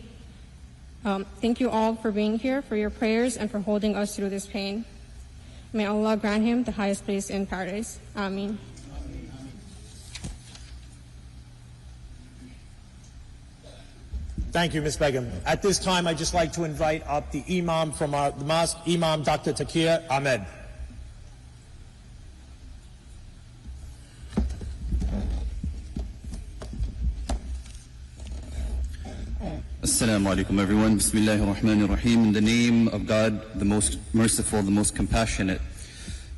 Thank you all for being here, for your prayers, and for holding us through this pain. May Allah grant him the highest place in paradise. Ameen. Thank you, Ms. Begum. At this time, I'd just like to invite up the Imam from the mosque, Imam Dr. Taqir Ahmed. Assalamu alaikum everyone. Bismillahir Rahmanir Rahim. In the name of God, the most merciful, the most compassionate.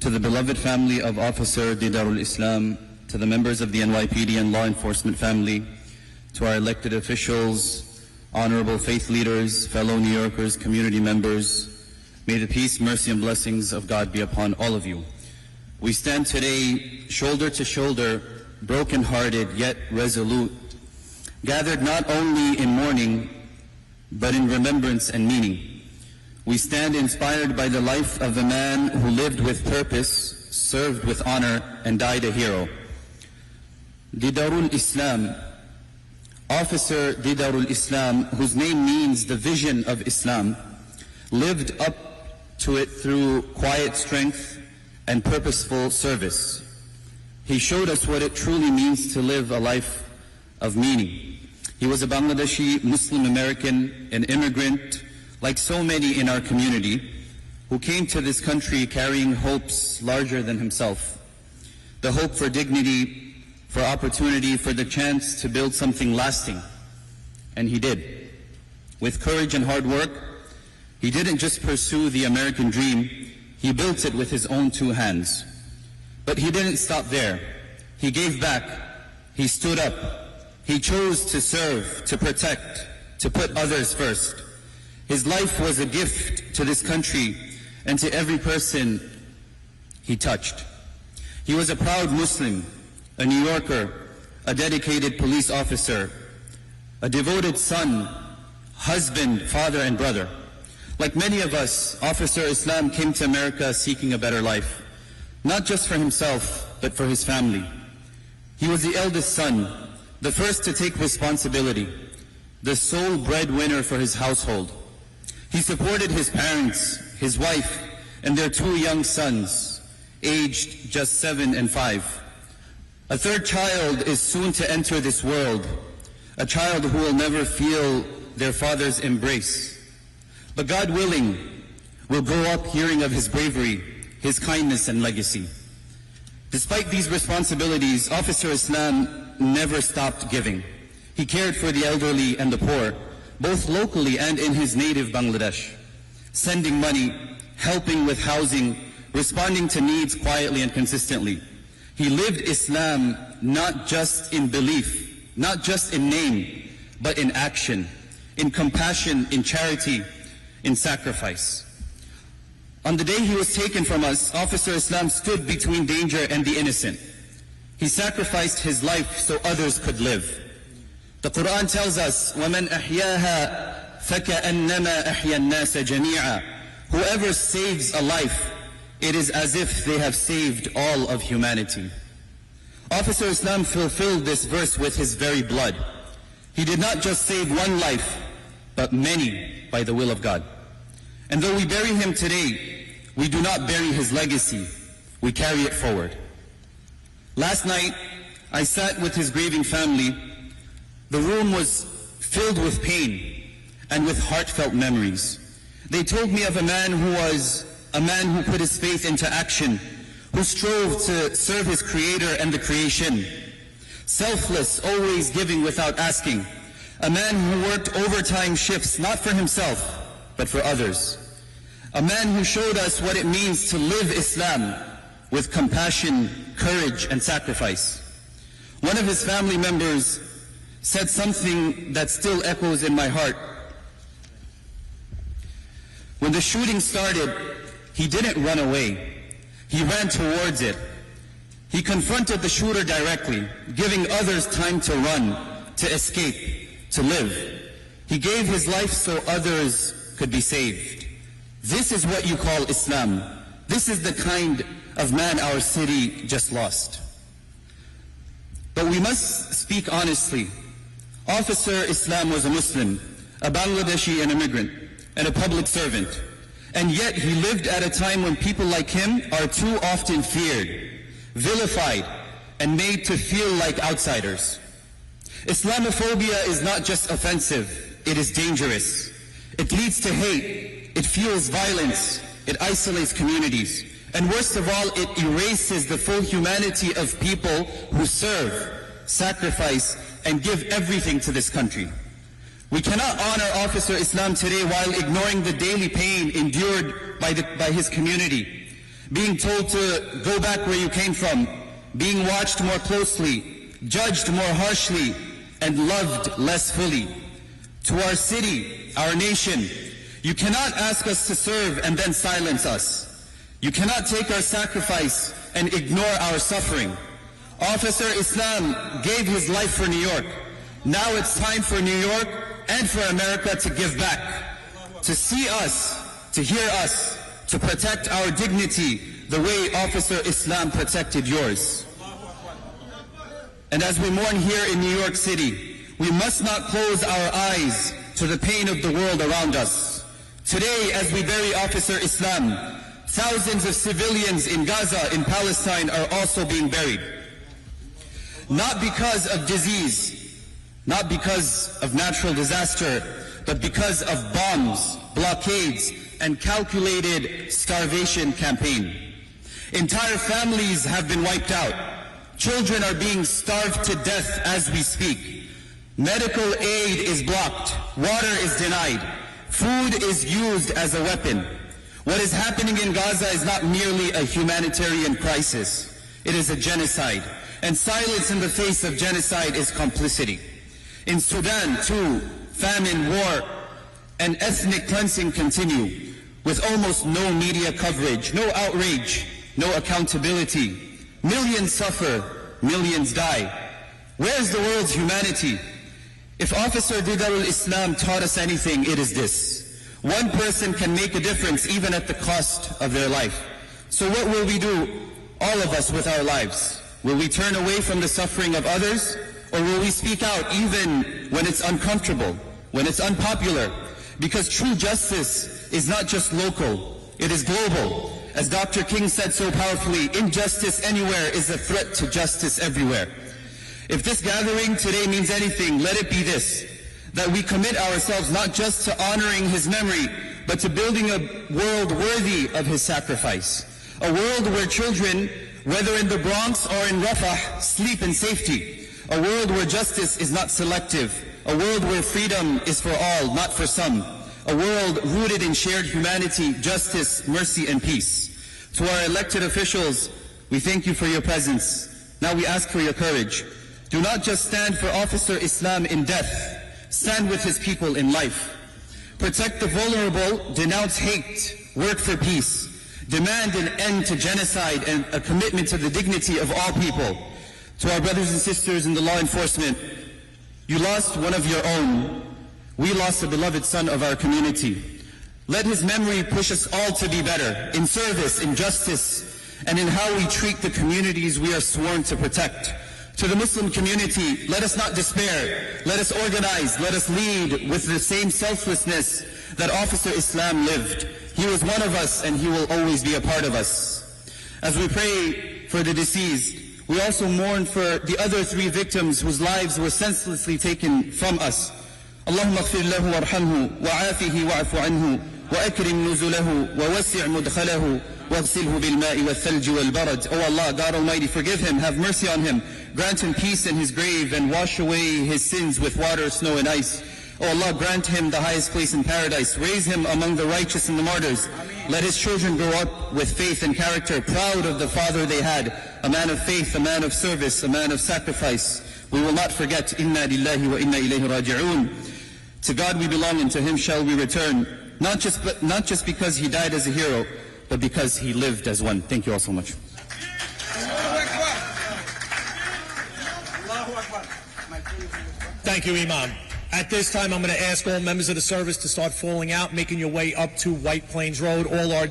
To the beloved family of Officer Didarul Islam, to the members of the NYPD and law enforcement family, to our elected officials, honorable faith leaders, fellow New Yorkers, community members, may the peace, mercy, and blessings of God be upon all of you. We stand today shoulder to shoulder, broken-hearted yet resolute, gathered not only in mourning, but in remembrance and meaning. We stand inspired by the life of a man who lived with purpose, served with honor, and died a hero. Didarul Islam, Officer Didarul Islam, whose name means the vision of Islam, lived up to it through quiet strength and purposeful service. He showed us what it truly means to live a life of meaning. He was a Bangladeshi Muslim American, an immigrant, like so many in our community, who came to this country carrying hopes larger than himself. The hope for dignity, for opportunity, for the chance to build something lasting. And he did. With courage and hard work, he didn't just pursue the American dream, he built it with his own two hands. But he didn't stop there. He gave back. He stood up. He chose to serve, to protect, to put others first. His life was a gift to this country and to every person he touched. He was a proud Muslim, a New Yorker, a dedicated police officer, a devoted son, husband, father, and brother. Like many of us, Officer Islam came to America seeking a better life, not just for himself, but for his family. He was the eldest son, the first to take responsibility, the sole breadwinner for his household. He supported his parents, his wife, and their two young sons, aged just 7 and 5. A third child is soon to enter this world, a child who will never feel their father's embrace. But God willing, will grow up hearing of his bravery, his kindness, and legacy. Despite these responsibilities, Officer Islam never stopped giving. He cared for the elderly and the poor, both locally and in his native Bangladesh, sending money, helping with housing, responding to needs quietly and consistently. He lived Islam not just in belief, not just in name, but in action, in compassion, in charity, in sacrifice. On the day he was taken from us, Officer Islam stood between danger and the innocent. He sacrificed his life so others could live. The Quran tells us, وَمَنْ أَحْيَاهَا فَكَأَنَّمَا أَحْيَا النَّاسَ جَمِيعًا. Whoever saves a life, it is as if they have saved all of humanity. Officer Islam fulfilled this verse with his very blood. He did not just save one life, but many by the will of God. And though we bury him today, we do not bury his legacy, we carry it forward. Last night, I sat with his grieving family. The room was filled with pain and with heartfelt memories. They told me of a man who put his faith into action, who strove to serve his Creator and the creation. Selfless, always giving without asking. A man who worked overtime shifts, not for himself, but for others. A man who showed us what it means to live Islam with compassion, courage, and sacrifice. One of his family members said something that still echoes in my heart. When the shooting started, he didn't run away. He ran towards it. He confronted the shooter directly, giving others time to run, to escape, to live. He gave his life so others could be saved. This is what you call Islam. This is the kind of man our city just lost. But we must speak honestly. Officer Islam was a Muslim, a Bangladeshi, an immigrant, and a public servant. And yet he lived at a time when people like him are too often feared, vilified, and made to feel like outsiders. Islamophobia is not just offensive, it is dangerous. It leads to hate, it fuels violence, it isolates communities, and worst of all, it erases the full humanity of people who serve, sacrifice, and give everything to this country. We cannot honor Officer Islam today while ignoring the daily pain endured by his community, being told to go back where you came from, being watched more closely, judged more harshly, and loved less fully. To our city, our nation, you cannot ask us to serve and then silence us. You cannot take our sacrifice and ignore our suffering. Officer Islam gave his life for New York. Now it's time for New York and for America to give back, to see us, to hear us, to protect our dignity the way Officer Islam protected yours. And as we mourn here in New York City, we must not close our eyes to the pain of the world around us. Today, as we bury Officer Islam, thousands of civilians in Gaza, in Palestine, are also being buried. Not because of disease, not because of natural disaster, but because of bombs, blockades, and calculated starvation campaign. Entire families have been wiped out. Children are being starved to death as we speak. Medical aid is blocked. Water is denied. Food is used as a weapon. What is happening in Gaza is not merely a humanitarian crisis. It is a genocide. And silence in the face of genocide is complicity. In Sudan, too, famine, war, and ethnic cleansing continue, with almost no media coverage, no outrage, no accountability. Millions suffer, millions die. Where's the world's humanity? If Officer Didarul Islam taught us anything, it is this: one person can make a difference even at the cost of their life. So what will we do, all of us, with our lives? Will we turn away from the suffering of others? Or will we speak out even when it's uncomfortable, when it's unpopular? Because true justice is not just local, it is global. As Dr. King said so powerfully, injustice anywhere is a threat to justice everywhere. If this gathering today means anything, let it be this: that we commit ourselves not just to honoring his memory, but to building a world worthy of his sacrifice. A world where children, whether in the Bronx or in Rafah, sleep in safety. A world where justice is not selective. A world where freedom is for all, not for some. A world rooted in shared humanity, justice, mercy, and peace. To our elected officials, we thank you for your presence. Now we ask for your courage. Do not just stand for Officer Islam in death. Stand with his people in life. Protect the vulnerable, denounce hate, work for peace. Demand an end to genocide and a commitment to the dignity of all people. To our brothers and sisters in the law enforcement, you lost one of your own. We lost a beloved son of our community. Let his memory push us all to be better in service, in justice, and in how we treat the communities we are sworn to protect. To the Muslim community, let us not despair. Let us organize. Let us lead with the same selflessness that Officer Islam lived. He was one of us, and he will always be a part of us. As we pray for the deceased, we also mourn for the other 3 victims whose lives were senselessly taken from us. اللهم اغفر له وارحمه وعافه واعف عنه وأكرم نزله ووسع مدخله واغسله بالماء والثلج والبرد. Oh Allah, God Almighty, forgive him, have mercy on him, grant him peace in his grave, and wash away his sins with water, snow, and ice. Oh Allah, grant him the highest place in paradise. Raise him among the righteous and the martyrs. Let his children grow up with faith and character, proud of the father they had, a man of faith, a man of service, a man of sacrifice. We will not forget, inna lillahi wa inna ilayhi raji'un. To God we belong, and to him shall we return. Not just because he died as a hero, but because he lived as one. Thank you all so much. Thank you, Imam. At this time, I'm going to ask all members of the service to start falling out, making your way up to White Plains Road. All our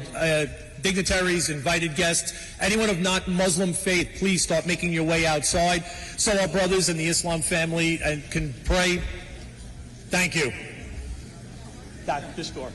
dignitaries, invited guests, anyone of not Muslim faith, please start making your way outside so our brothers in the Islam family can pray. Thank you. This door.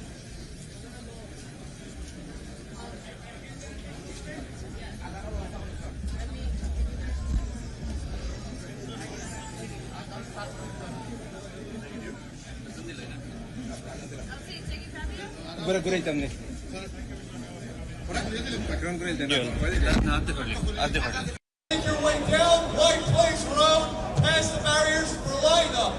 Make your way down White Plains Road, past the barriers for line up.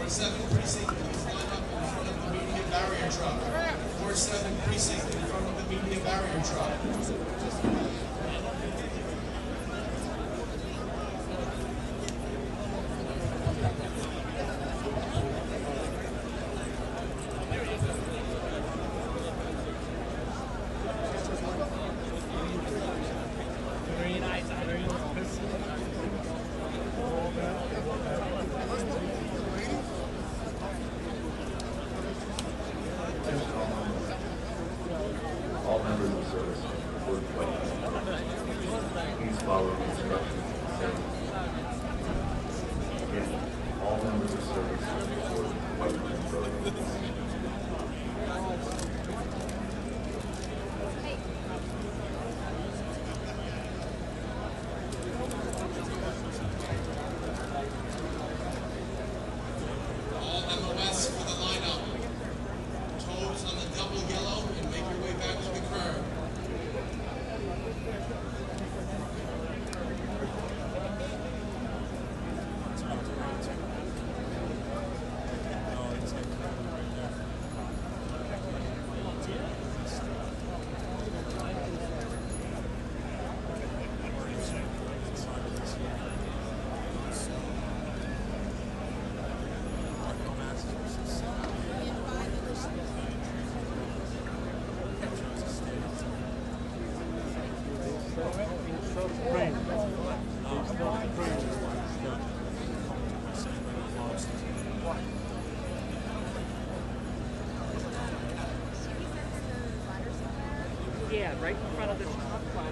Precinct, please line up in front of the media barrier truck. 47 Precinct in front of the media barrier truck. All members of service report white. Please follow the instructions of the Again, all members of service report white road. All MOS for the lineup. Toes on the double yellow and make your way back to the curb. Yeah, right in front of this platform,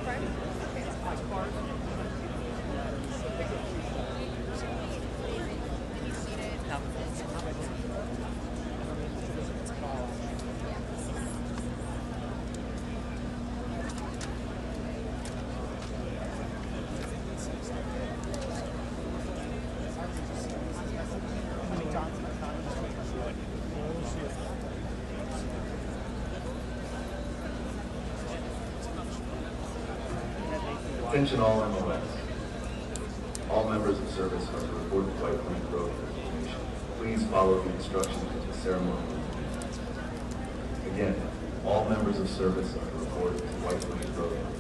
right? Like cars. Attention all MOS. All members of service are to report to White Plains Road for information. Please follow the instructions of the ceremony. Again, all members of service are to report to White Plains Road for information.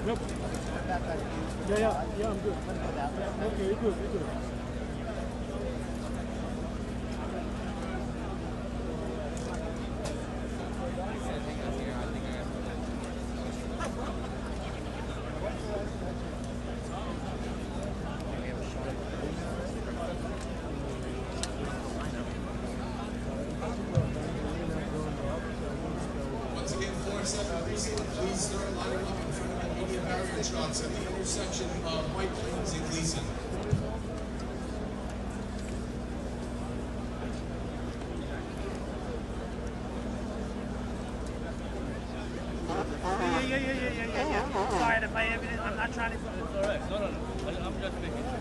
Nope. Yeah, I'm good. Okay, you're good. please start lining up in front of the media barrier trucks at the intersection of White Plains and Gleason. Yeah. Sorry if I evidence. I'm not trying to. It's all right. No. I'm just making sure.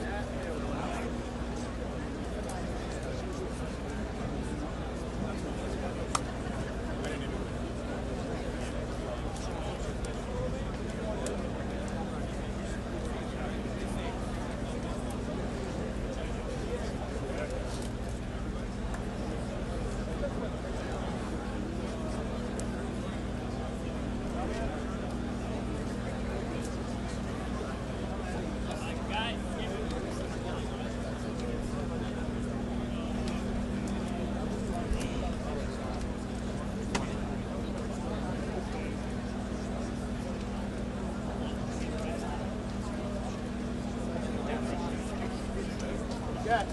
Yeah.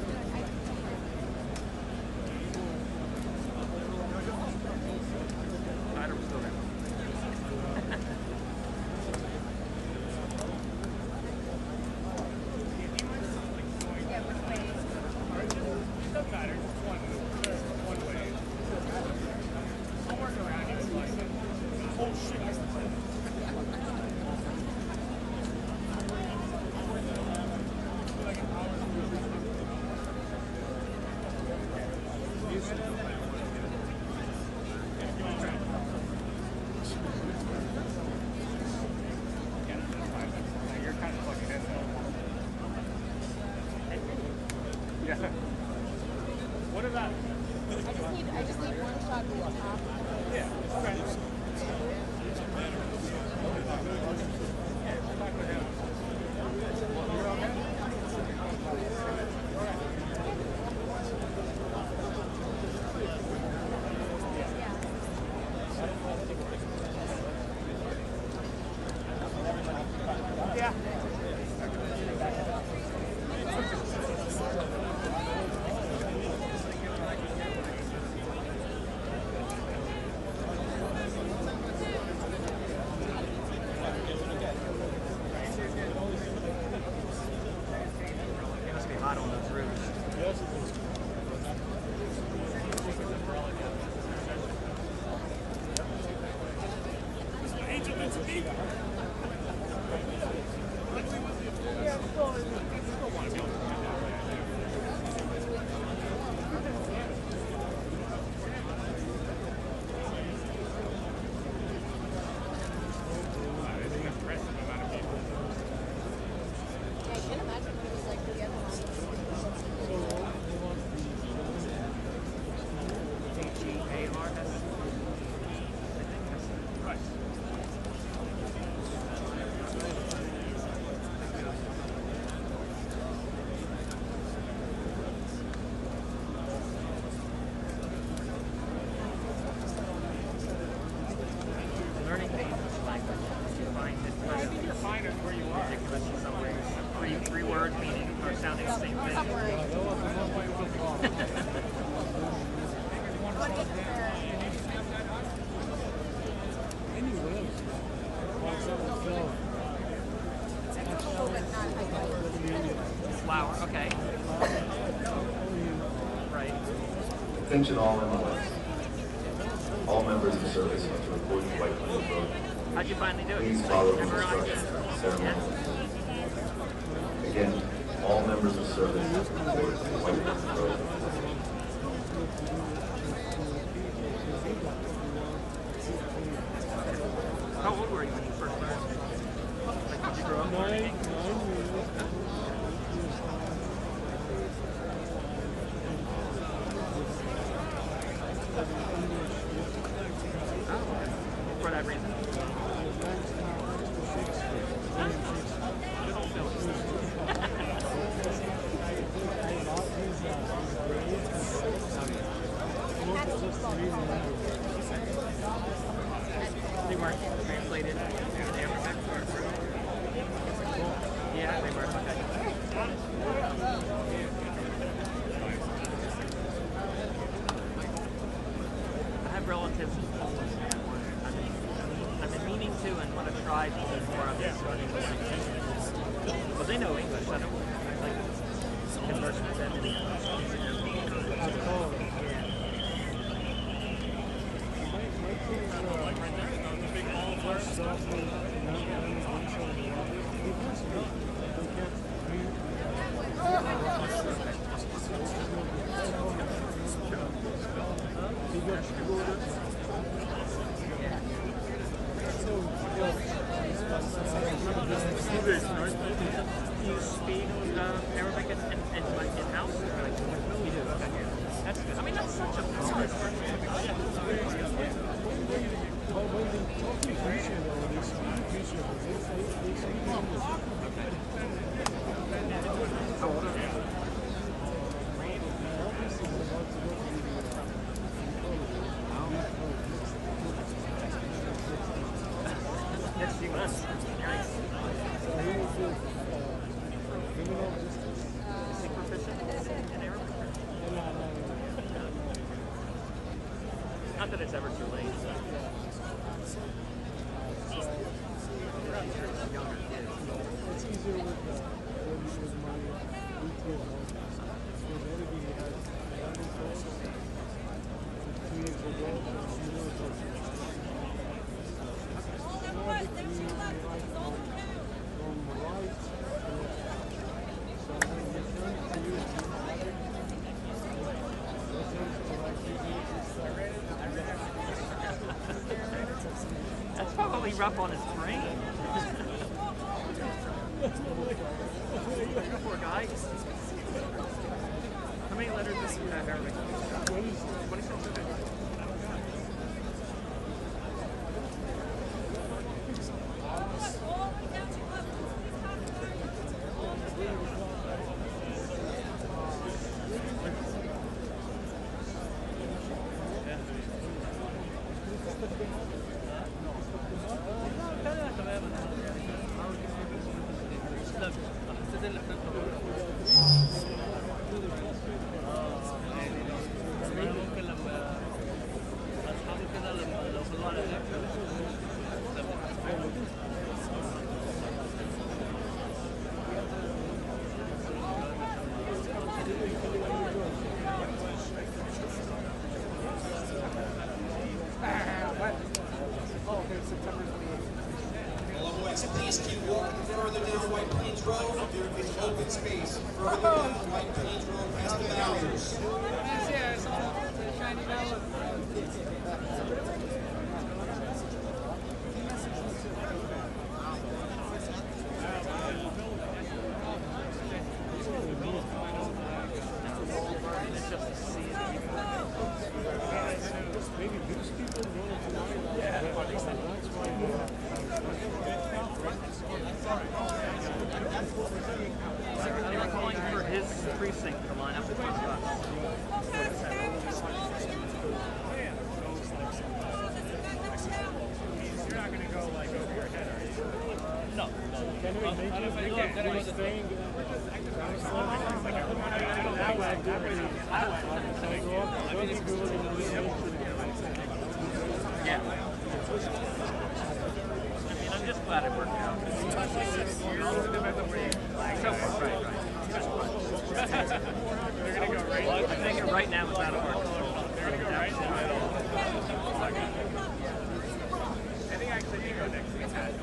What about? I just need one shot of the top. Yeah. Yeah. Learning things language. You find it kind of where you are. Ridiculous in some ways. Three word meaning or sounding the same thing. Flower, okay. Right. Attention all MOS. All members of service are to report to White Plains Road. How'd you finally do it? Please follow the instructions of the ceremony. Again, all members of service are to report to White Plains Road. How old were you when you first learned? Like when you grew up learning? For that reason. They weren't translated. They were back. Yeah, they were. Okay. I have relatives in Poland. been meaning to and want to try to do more of this starting morning. But they know English. I don't like conversing with them in Do you speak Arabic in-house? You do, okay. That's good. I mean, that's such a plus. How old are they? Next few months. Nice. Is he proficient in Arabic? Not that it's ever too late. Younger kids. It's easier with my 8 years old. Because everything he has 2 years ago, he knows how to. That's probably rough on his brain. Poor guy. How many letters does he have Arabic? 26. Please keep walking further down White Plains Road. There is open space further down White Plains Road past the barriers. They were calling for his precinct to line up with his bus. You're not going to go like over your head, are you? No. Can we make it staying? Yeah. I mean, I'm just glad it worked out. So far, right. They're going to go right. I think right now it's out of our control. They're going to go right in the middle. I think actually they go next to the head.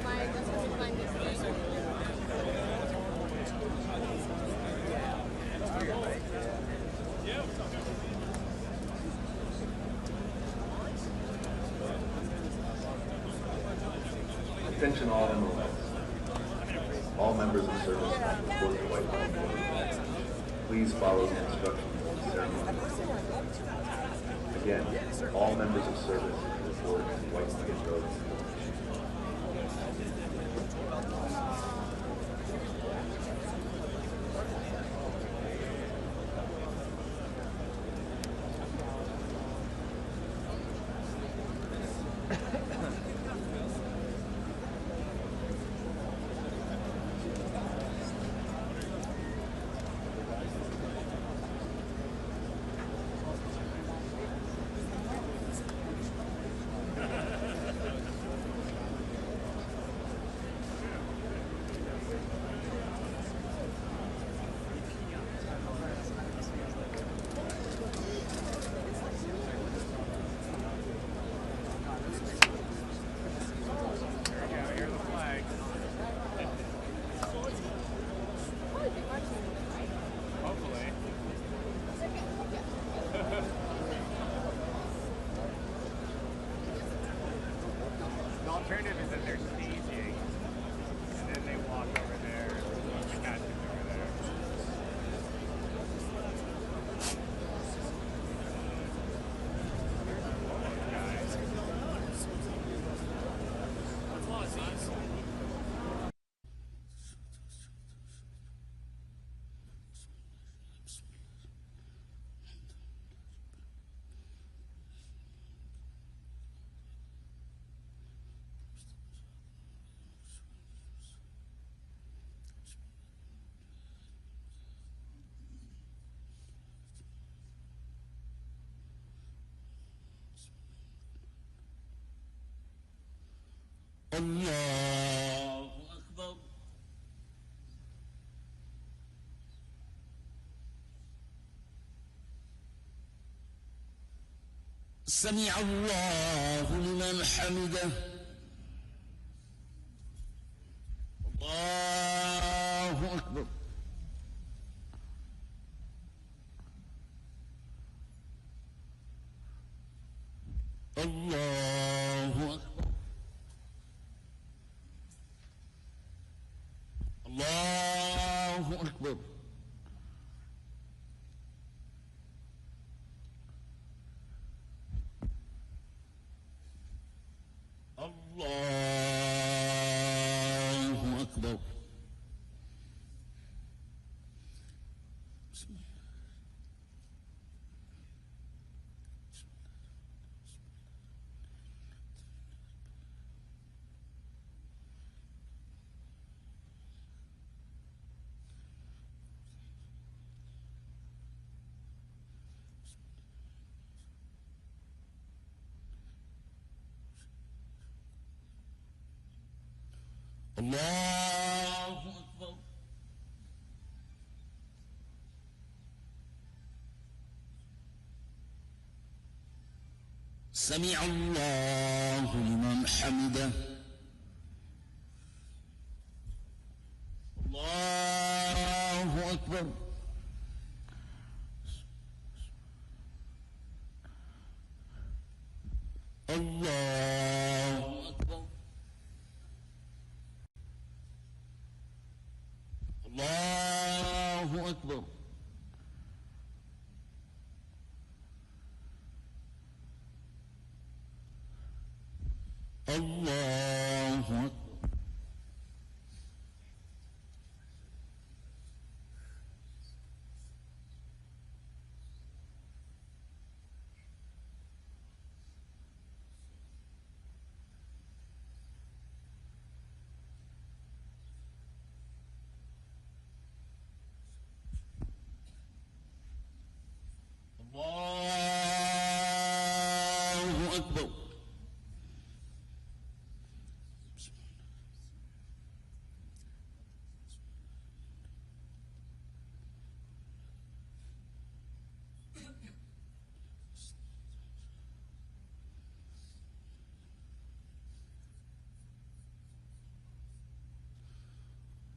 Attention all MOS. All members of service report to White Plains Road. Please follow the instructions of the ceremony. Again, all members of service report to White Plains Road. alternative is that they're staging, and then they walk over there, the costumes over there. الله أكبر سمع الله لمن حمده الله أكبر الله أكبر الله أكبر الله أكبر الله أكبر سمع الله لمن حمده الله أكبر الله أكبر الله أكبر الله أكبر الله أكبر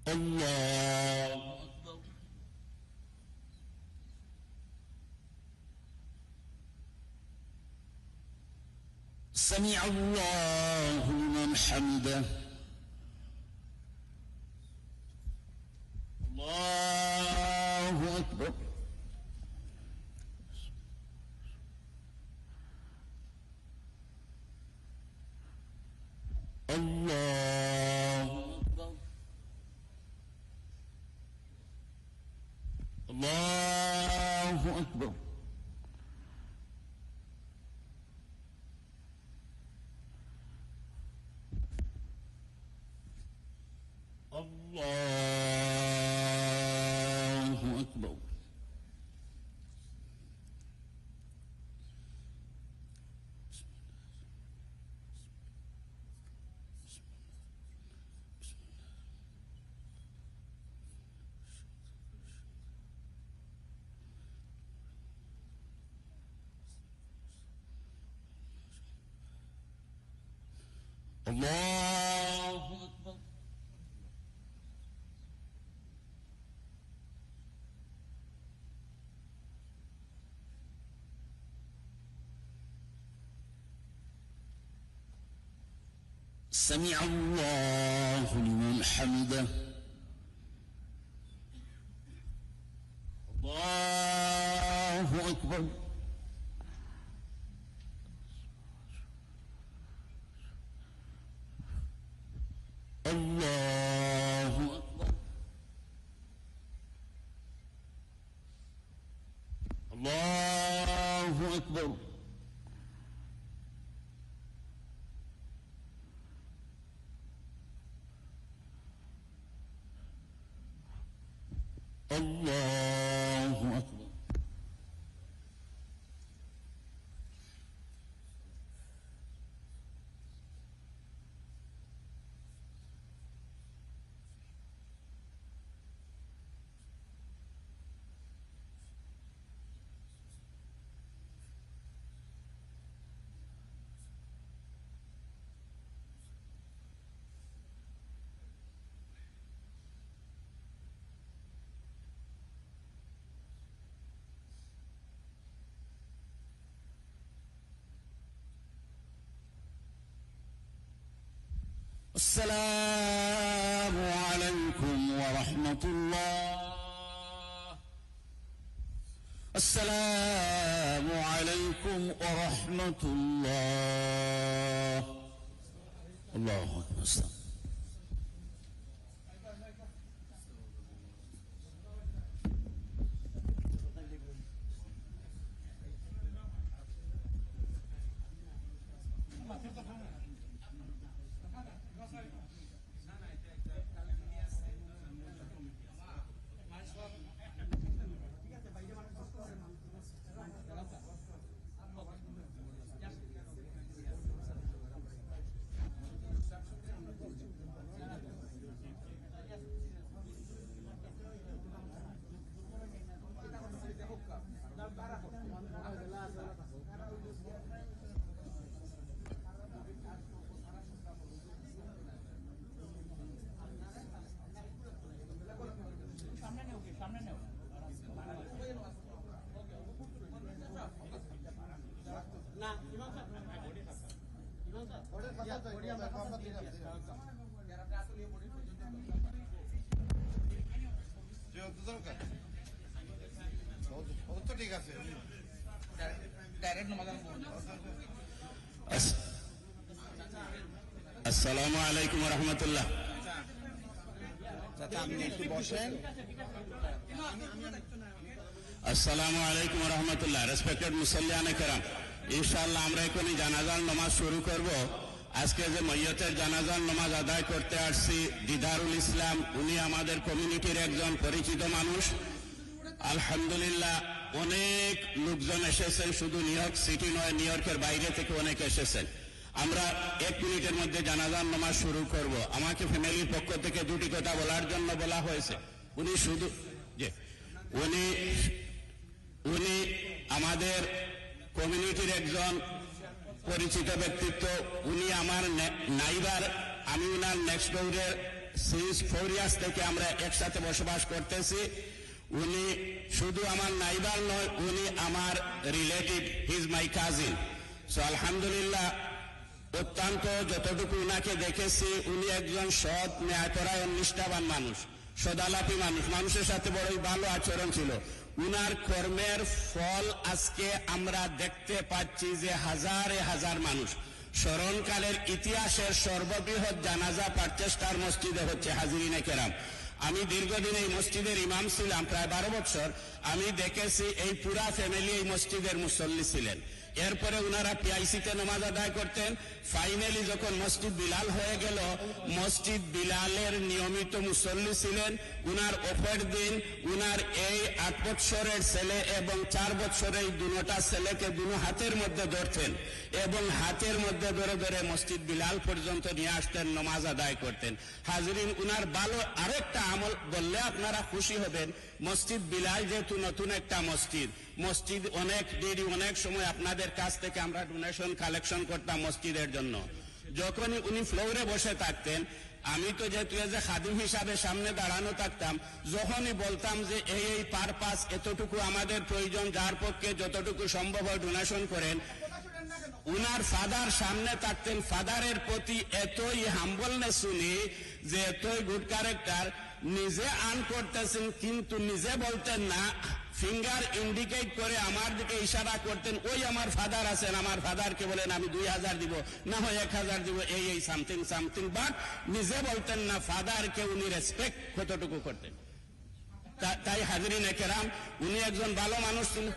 الله أكبر سمع الله لمن حمده الله أكبر الله أكبر الله أكبر الله أكبر الله أكبر سمع الله لمن حمده الله أكبر الله أكبر الله أكبر الله أكبر السلام عليكم ورحمة الله السلام عليكم ورحمة الله الله أكبر আসসালামু আলাইকুম ওয়া রাহমাতুল্লাহ আসসালামু আলাইকুম ওয়া রাহমাতুল্লাহ respected মুসল্লিয়ানে কেরাম ইনশাআল্লাহ আমরা এখনই জানাজার নামাজ শুরু করব আজকে যে মাইয়তের জানাজার নামাজ আদায় করতে আসছি দিদারুল ইসলাম উনি আমাদের কমিউনিটির একজন পরিচিত মানুষ আলহামদুলিল্লাহ অনেক লোকজন এসেছেন শুধু নিউ ইয়র্ক সিটি নয় নিউ ইয়র্কের বাইরে থেকে অনেক এসেছেন আমরা 1 মিনিটের মধ্যে জানাজার নামাজ শুরু করব আমাকে ফ্যামিলির পক্ষ থেকে দুটি কথা বলার জন্য বলা হয়েছে উনি শুধু যে উনি আমাদের কমিউনিটির একজন পরিচিত ব্যক্তিত্ব উনি আমার নাইবার আমি উনার নেক্সট ডোরের সিন্স 4 ইয়ার্স থেকে আমরা একসাথে বসবাস করতেছি উনি শুধু আমার নাইবার নয় উনি আমার relative he is my cousin so আলহামদুলিল্লাহ অত্যন্ত যতটুকু উনাকে দেখেছি উনি একজন সৎ ন্যায়পরায়ণ নিষ্ঠাবান মানুষ সদালাপী মানুষ মানুষের সাথে বড়ই ভালো আচরণ ছিল উনার কর্মের ফল আজকে আমরা দেখতে পাচ্ছি যে হাজারে হাজার মানুষ স্মরণকালের ইতিহাসের সর্ববৃহৎ জানাজা পার্কচেস্টার মসজিদে হচ্ছে হাজিরিনে কেরাম আমি দীর্ঘদিন এই মসজিদের ইমাম ছিলাম প্রায় 12 বছর আমি দেখেছি এই পুরা ফ্যামিলি এই মসজিদের মুসল্লি ছিলেন এরপরে উনারা পিআইসিতে নামাজ আদায় করতেন ফাইনালি যখন মসজিদ বিলাল হয়ে গেল মসজিদ বিলালের নিয়মিত মুসল্লি ছিলেন উনার অপর দিন উনার এই 8 বছরের ছেলে এবং 4 বছরের দুটোটা ছেলেকে দুনো হাতের মধ্যে ধরতেন এবং হাতের মধ্যে ধরে ধরে মসজিদ বিলাল পর্যন্ত নিয়ে আসতেন নামাজ আদায় করতেন হাজরিন উনার ভালো আরেকটা আমল বললে আপনারা খুশি হবেন মসজিদ বিলাল যেহেতু নতুন একটা মসজিদ অনেক দেরি অনেক সময় আপনাদের কাছ থেকে আমরা ডোনেশন কালেকশন করতাম মসজিদের জন্য যখনই উনি ফ্লোরে বসে থাকতেন আমি তো যেহেতু যে খাদিম হিসাবে সামনে দাঁড়ানো থাকতাম যখনই বলতাম যে এই পারপাস এতটুকু আমাদের প্রয়োজন যার পক্ষে যতটুকু সম্ভব হয় ডোনেশন করেন উনার ফাদার সামনে থাকতেন, ফাদারের প্রতি এতই হাম্বলনেস উনি, যে এতই গুড ক্যারেক্টার, নিজে আর্ন করতেছেন কিন্তু নিজে বলতেন না, ফিঙ্গার ইন্ডিকেট করে আমার দিকে ইশারা করতেন, ওই আমার ফাদার আছেন, আমার ফাদারকে বলেন আমি 2000 দিব, না হয় 1000 দিব, এই সামথিং সামথিং, বাট নিজে বলতেন না। ফাদারকে উনি রেসপেক্ট কতটুকু করতেন। তাই হাজরিন কেরাম, উনি একজন ভালো মানুষ ছিলেন।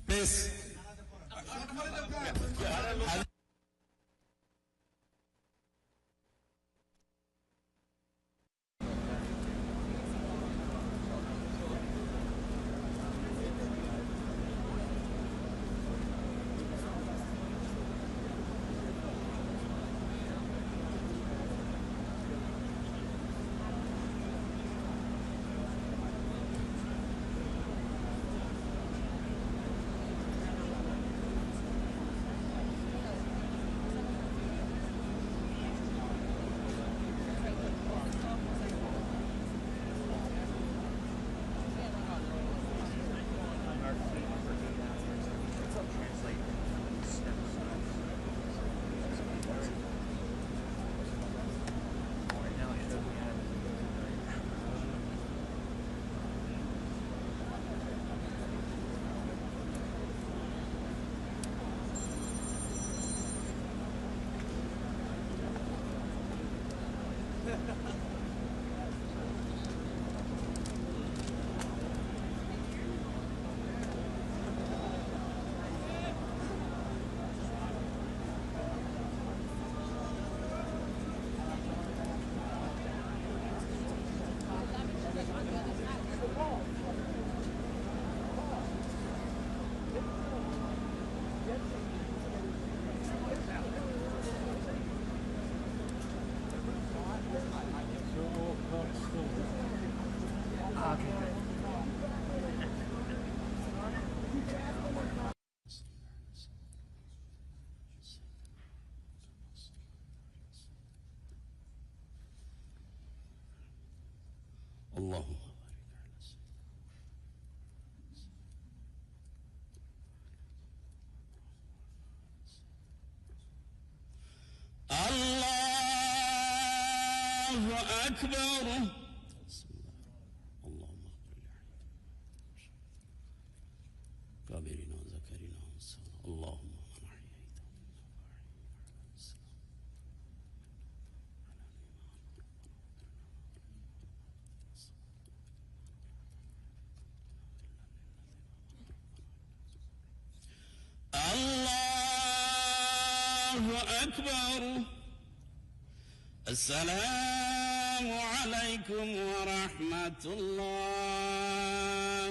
প্লিজ اللهم الله أكبر. اللهم كبرنا وذكرنا وانصرنا. اللهم الله أكبر. السلام عليكم ورحمة الله.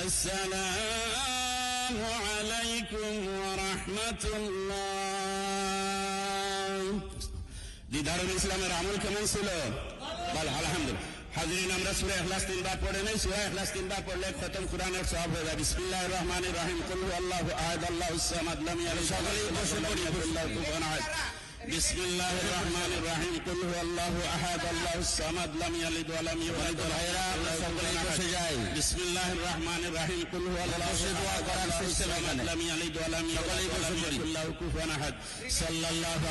السلام عليكم ورحمة الله. দিদারুল ইসলামের আমল কেমন ছিল? ভালো, আলহামদুলিল্লাহ। হাজরিন, আমরা সূরা ইখলাস 3 বার পড়ে নেই। সূরা ইখলাস 3 বার পড়লে খতম কুরআনের সওয়াব হয়ে যায়। বিসমিল্লাহির রহমানির রহিম। কুল হুয়াল্লাহু আহাদ আল্লাহুস সামাদ লাম ইয়ালিদ সকলেই বসে পড়ি। বিসমিল্লাহির রহমানির রহিম। কুল হুয়াল্লাহু আহাদ আল্লাহুস সামাদ লাম ইয়ালিদ ওয়া লাম ইউলাদ। ভাইরা, আমরা সকলেই বসে যাই। বিসমিল্লাহির রহমানির রহিম। কুল হুয়াল্লাহু দোয়া করার সিস্টেম এখানে। লাম ইয়ালিদ ওয়া লাম ইউলাদ ওয়া লাম ইয়াকুল লাহু কুফুয়ান আহাদ। সাল্লাল্লাহু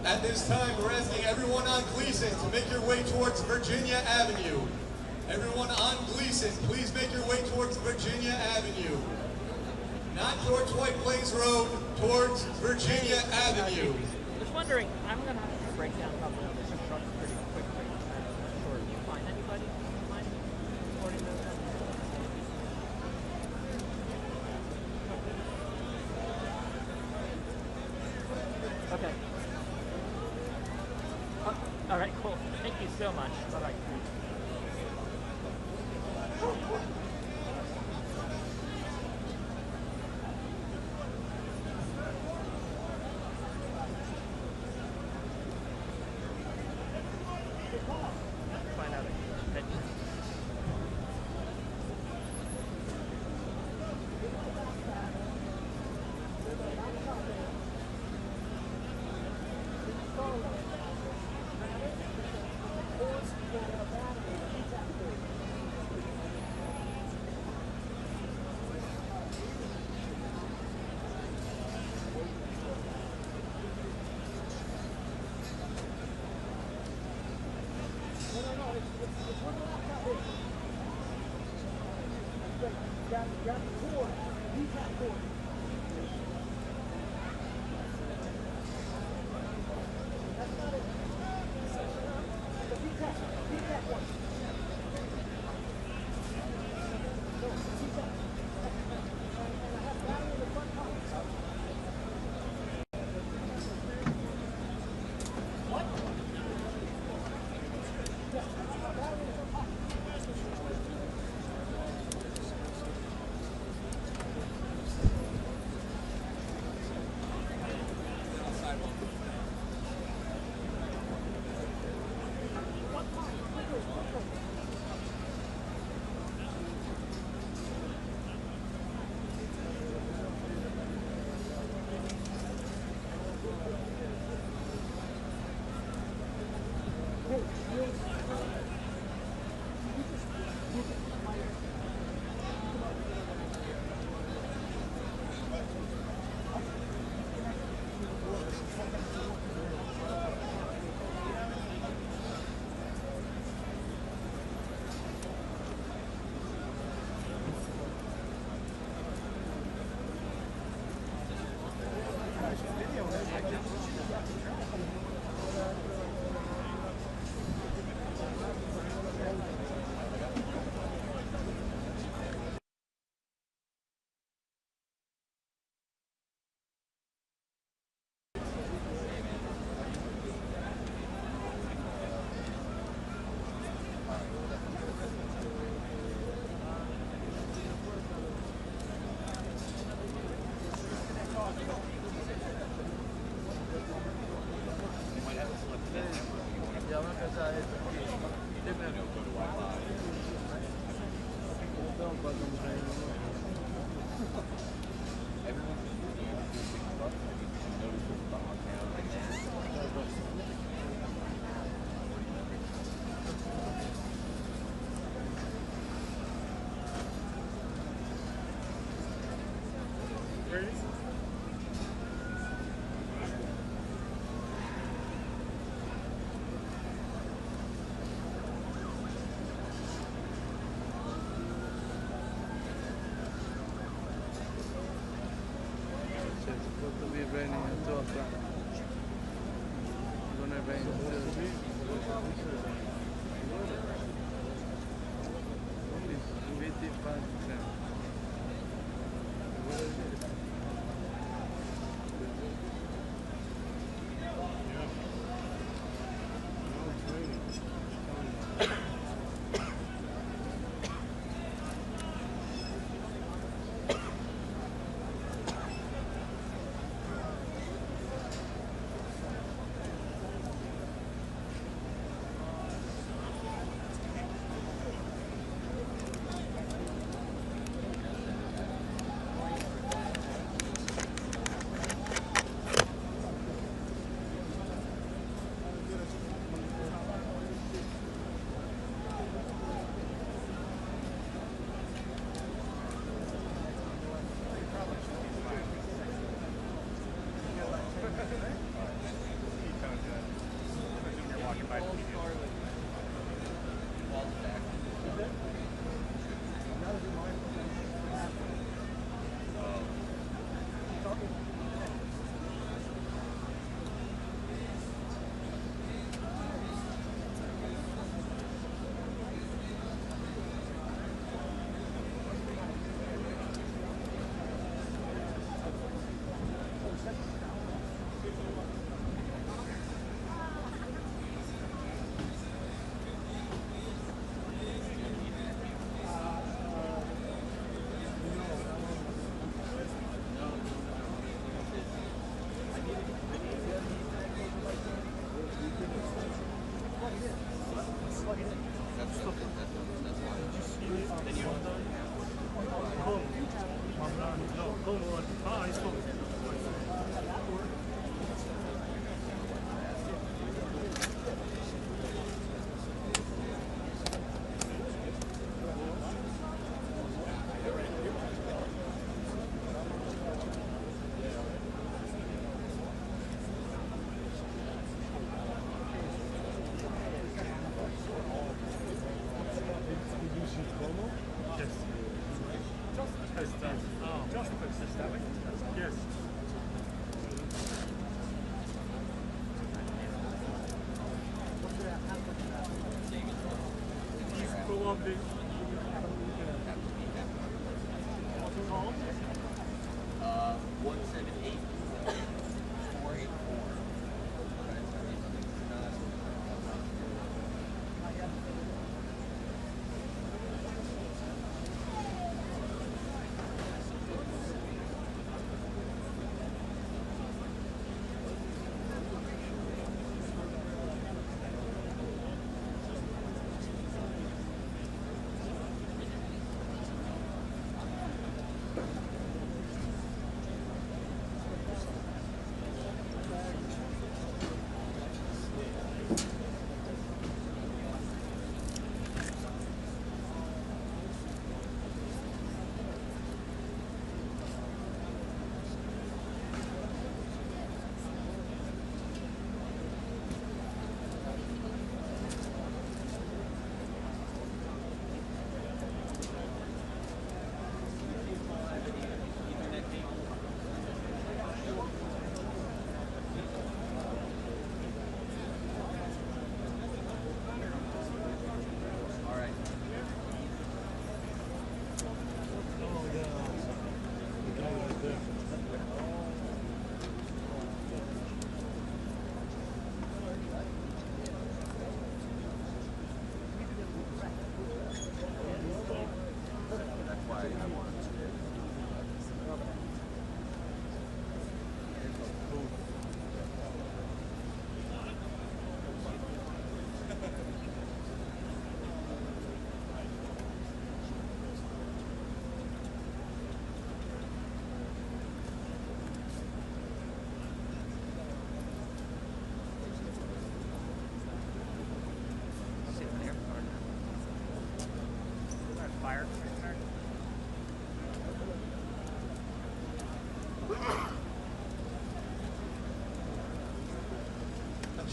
At this time, we're asking everyone on Gleason to make your way towards Virginia Avenue. Everyone on Gleason, please make your way towards Virginia Avenue. Not towards White Plains Road, towards Virginia Avenue. I was wondering, I'm going to have to break down a couple of these trucks pretty quickly. Sure. Do you find anybody? Mind recording those? Okay. All right, cool. Thank you so much. Bye-bye. Find out a picture.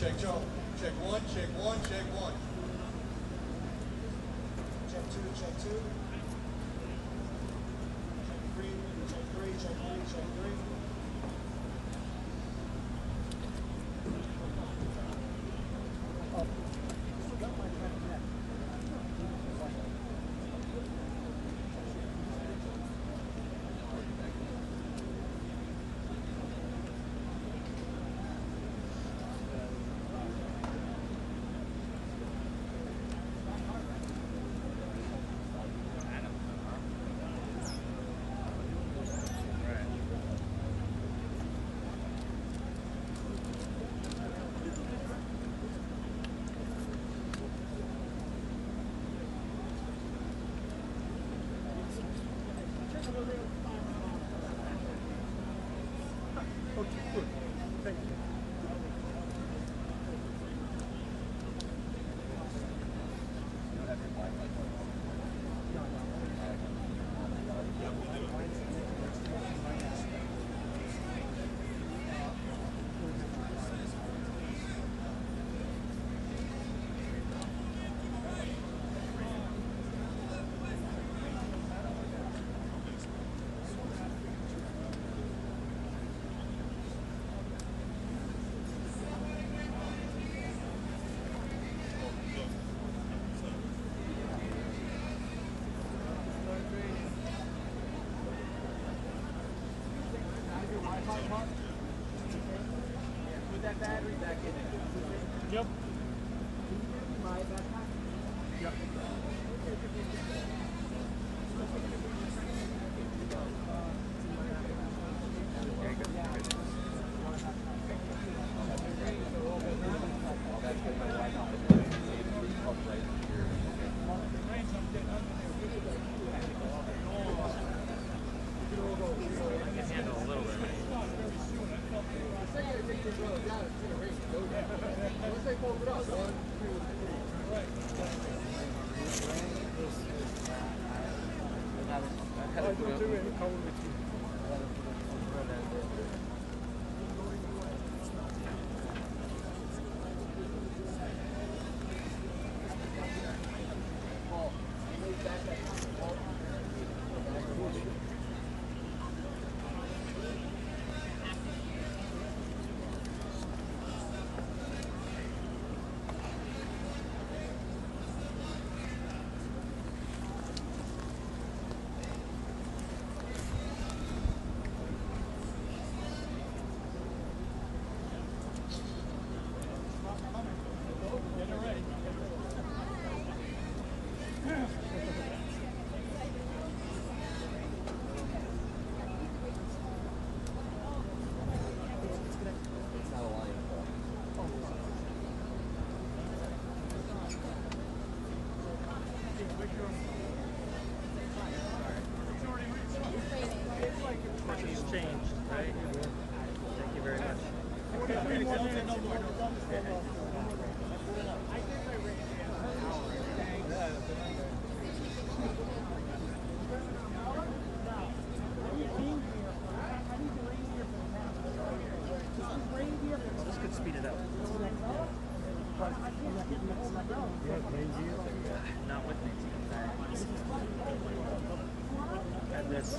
Check, Joe. Check one, check one, check one. Check two, check two. Check three, check three, check three, check three. Put that battery back in it. Yep. My backpack? Yep. Changed, right? Thank you very much. This could speed it up. Not with me. And this.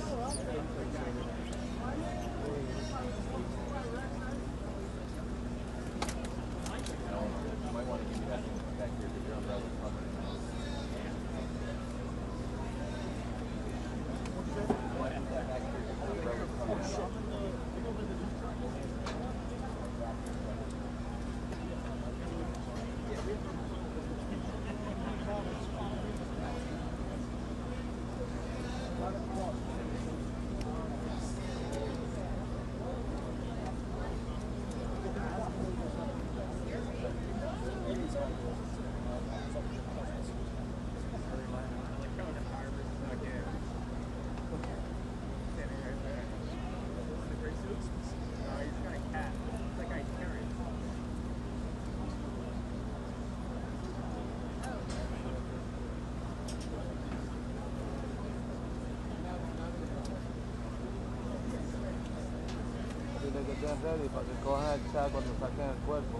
Dile que estén ready para que cojan el chat cuando saquen el cuerpo.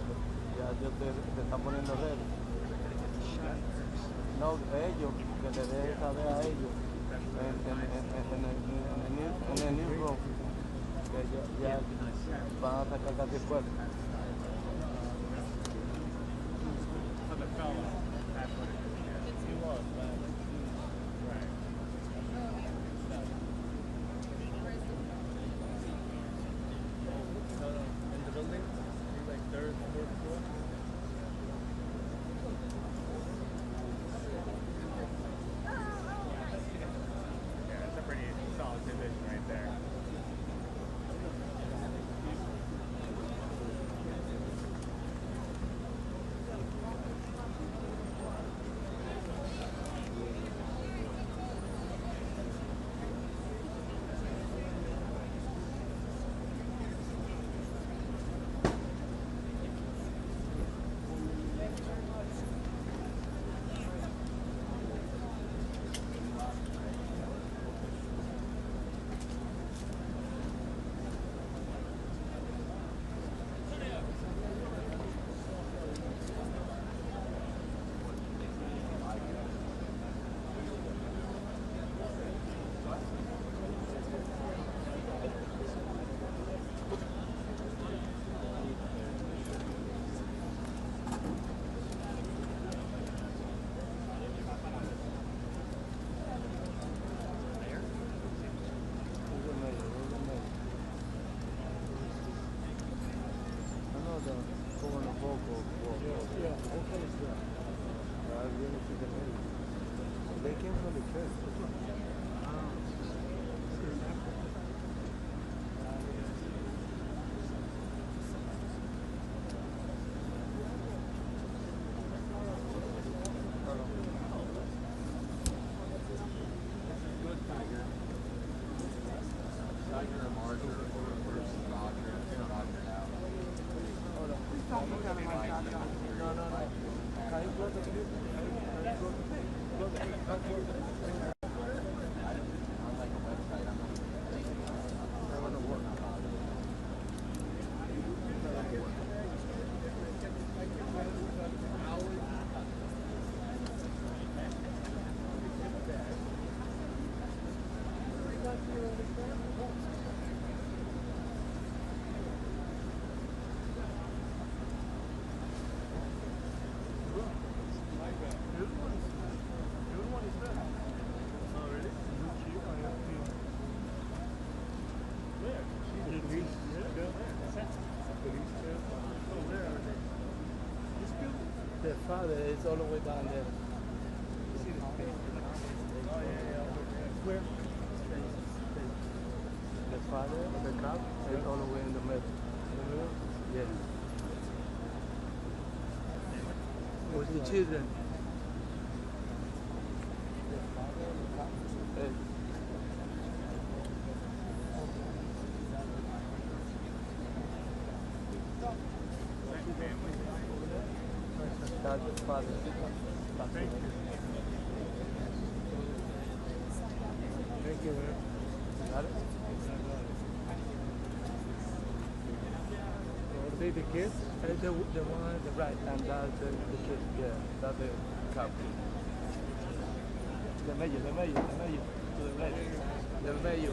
Ya Dios te está poniendo redes. No, ellos, que le dejen saber a ellos en el newsroom que ya van a sacar casi fuerte. The father is all the way down there. Where? The father, the cop, is all the way in the middle. In the middle? Yeah. With the children. The father and the cop. That's the father. Thank you, man. Got it? Are they the kids? The one on the right, and that's the kid. Yeah, that's the cop. Del medio. To the right. Del medio.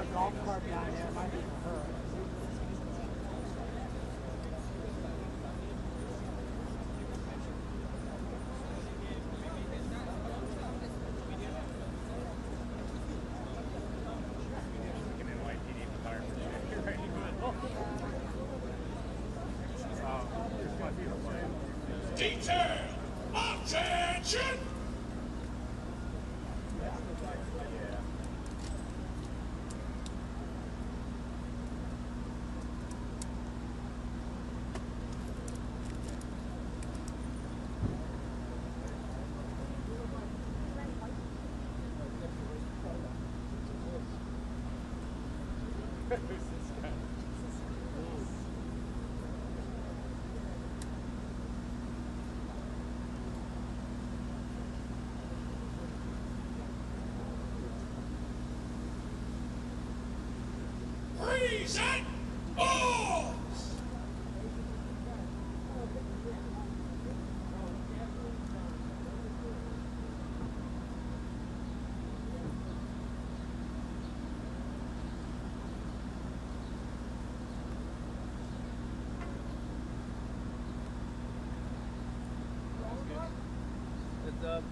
got a golf cart down there. It might be for her. Detail! Attention! Present balls! It's up.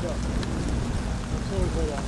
go. Let's hold it up.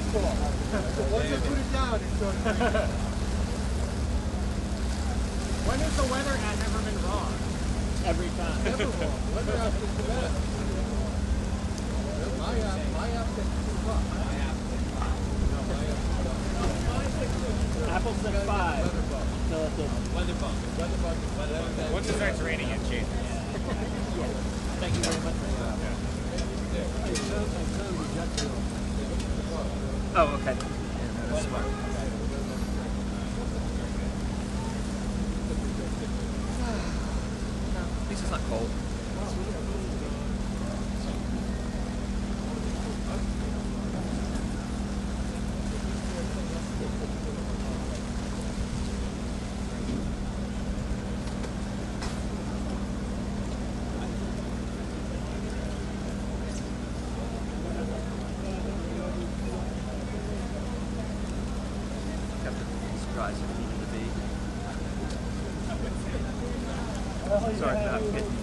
Once I put it down, it's going to When has the weather ever been wrong? Every time. Never wrong. Weather app is the best. My app says 2 o'clock. Apple said 5. Weather bug. Once it starts raining, it changes. Thank you very much for that. Oh, okay. That's smart. At least it's not cold. Sorry about getting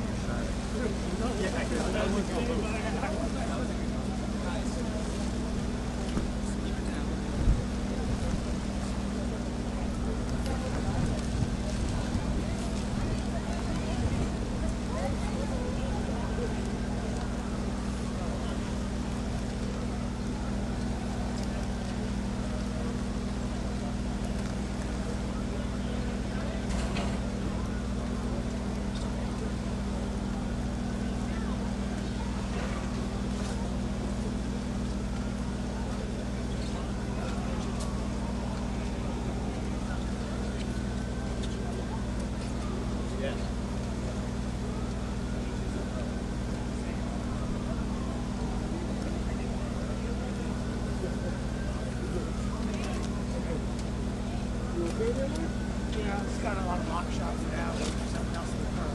It's got a lot of lock shops now. Something else in the car.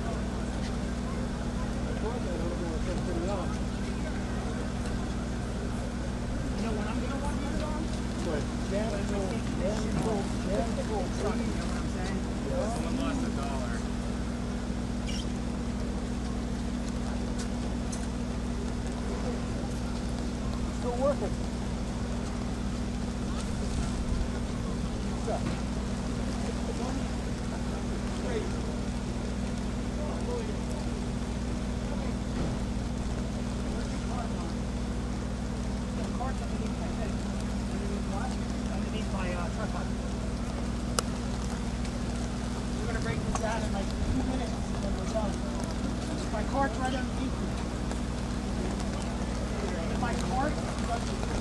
You know when I'm gonna want to put it on? What? Truck, you know what I'm saying? Someone lost $1. Still working. What's up? Great. The car's underneath my head. Underneath what? Underneath my tripod. We're gonna break this down in like 2 minutes when we're done. My cart's right underneath me. My cart is underneath me.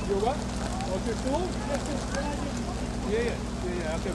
You're what? Oh, your tool? Yeah. Okay.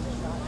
shot